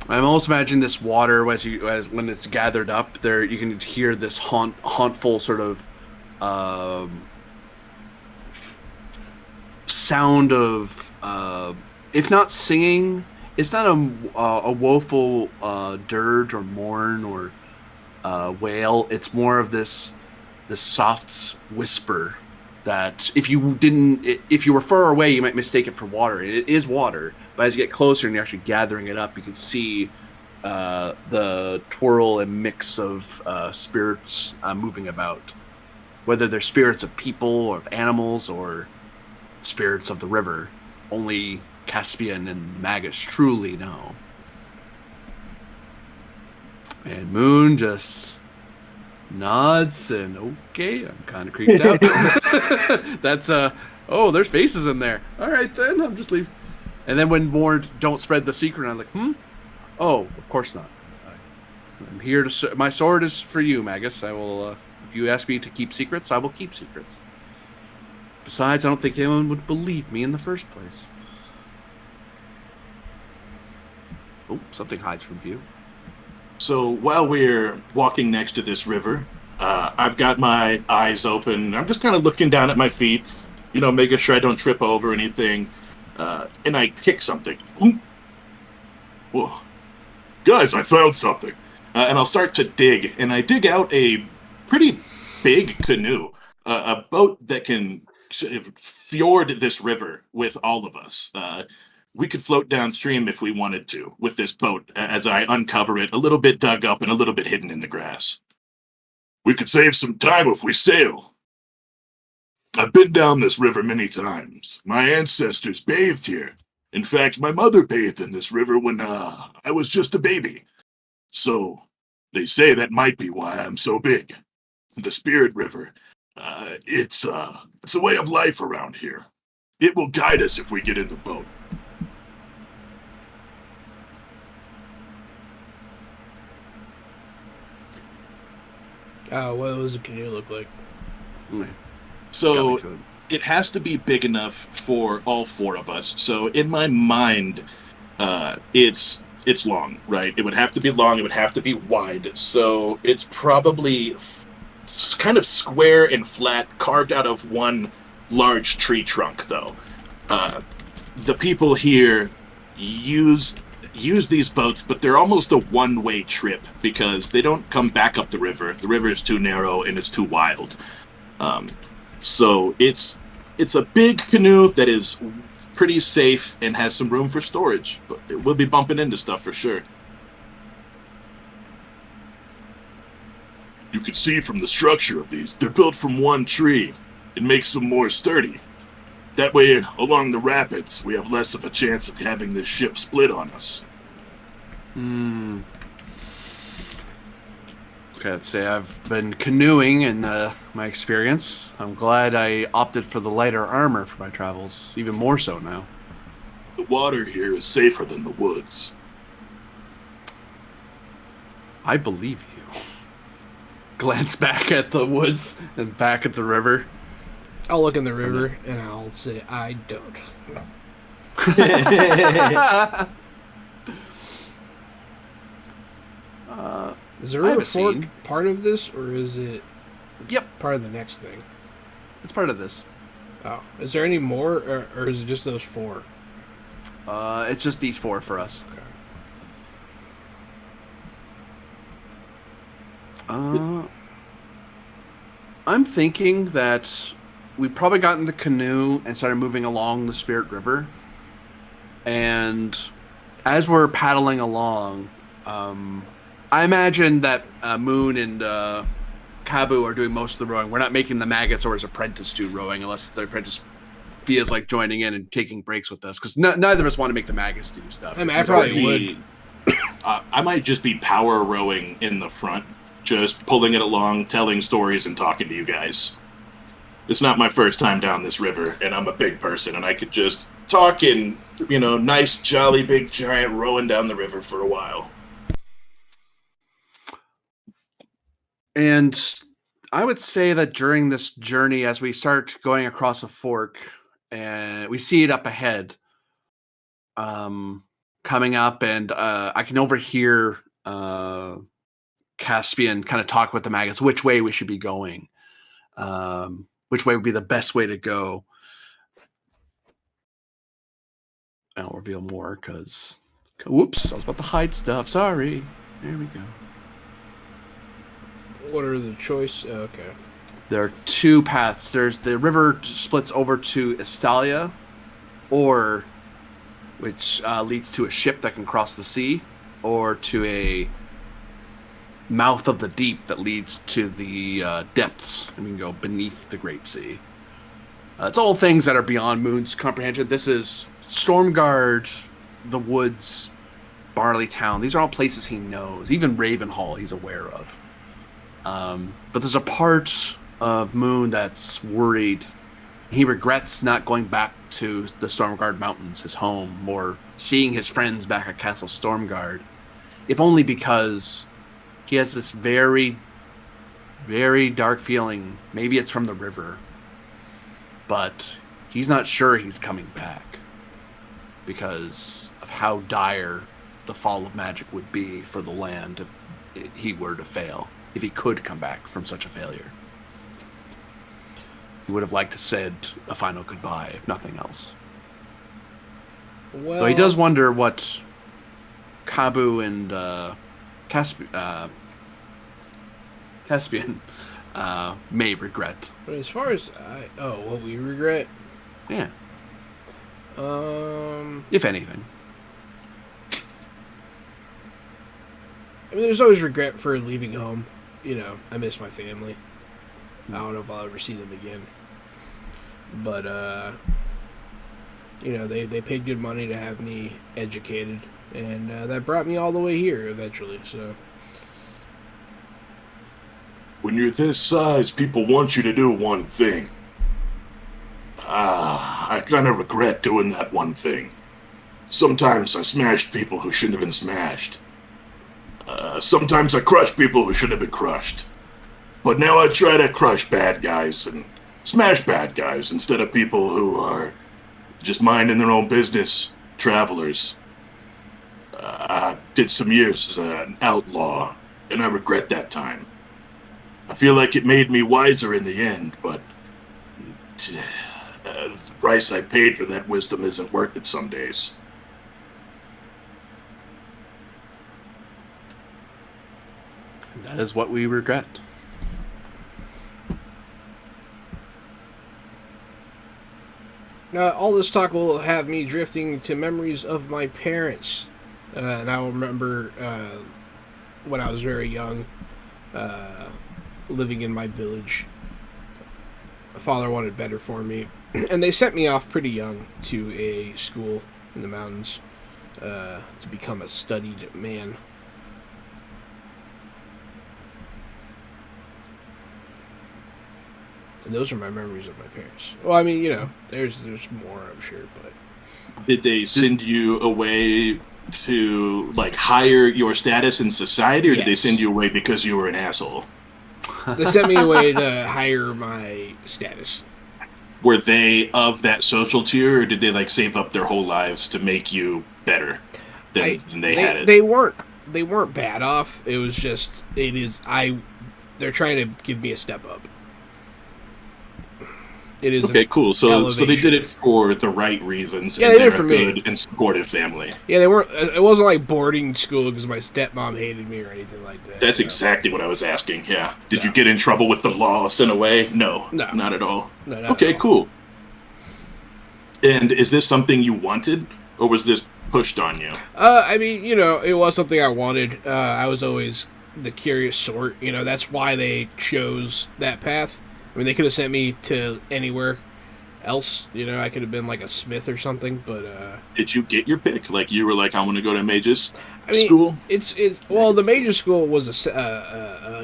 I'm almost imagining this water as when it's gathered up. There, you can hear this hauntful sort of sound of, if not singing, it's not a woeful dirge or mourn or wail. It's more of this soft whisper that if you were far away, you might mistake it for water. It is water, but as you get closer and you're actually gathering it up, you can see the twirl and mix of spirits moving about. Whether they're spirits of people or of animals or spirits of the river, only Caspian and Magus truly know. And Moon just nods and okay, I'm kind of creeped out. That's oh, there's faces in there. All right then, I'm just leaving. And then when more don't spread the secret, I'm like, oh, of course not. I'm here to. My sword is for you, Magus. I will. If you ask me to keep secrets, I will keep secrets. Besides, I don't think anyone would believe me in the first place. Oh, something hides from view. So while we're walking next to this river, I've got my eyes open. I'm just kind of looking down at my feet, making sure I don't trip over anything. And I kick something. Whoa. Guys, I found something. And I'll start to dig. And I dig out a pretty big canoe, a boat that can fjord this river with all of us. We could float downstream if we wanted to with this boat as I uncover it, a little bit dug up and a little bit hidden in the grass. We could save some time if we sail. I've been down this river many times. My ancestors bathed here. In fact, my mother bathed in this river when I was just a baby. So they say that might be why I'm so big. The Spirit River, it's a way of life around here. It will guide us if we get in the boat. What does a canoe look like? So it has to be big enough for all four of us. So in my mind, it's long, right? It would have to be long. It would have to be wide. So it's probably kind of square and flat, carved out of one large tree trunk, though. The people here use these boats, but they're almost a one-way trip because they don't come back up the river. The river is too narrow and it's too wild. So it's a big canoe that is pretty safe and has some room for storage, but it will be bumping into stuff for sure. You can see from the structure of these, they're built from one tree. It makes them more sturdy. That way, along the rapids, we have less of a chance of having this ship split on us. Okay, I'd say I've been canoeing in my experience. I'm glad I opted for the lighter armor for my travels, even more so now. The water here is safer than the woods. I believe you. Glance back at the woods and back at the river. I'll look in the river and I'll say, I don't. Is the river fork part of this, or is it part of the next thing? It's part of this. Oh. Is there any more, or is it just those four? It's just these four for us. Okay. I'm thinking that we probably got in the canoe and started moving along the Spirit River. And as we're paddling along, I imagine that Moon and Kabu are doing most of the rowing. We're not making the Magus or his apprentice do rowing unless the apprentice feels like joining in and taking breaks with us. Because neither of us want to make the Magus do stuff. I mean, I probably would. I might just be power rowing in the front, just pulling it along, telling stories, and talking to you guys. It's not my first time down this river, and I'm a big person, and I could just talk and, nice, jolly, big, giant rowing down the river for a while. And I would say that during this journey, as we start going across a fork and we see it up ahead, coming up, and I can overhear Caspian kind of talk with the maggots which way we should be going, which way would be the best way to go. I'll reveal more because, whoops, I was about to hide stuff. Sorry. There we go. What are the choice? Okay. There are two paths. There's the river splits over to Estalia, or which leads to a ship that can cross the sea, or to a mouth of the deep that leads to the depths, and we can go beneath the Great Sea. It's all things that are beyond Moon's comprehension. This is Stormguard, the woods, Barley Town. These are all places he knows. Even Ravenhall he's aware of. But there's a part of Moon that's worried. He regrets not going back to the Stormguard Mountains, his home, or seeing his friends back at Castle Stormguard, if only because he has this very, very dark feeling. Maybe it's from the river, but he's not sure he's coming back because of how dire the fall of magic would be for the land if he were to fail, if he could come back from such a failure. He would have liked to said a final goodbye, if nothing else. Well, Though he does wonder what Kabu and Caspian may regret. But as far as what we regret, Yeah, if anything. I mean, there's always regret for leaving home. You know, I miss my family. I don't know if I'll ever see them again. But, you know, they paid good money to have me educated. And that brought me all the way here eventually, so. When you're this size, people want you to do one thing. I kind of regret doing that one thing. Sometimes I smashed people who shouldn't have been smashed. Sometimes I crushed people who should have been crushed. But now I try to crush bad guys and smash bad guys instead of people who are just minding their own business, travelers. I did some years as an outlaw, and I regret that time. I feel like it made me wiser in the end, but the price I paid for that wisdom isn't worth it some days. That is what we regret. All this talk will have me drifting to memories of my parents. And I will remember when I was very young, living in my village. My father wanted better for me. And they sent me off pretty young to a school in the mountains to become a studied man. And those are my memories of my parents. Well, I mean, you know, there's more, I'm sure, but... Did they send you away to, like, higher your status in society, or did they Yes. send you away because you were an asshole? They sent me away to higher my status. Were they of that social tier, or did they, like, save up their whole lives to make you better than they had it? They weren't bad off. It was just, they're trying to give me a step up. It is okay, cool. So they did elevation. it for the right reasons, Yeah, and they did they're it for a me. good and supportive family. Yeah, they weren't. It wasn't like boarding school because my stepmom hated me or anything like that. That's so. exactly what I was asking, yeah. Did you No. get in trouble with the law, sent away? No, No. not at all. No, not Okay, at all. cool. And is this something you wanted, or was this pushed on you? I mean, you know, it was something I wanted. I was always the curious sort. You know, that's why they chose that path. I mean, they could have sent me to anywhere else. You know, I could have been like a smith or something, but Did you get your pick? Like, you were like, I want to go to Mage's I mean, school? It's well, the major school was like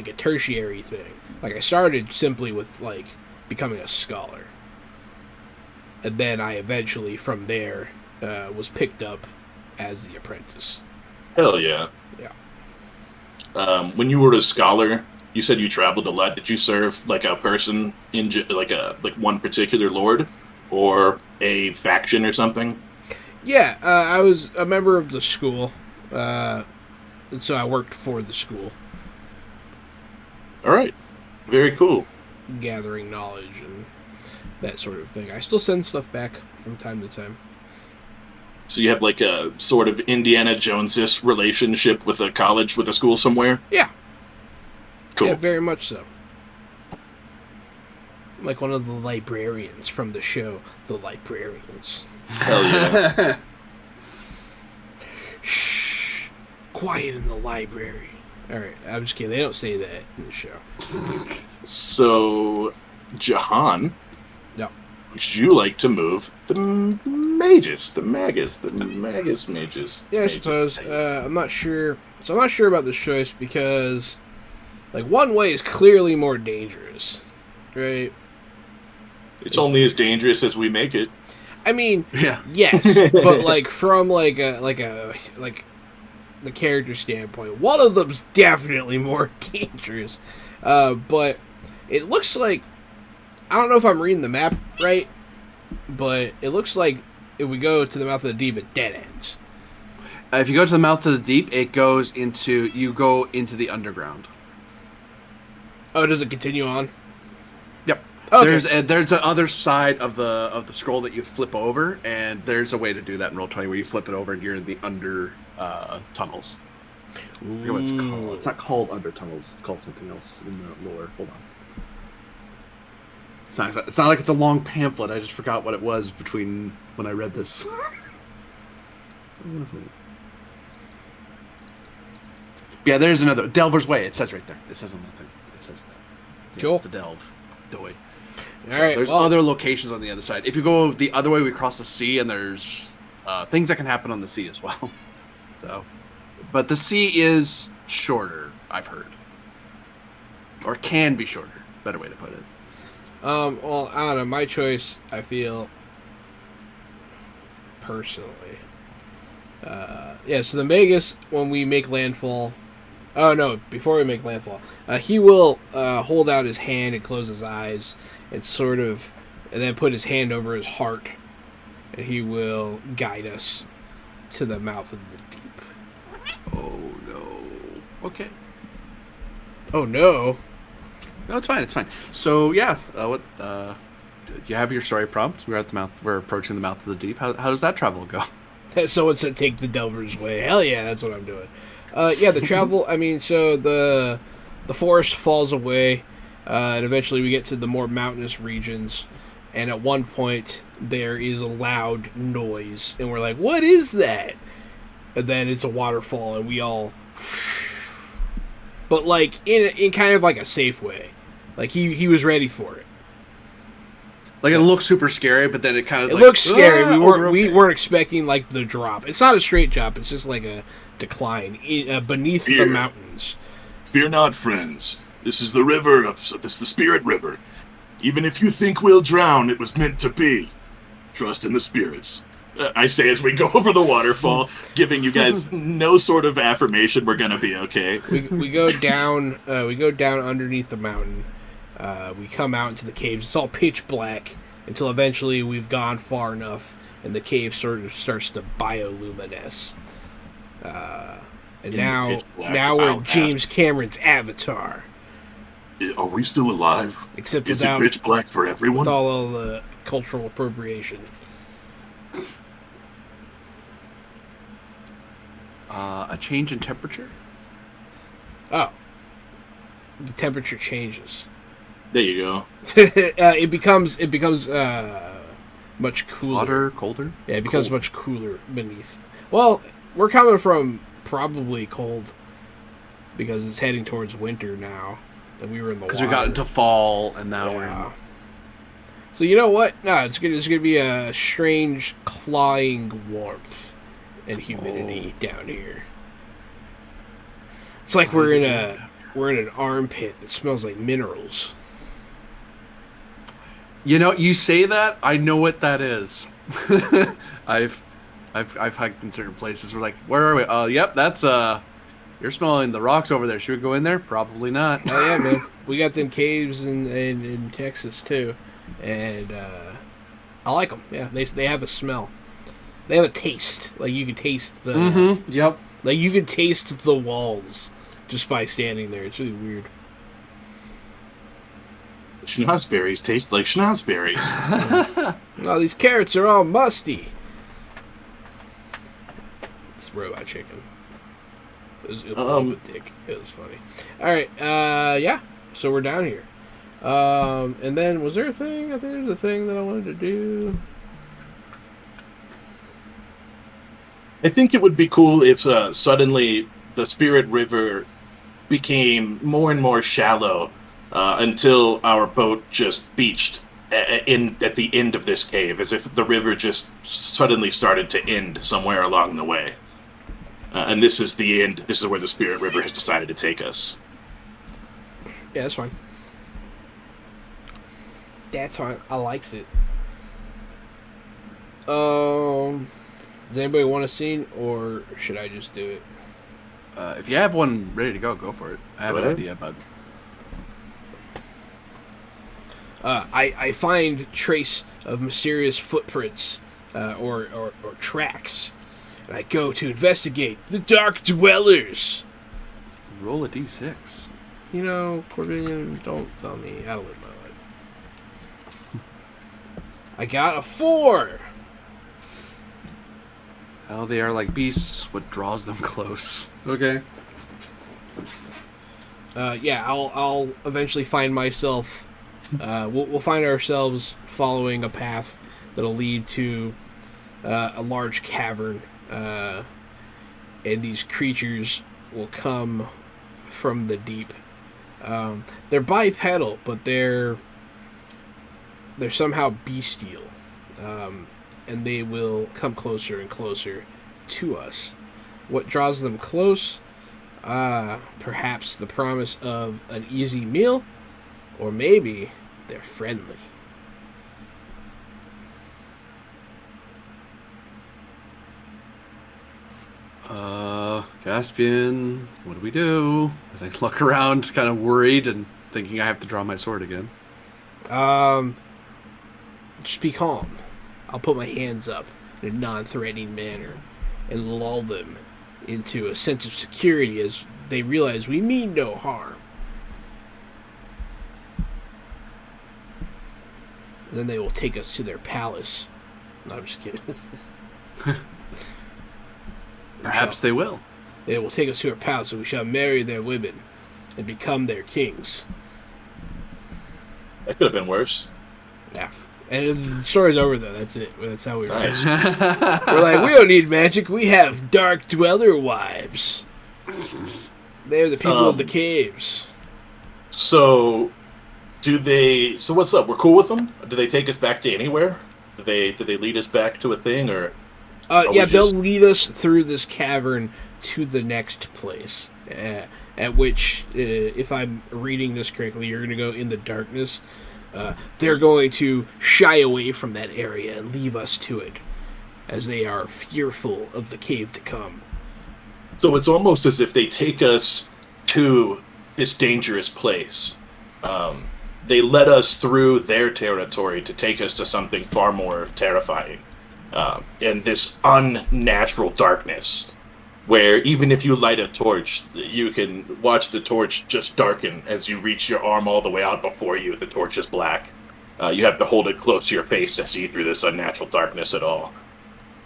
a tertiary thing. Like, I started simply with like becoming a scholar, and then I eventually from there was picked up as the apprentice. Hell yeah. Yeah. When you were a scholar, you said you traveled a lot. Did you serve like a person in like one particular lord or a faction or something? Yeah, I was a member of the school, and so I worked for the school, All right. Very cool. gathering knowledge and that sort of thing. I still send stuff back from time to time. So you have like a sort of Indiana Jones-ish relationship with a college, with a school somewhere? Yeah. Cool. Yeah, very much so. Like one of the librarians from the show, The Librarians. Hell yeah. Shh. Quiet in the library. Alright, I'm just kidding. They don't say that in the show. So, Jahan, No. would you like to move the mages? Mages. Yeah, I Mages. suppose. I'm not sure. So I'm not sure about this choice because, like, one way is clearly more dangerous, right? It's only as dangerous as we make it. I mean, Yeah. yes, but like from like the character standpoint, one of them's definitely more dangerous. But it looks like, I don't know if I'm reading the map right, but it looks like if we go to the mouth of the deep, it dead ends. If you go to the mouth of the deep, you go into the underground. Oh, does it continue on? Yep. Okay. There's a other side of the scroll that you flip over, and there's a way to do that in Roll20 where you flip it over and you're in the under tunnels. I forget what it's called. It's not called under tunnels. It's called something else in the lore. Hold on. It's not like it's a long pamphlet. I just forgot what it was between when I read this. What was it? Yeah, there's another Delver's Way. It says right there. It says on the thing. It says that. Yeah, Cool. it's the Delve. Doy. All right. There's other locations on the other side. If you go the other way, we cross the sea, and there's things that can happen on the sea as well. So, but the sea is shorter, I've heard, or can be shorter. Better way to put it. Well, I don't know. My choice, I feel, personally. Yeah, so the Magus, when we make landfall... Oh, no, before we make landfall. He will hold out his hand and close his eyes and sort of... And then put his hand over his heart. And he will guide us to the mouth of the deep. Oh no. Okay. Oh, no. No, it's fine. It's fine. So yeah, you have your story prompt. We're approaching the mouth of the deep. How does that travel go? Someone said take the Delver's Way. Hell yeah, that's what I'm doing. Yeah, the travel, I mean, so the forest falls away, and eventually we get to the more mountainous regions, and at one point there is a loud noise, and we're like, what is that? And then it's a waterfall, and we all... But, like, in kind of like a safe way. Like, he was ready for it. Like, it looks super scary, but then it kind of It like, looks scary. We okay. weren't expecting, like, the drop. It's not a straight drop. It's just like a decline beneath the mountains. Fear not, friends. This is the river this is the spirit river. Even if you think we'll drown, it was meant to be. Trust in the spirits. I say as we go over the waterfall, giving you guys no sort of affirmation we're gonna be okay. We go down. We go down underneath the mountain. We come out into the caves. It's all pitch black until eventually we've gone far enough, and the cave sort of starts to bioluminesce. And now we're James Cameron's Avatar. Are we still alive? Except is without it pitch black for everyone? with all of the cultural appropriation. A change in temperature? Oh, the temperature changes. There you go. It becomes much cooler. Hotter, colder? Yeah, it becomes much cooler beneath. Well, we're coming from probably cold because it's heading towards winter now, and we were in the water. Because we got into fall, and now we're in... So you know what? No, it's gonna be a strange clawing warmth and humidity down here. It's like we're in an armpit that smells like minerals. You know, you say that, I know what that is. I've hiked in certain places. We're like, where are we? Oh, yep, that's you're smelling the rocks over there. Should we go in there? Probably not. Oh yeah, man. We got them caves in Texas too, and I like them. Yeah, they have a smell. They have a taste. Like you can taste the. Mm-hmm. Yep. Like you can taste the walls just by standing there. It's really weird. Schnozberries taste like schnozberries. Oh, these carrots are all musty. It's robot chicken. It was dick. It was funny. All right. Yeah. So we're down here. And then was there a thing? I think there's a thing that I wanted to do. I think it would be cool if suddenly the Spirit River became more and more shallow until our boat just beached at the end of this cave, as if the river just suddenly started to end somewhere along the way. And this is the end. This is where the Spirit River has decided to take us. Yeah, that's fine. That's fine. I likes it. Does anybody want a scene, or should I just do it? If you have one ready to go for it. I have an idea, but I find trace of mysterious footprints or tracks, and I go to investigate the Dark Dwellers. roll a d6. You know, Corbinian, don't tell me how to live my life. I got a 4. How they are like beasts, what draws them close. Okay. Yeah, I'll eventually find myself. We'll find ourselves following a path that'll lead to a large cavern, and these creatures will come from the deep. They're bipedal, but they're somehow bestial, and they will come closer and closer to us. What draws them close? Perhaps the promise of an easy meal, or maybe they're friendly. Caspian, what do we do? As I look around, kind of worried and thinking I have to draw my sword again. Just be calm. I'll put my hands up in a non-threatening manner and lull them into a sense of security as they realize we mean no harm. And then they will take us to their palace. No, I'm just kidding. Perhaps they will. They will take us to their palace, and we shall marry their women and become their kings. That could have been worse. Yeah. And the story's over, though. That's it. That's how we were. Nice. We're like, we don't need magic. We have Dark Dweller wives. They're the people of the caves. So, so what's up? We're cool with them? Do they take us back to anywhere? Did they lead us back to a thing, or? Yeah, they'll lead us through this cavern to the next place. At which, if I'm reading this correctly, you're going to go in the darkness. They're going to shy away from that area and leave us to it, as they are fearful of the cave to come. So it's almost as if they take us to this dangerous place. They led us through their territory to take us to something far more terrifying. In this unnatural darkness, where even if you light a torch, you can watch the torch just darken as you reach your arm all the way out before you. The torch is black. You have to hold it close to your face to see through this unnatural darkness at all.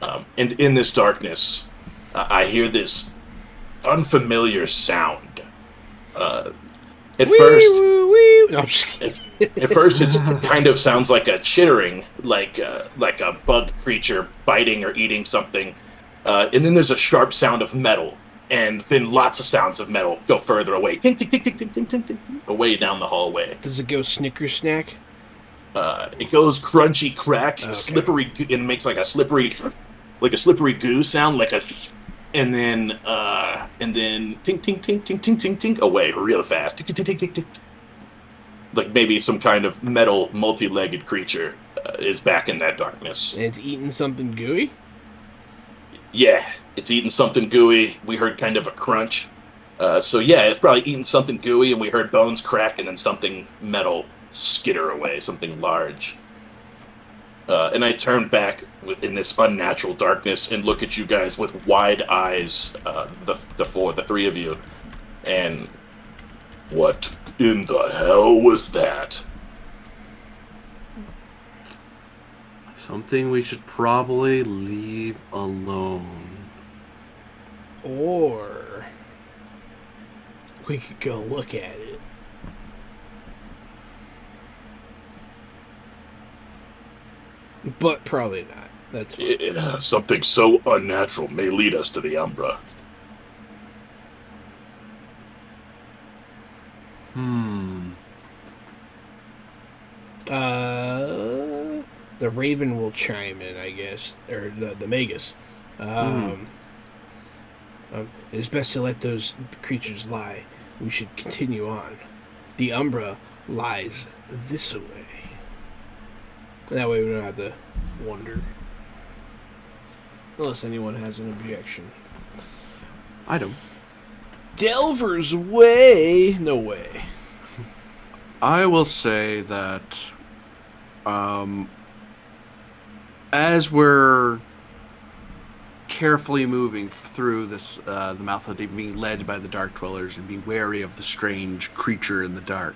And in this darkness, I hear this unfamiliar sound. At first, No, I'm just kidding. At first, it kind of sounds like a chittering, like a bug creature biting or eating something. And then there's a sharp sound of metal, and then lots of sounds of metal go further away, tink, tink, tink, tink, tink, tink, tink, tink, away down the hallway. Does it go Snicker Snack? It goes crunchy crack, Okay. slippery, and it makes like a slippery goo sound, and then tink, tink, tink, tink, tink, tink, tink, away real fast. Tink, tink, tink, tink, tink. Like maybe some kind of metal multi-legged creature is back in that darkness. And it's eating something gooey? Yeah, it's eating something gooey. We heard kind of a crunch. So yeah, it's probably eating something gooey, and we heard bones crack, and then something metal skitter away, something large. And I turn back in this unnatural darkness and look at you guys with wide eyes, the three of you. And what in the hell was that? Something we should probably leave alone. Or we could go look at it. But probably not. That's fine. Something so unnatural may lead us to the Umbra. The Raven will chime in, I guess, or the Magus. It is best to let those creatures lie. We should continue on. The Umbra lies this way. That way we don't have to wonder. Unless anyone has an objection. I don't. Delver's Way? No way. I will say that as we're carefully moving through this, the mouth of the deep, being led by the Dark Dwellers and being wary of the strange creature in the dark,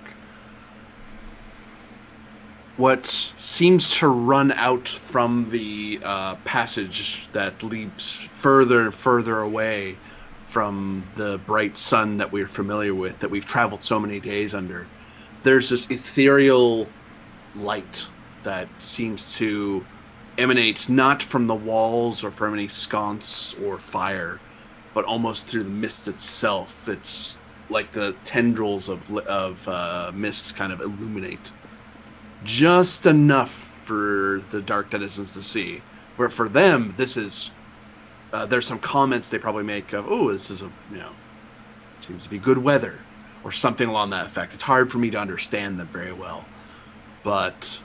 what seems to run out from the passage that leads further and further away from the bright sun that we're familiar with, that we've traveled so many days under, there's this ethereal light that seems to emanate not from the walls or from any sconce or fire, but almost through the mist itself. It's like the tendrils of mist kind of illuminate just enough for the dark denizens to see. Where for them, this is there's some comments they probably make of, "Oh, this is seems to be good weather," or something along that effect. It's hard for me to understand them very well, but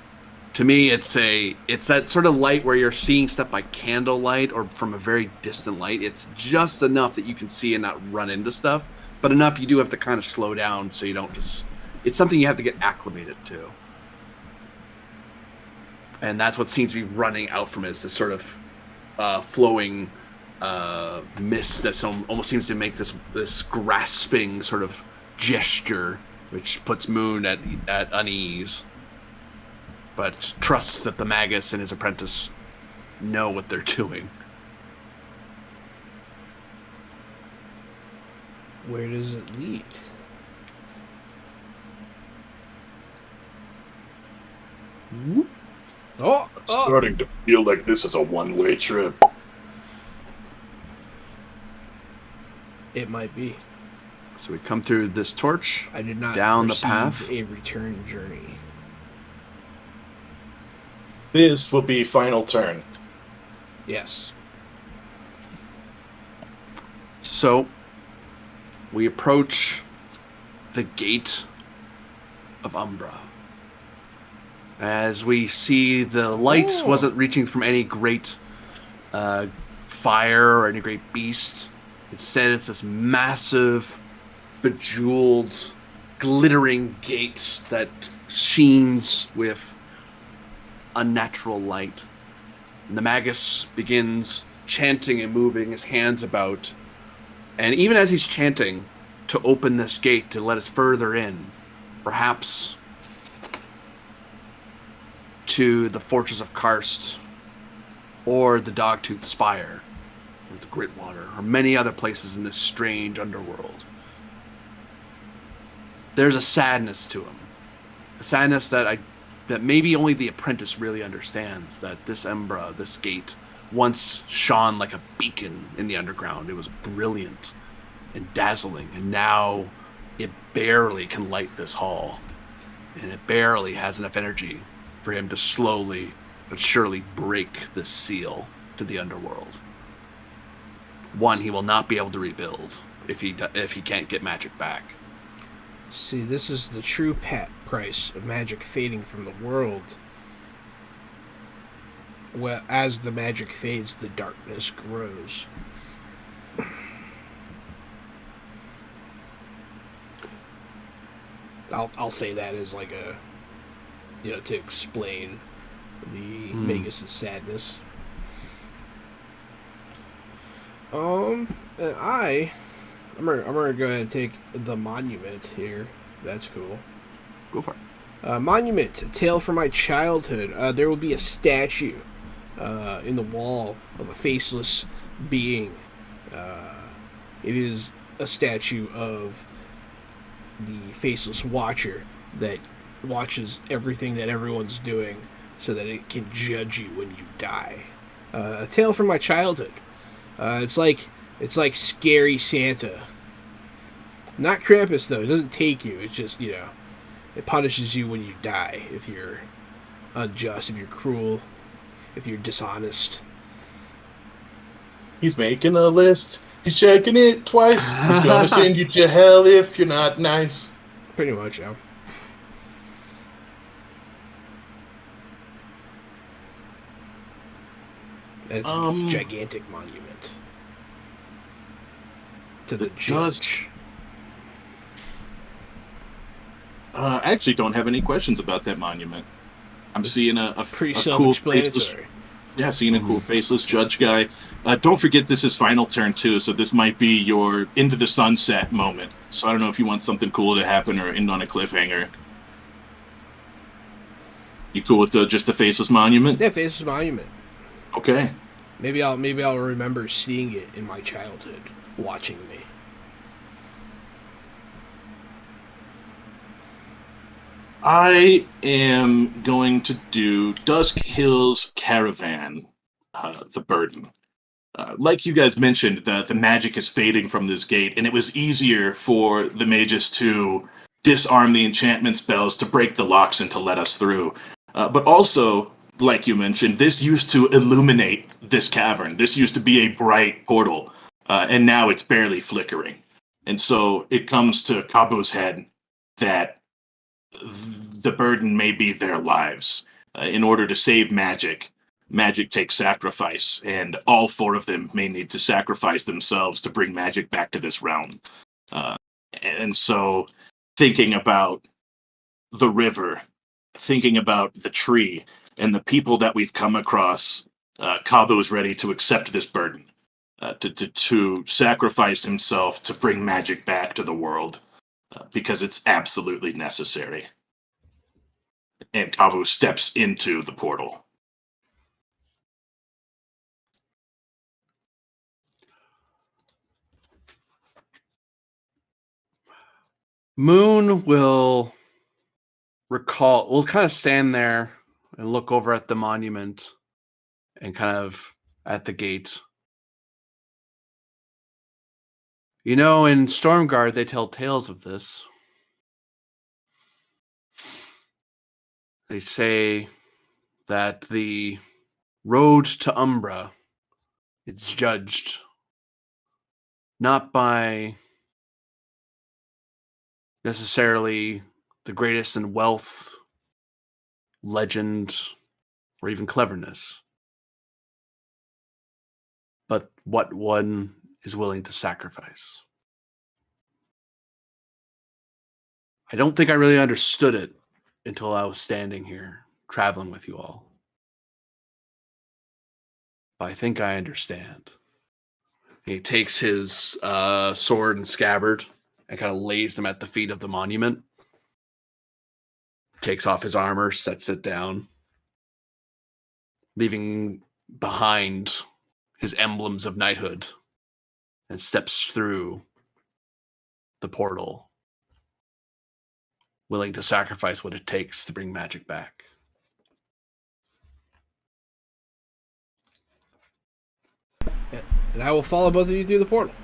to me, it's that sort of light where you're seeing stuff by candlelight or from a very distant light. It's just enough that you can see and not run into stuff, but enough you do have to kind of slow down so you don't just. It's something you have to get acclimated to, and that's what seems to be running out from it. Is this sort of flowing mist that almost seems to make this grasping sort of gesture, which puts Moon at unease, but trusts that the Magus and his apprentice know what they're doing. Where does it lead? Oh! Starting to feel like this is a one-way trip. It might be. So we come through this torch. I did not down the receive path. A return journey. This will be final turn. Yes. So we approach the gate of Umbra. As we see the light wasn't reaching from any great fire or any great beast. Instead, it's this massive, bejeweled, glittering gate that sheens with unnatural light. And the Magus begins chanting and moving his hands about. And even as he's chanting to open this gate to let us further in, perhaps to the Fortress of Karst, or the Dogtooth Spire, or the Gritwater, or many other places in this strange underworld. There's a sadness to him. A sadness that maybe only the apprentice really understands, that this Umbra, this gate, once shone like a beacon in the underground. It was brilliant and dazzling, and now it barely can light this hall. And it barely has enough energy for him to slowly but surely break this seal to the underworld. One he will not be able to rebuild if he can't get magic back. See, this is the true price of magic fading from the world. Well, as the magic fades, the darkness grows. I'll say that as like a, to explain the Magus' sadness. And I'm gonna go ahead and take the monument here. That's cool. Go for it. Monument, a tale from my childhood. There will be a statue in the wall of a faceless being. It is a statue of the faceless watcher that watches everything that everyone's doing so that it can judge you when you die. A tale from my childhood. It's like scary Santa. Not Krampus though. It doesn't take you. It's just, it punishes you when you die if you're unjust, if you're cruel, if you're dishonest. He's making a list. He's checking it twice. He's gonna send you to hell if you're not nice. Pretty much, yeah. And it's a gigantic monument to the judge. I actually don't have any questions about that monument. I'm seeing a Pretty cool faceless, self-explanatory. seeing a cool faceless judge guy. Don't forget this is final turn too, so this might be your into the sunset moment. So I don't know if you want something cool to happen or end on a cliffhanger. You cool with just the faceless monument? Yeah, faceless monument. Okay. Maybe I'll remember seeing it in my childhood, watching me. I am going to do Dusk Hills Caravan, the burden. Like you guys mentioned, the magic is fading from this gate, and it was easier for the mages to disarm the enchantment spells to break the locks and to let us through. But also, like you mentioned, this used to illuminate this cavern. This used to be a bright portal, and now it's barely flickering. And so it comes to Kabu's head that the burden may be their lives. In order to save magic takes sacrifice, and all four of them may need to sacrifice themselves to bring magic back to this realm. And so, thinking about the river, thinking about the tree, and the people that we've come across, Kabu is ready to accept this burden, to sacrifice himself to bring magic back to the world. Because it's absolutely necessary. And Kabu steps into the portal. Moon will kind of stand there and look over at the monument and kind of at the gate. In Stormguard, they tell tales of this. They say that the road to Umbra is judged not by necessarily the greatest in wealth, legend, or even cleverness, but what one is willing to sacrifice. I don't think I really understood it until I was standing here, traveling with you all. But I think I understand. He takes his sword and scabbard and kind of lays them at the feet of the monument. Takes off his armor, sets it down, leaving behind his emblems of knighthood, and steps through the portal, willing to sacrifice what it takes to bring magic back. And I will follow both of you through the portal.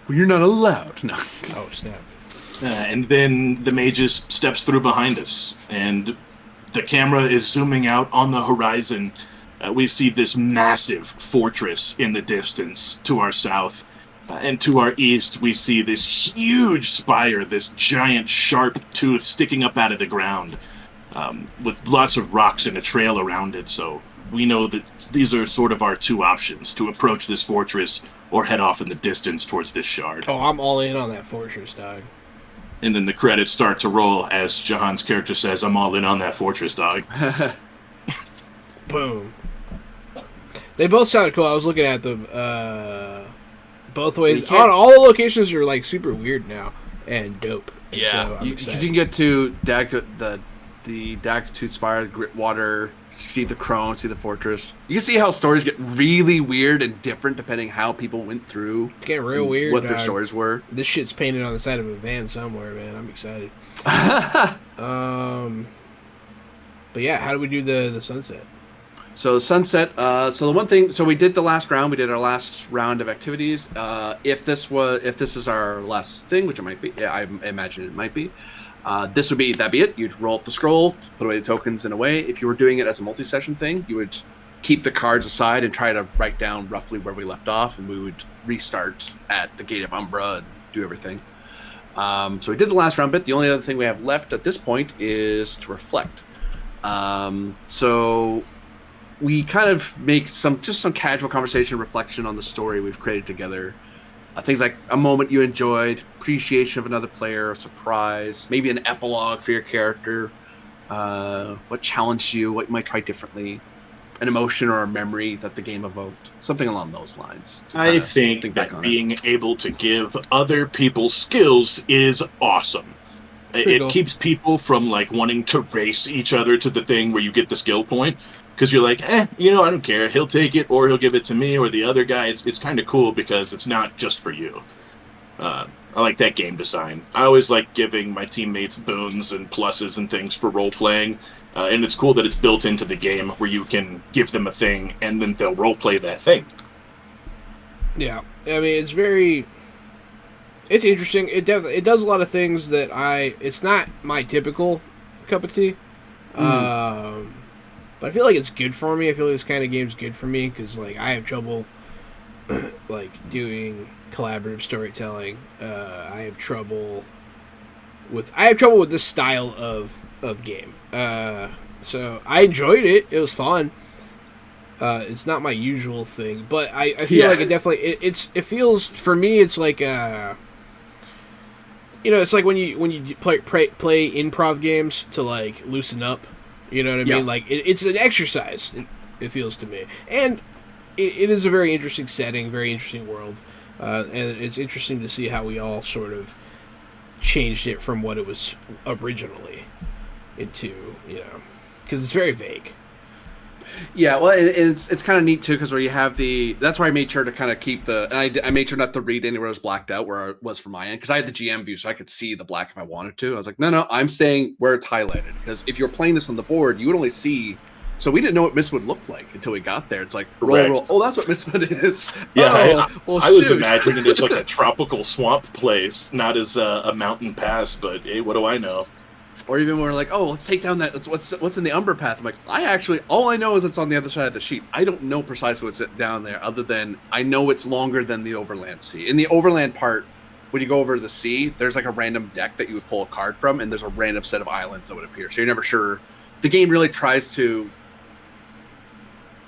Well, you're not allowed. No. Oh, snap. And then the mages steps through behind us, and the camera is zooming out on the horizon. We see this massive fortress in the distance to our south. And to our east, we see this huge spire, this giant sharp tooth sticking up out of the ground, with lots of rocks and a trail around it. So we know that these are sort of our two options, to approach this fortress or head off in the distance towards this shard. Oh, I'm all in on that fortress, dog. And then the credits start to roll as Jahan's character says, "I'm all in on that fortress, dog." Boom. They both sound cool. I was looking at them both ways. All the locations are like super weird now and dope. And so I'm because excited. you can get to the Daggertooth Spire, Gritwater, see the Crone, see the fortress. You can see how stories get really weird and different depending how people went through. It's getting real weird. What their stories were. This shit's painted on the side of a van somewhere, man. I'm excited. But yeah, how do we do the sunset? So sunset. So the one thing. So we did the last round. We did our last round of activities. If this is our last thing, which it might be, I imagine it might be. That'd be it. You'd roll up the scroll, put away the tokens, and away. If you were doing it as a multi-session thing, you would keep the cards aside and try to write down roughly where we left off, and we would restart at the Gate of Umbra and do everything. So we did the last round bit. The only other thing we have left at this point is to reflect. So we kind of make some casual conversation, reflection on the story we've created together. Things like a moment you enjoyed, appreciation of another player, a surprise, maybe an epilogue for your character, what challenged you, what you might try differently, an emotion or a memory that the game evoked, something along those lines. I think that being able to give other people skills is awesome. It cool. keeps people from like wanting to race each other to the thing where you get the skill point. Because you're like, I don't care. He'll take it, or he'll give it to me, or the other guy. It's kind of cool because it's not just for you. I like that game design. I always like giving my teammates boons and pluses and things for role-playing. And it's cool that it's built into the game where you can give them a thing, and then they'll role-play that thing. Yeah. I mean, it's interesting. It does a lot of things that it's not my typical cup of tea. But I feel like it's good for me. I feel like this kind of game's good for me because, like, I have trouble, like, doing collaborative storytelling. I have trouble with this style of game. So I enjoyed it. It was fun. It's not my usual thing, but I feel like it definitely it feels for me. It's like it's like when you play improv games to like loosen up. You know what I mean? Like, it's an exercise, it feels to me. And it is a very interesting setting, very interesting world. And it's interesting to see how we all sort of changed it from what it was originally into, because it's very vague. Yeah, well, it's kind of neat, too, because where you have that's where I made sure to kind of keep and I made sure not to read anywhere it was blacked out where it was from my end, because I had the GM view, so I could see the black if I wanted to. I was like, no, I'm staying where it's highlighted, because if you're playing this on the board, you would only see... So we didn't know what Mistwood looked like until we got there. It's like, roll. Oh, that's what Mistwood is. Yeah, I was imagining it as like a tropical swamp place, not as a mountain pass, but hey, what do I know? Or even when we're like, oh, let's take down that. What's in the Umber Path? I'm like, all I know is it's on the other side of the sheet. I don't know precisely what's down there, other than I know it's longer than the Overland Sea. In the Overland part, when you go over to the sea, there's like a random deck that you would pull a card from, and there's a random set of islands that would appear. So you're never sure. The game really tries to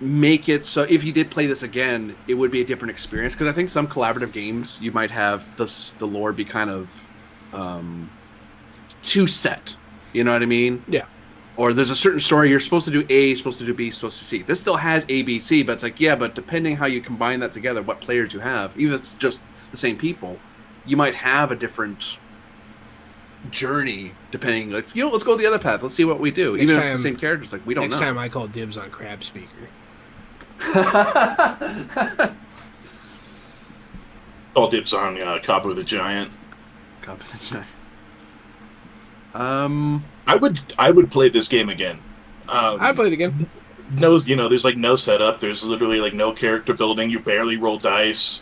make it so if you did play this again, it would be a different experience. Because I think some collaborative games, you might have the lore be kind of too set. You know what I mean? Yeah. Or there's a certain story you're supposed to do A, supposed to do B, supposed to C. This still has A, B, C, but it's like, yeah, but depending how you combine that together, what players you have, even if it's just the same people, you might have a different journey depending. Let's go the other path. Let's see what we do. Even if it's the same characters, like we don't know. Next time I call dibs on Crab Speaker. All dibs on Cabo the Giant. Cabo the Giant. I would play this game again. I'd play it again. No, there's like no setup. There's literally like no character building. You barely roll dice.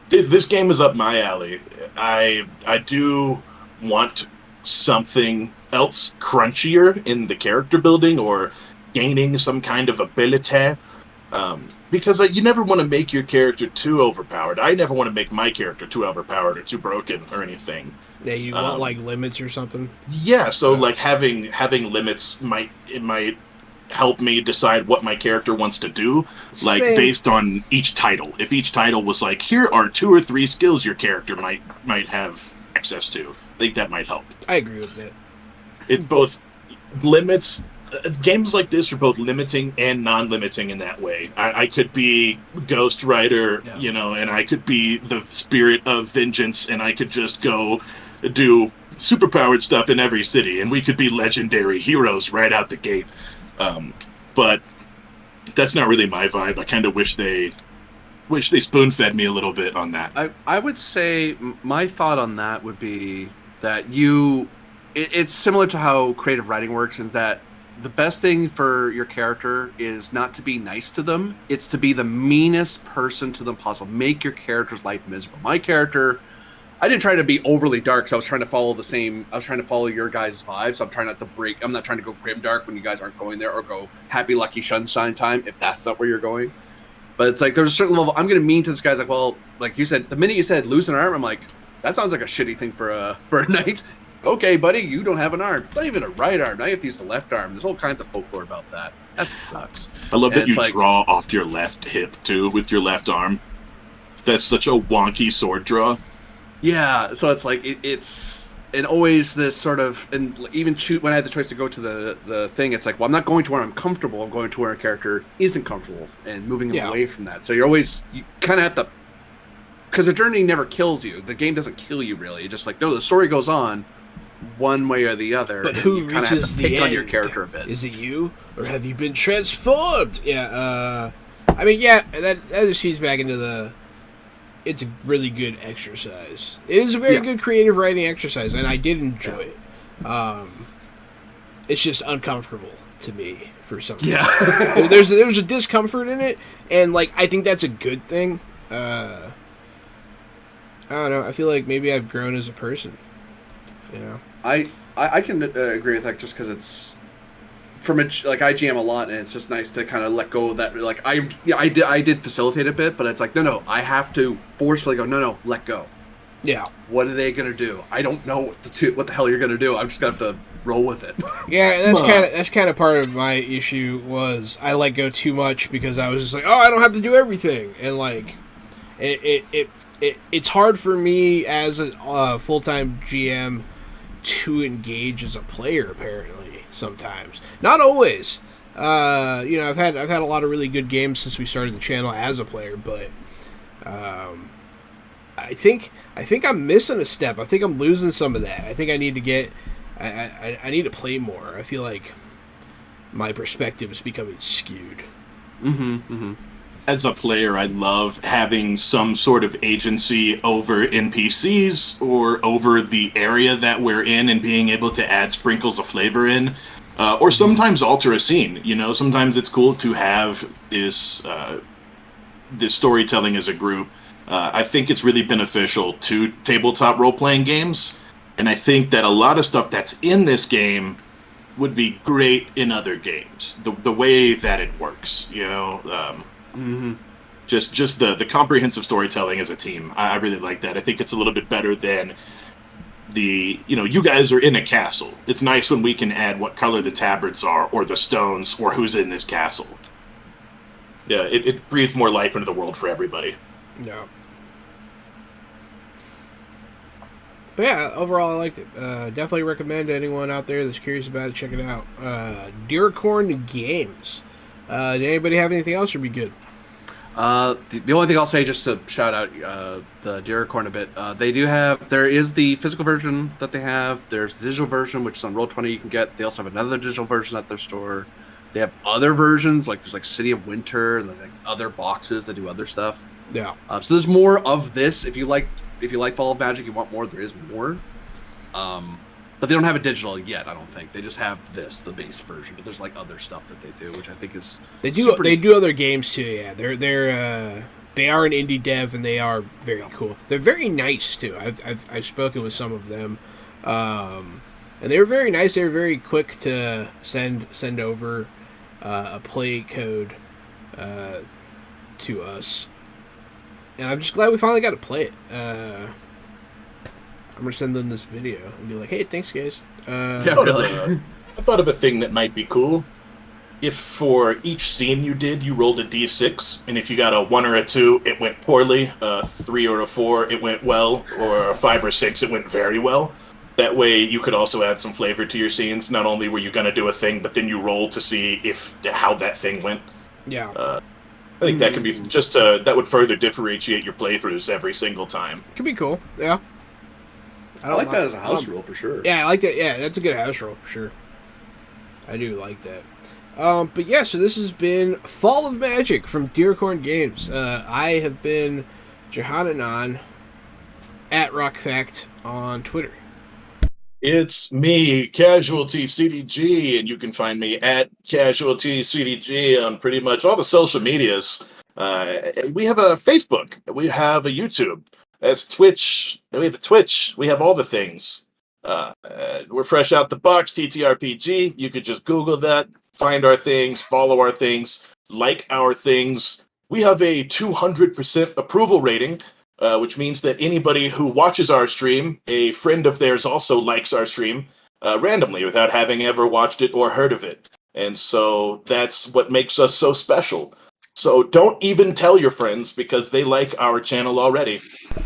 This game is up my alley. I do want something else crunchier in the character building or gaining some kind of ability. Because you never want to make your character too overpowered. I never want to make my character too overpowered or too broken or anything. Yeah, you want like limits or something? Yeah, so like having limits might help me decide what my character wants to do, like based on each title. If each title was like, here are 2 or 3 skills your character might have access to. I think that might help. I agree with that. It both limits games like this are both limiting and non-limiting in that way. I could be Ghost Rider, and I could be the spirit of vengeance, and I could just go do superpowered stuff in every city, and we could be legendary heroes right out the gate. But that's not really my vibe. I kind of wish they spoon-fed me a little bit on that. I would say my thought on that would be that it's similar to how creative writing works, is that the best thing for your character is not to be nice to them. It's to be the meanest person to them possible. Make your character's life miserable. My character, I didn't try to be overly dark, so I was trying to follow your guys' vibes. I'm not trying to go grimdark when you guys aren't going there, or go happy lucky sunshine time if that's not where you're going. But it's like there's a certain level. I'm gonna mean to this guy's like, well, like you said, the minute you said lose an arm, I'm like, that sounds like a shitty thing for a knight. Okay, buddy, you don't have an arm. It's not even a right arm. Now you have to use the left arm. There's all kinds of folklore about that. That sucks. I love that you draw off your left hip, too, with your left arm. That's such a wonky sword draw. Yeah, so it's like, it's... And always this sort of... And even when I had the choice to go to the thing, it's like, well, I'm not going to where I'm comfortable. I'm going to where a character isn't comfortable, and moving them away from that. So you kind of have to... Because the journey never kills you. The game doesn't kill you, really. It's just like, no, the story goes on one way or the other. But who you kind of reaches have to the pick end? on your character a bit. Is it you, or have you been transformed? Yeah, that just feeds back into the... It's a really good exercise. It is a very good creative writing exercise, and I did enjoy it. It's just uncomfortable to me for some reason. Yeah. There's a discomfort in it, and like I think that's a good thing. I don't know. I feel like maybe I've grown as a person. You know, I can agree with that, just because it's from I GM a lot, and it's just nice to kind of let go of that. Like I did facilitate a bit, but it's like no, I have to forcefully go. No, let go. Yeah. What are they gonna do? I don't know what the hell you're gonna do. I'm just gonna have to roll with it. Yeah, that's kind of part of my issue. Was I let go too much because I was just like, oh, I don't have to do everything, and like it's hard for me as a full-time GM to engage as a player, apparently, sometimes. Not always. I've had a lot of really good games since we started the channel as a player, but I think I'm missing a step. I think I'm losing some of that. I think I need to get I need to play more. I feel like my perspective is becoming skewed. As a player, I love having some sort of agency over NPCs or over the area that we're in, and being able to add sprinkles of flavor in, or sometimes alter a scene. Sometimes it's cool to have this storytelling as a group. I think it's really beneficial to tabletop role-playing games, and I think that a lot of stuff that's in this game would be great in other games. The way that it works, Just the comprehensive storytelling as a team. I really like that. I think it's a little bit better than you guys are in a castle. It's nice when we can add what color the tabards are, or the stones, or who's in this castle. Yeah, it breathes more life into the world for everybody. Yeah. But yeah, overall I liked it. Definitely recommend to anyone out there that's curious about it, check it out. Deercorn Games. Did anybody have anything else, or be good? The only thing I'll say, just to shout out the Deercorn a bit, there is the physical version that they have. There's the digital version, which is on Roll20 you can get. They also have another digital version at their store. They have other versions, like there's like City of Winter, and there's like other boxes that do other stuff. Yeah. So there's more of this. If you like Fall of Magic, you want more, there is more. But they don't have a digital yet, I don't think. They just have the base version. But there's like other stuff that they do, which I think is they do other games too. Yeah, they are an indie dev, and they are very cool. They're very nice too. I've spoken with some of them, and they were very nice. They were very quick to send over a play code to us, and I'm just glad we finally got to play it. I'm going to send them this video and be like, hey, thanks, guys. I thought of a thing that might be cool. if for each scene you did, you rolled a d6, and if you got a 1 or a 2, it went poorly, a 3 or a 4, it went well, or a 5 or 6, it went very well. That way you could also add some flavor to your scenes. Not only were you going to do a thing, but then you roll to see how that thing went. Yeah. I think that can be just that would further differentiate your playthroughs every single time. Could be cool. Yeah. I like that as a house rule for sure. Yeah, I like that. Yeah, that's a good house rule for sure. I do like that. But yeah, so this has been Fall of Magic from Deercorn Games. I have been Jehananon at RockFact on Twitter. It's me, Casualty CDG, and you can find me at Casualty CDG on pretty much all the social medias. We have a Facebook. We have a YouTube. That's Twitch. We have a Twitch. We have all the things. We're fresh out the box, TTRPG. You could just Google that, find our things, follow our things, like our things. We have a 200% approval rating, which means that anybody who watches our stream, a friend of theirs also likes our stream randomly without having ever watched it or heard of it. And so that's what makes us so special. So don't even tell your friends because they like our channel already.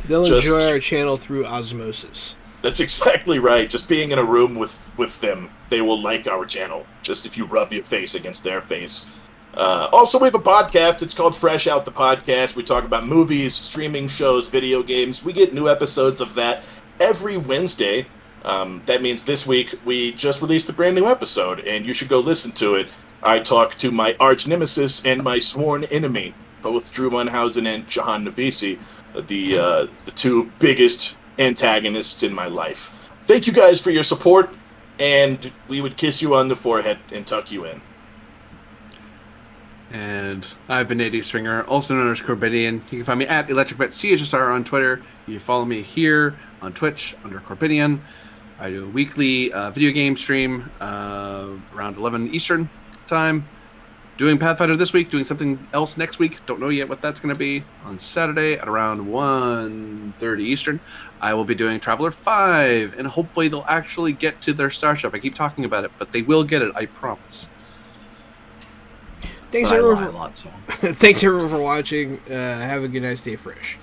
They'll enjoy our channel through osmosis. That's exactly right. Just being in a room with them, they will like our channel. Just if you rub your face against their face. Also, we have a podcast. It's called Fresh Out the Podcast. We talk about movies, streaming shows, video games. We get new episodes of that every Wednesday. That means this week we just released a brand new episode, and you should go listen to it. I talk to my arch nemesis and my sworn enemy, both Drew Munhausen and Jahan Navisi, the two biggest antagonists in my life. Thank you guys for your support, and we would kiss you on the forehead and tuck you in. And I've been AD Stringer, also known as Corbinian. You can find me at ElectricBetCHSR on Twitter. You can follow me here on Twitch under Corbinian. I do a weekly video game stream around 11 Eastern time. Doing Pathfinder this week, doing something else next week. Don't know yet what that's going to be. On Saturday at around 1:30 Eastern, I will be doing Traveler 5, and hopefully they'll actually get to their starship. I keep talking about it, but they will get it, I promise. Thanks everyone for watching. Have a good night. Stay fresh.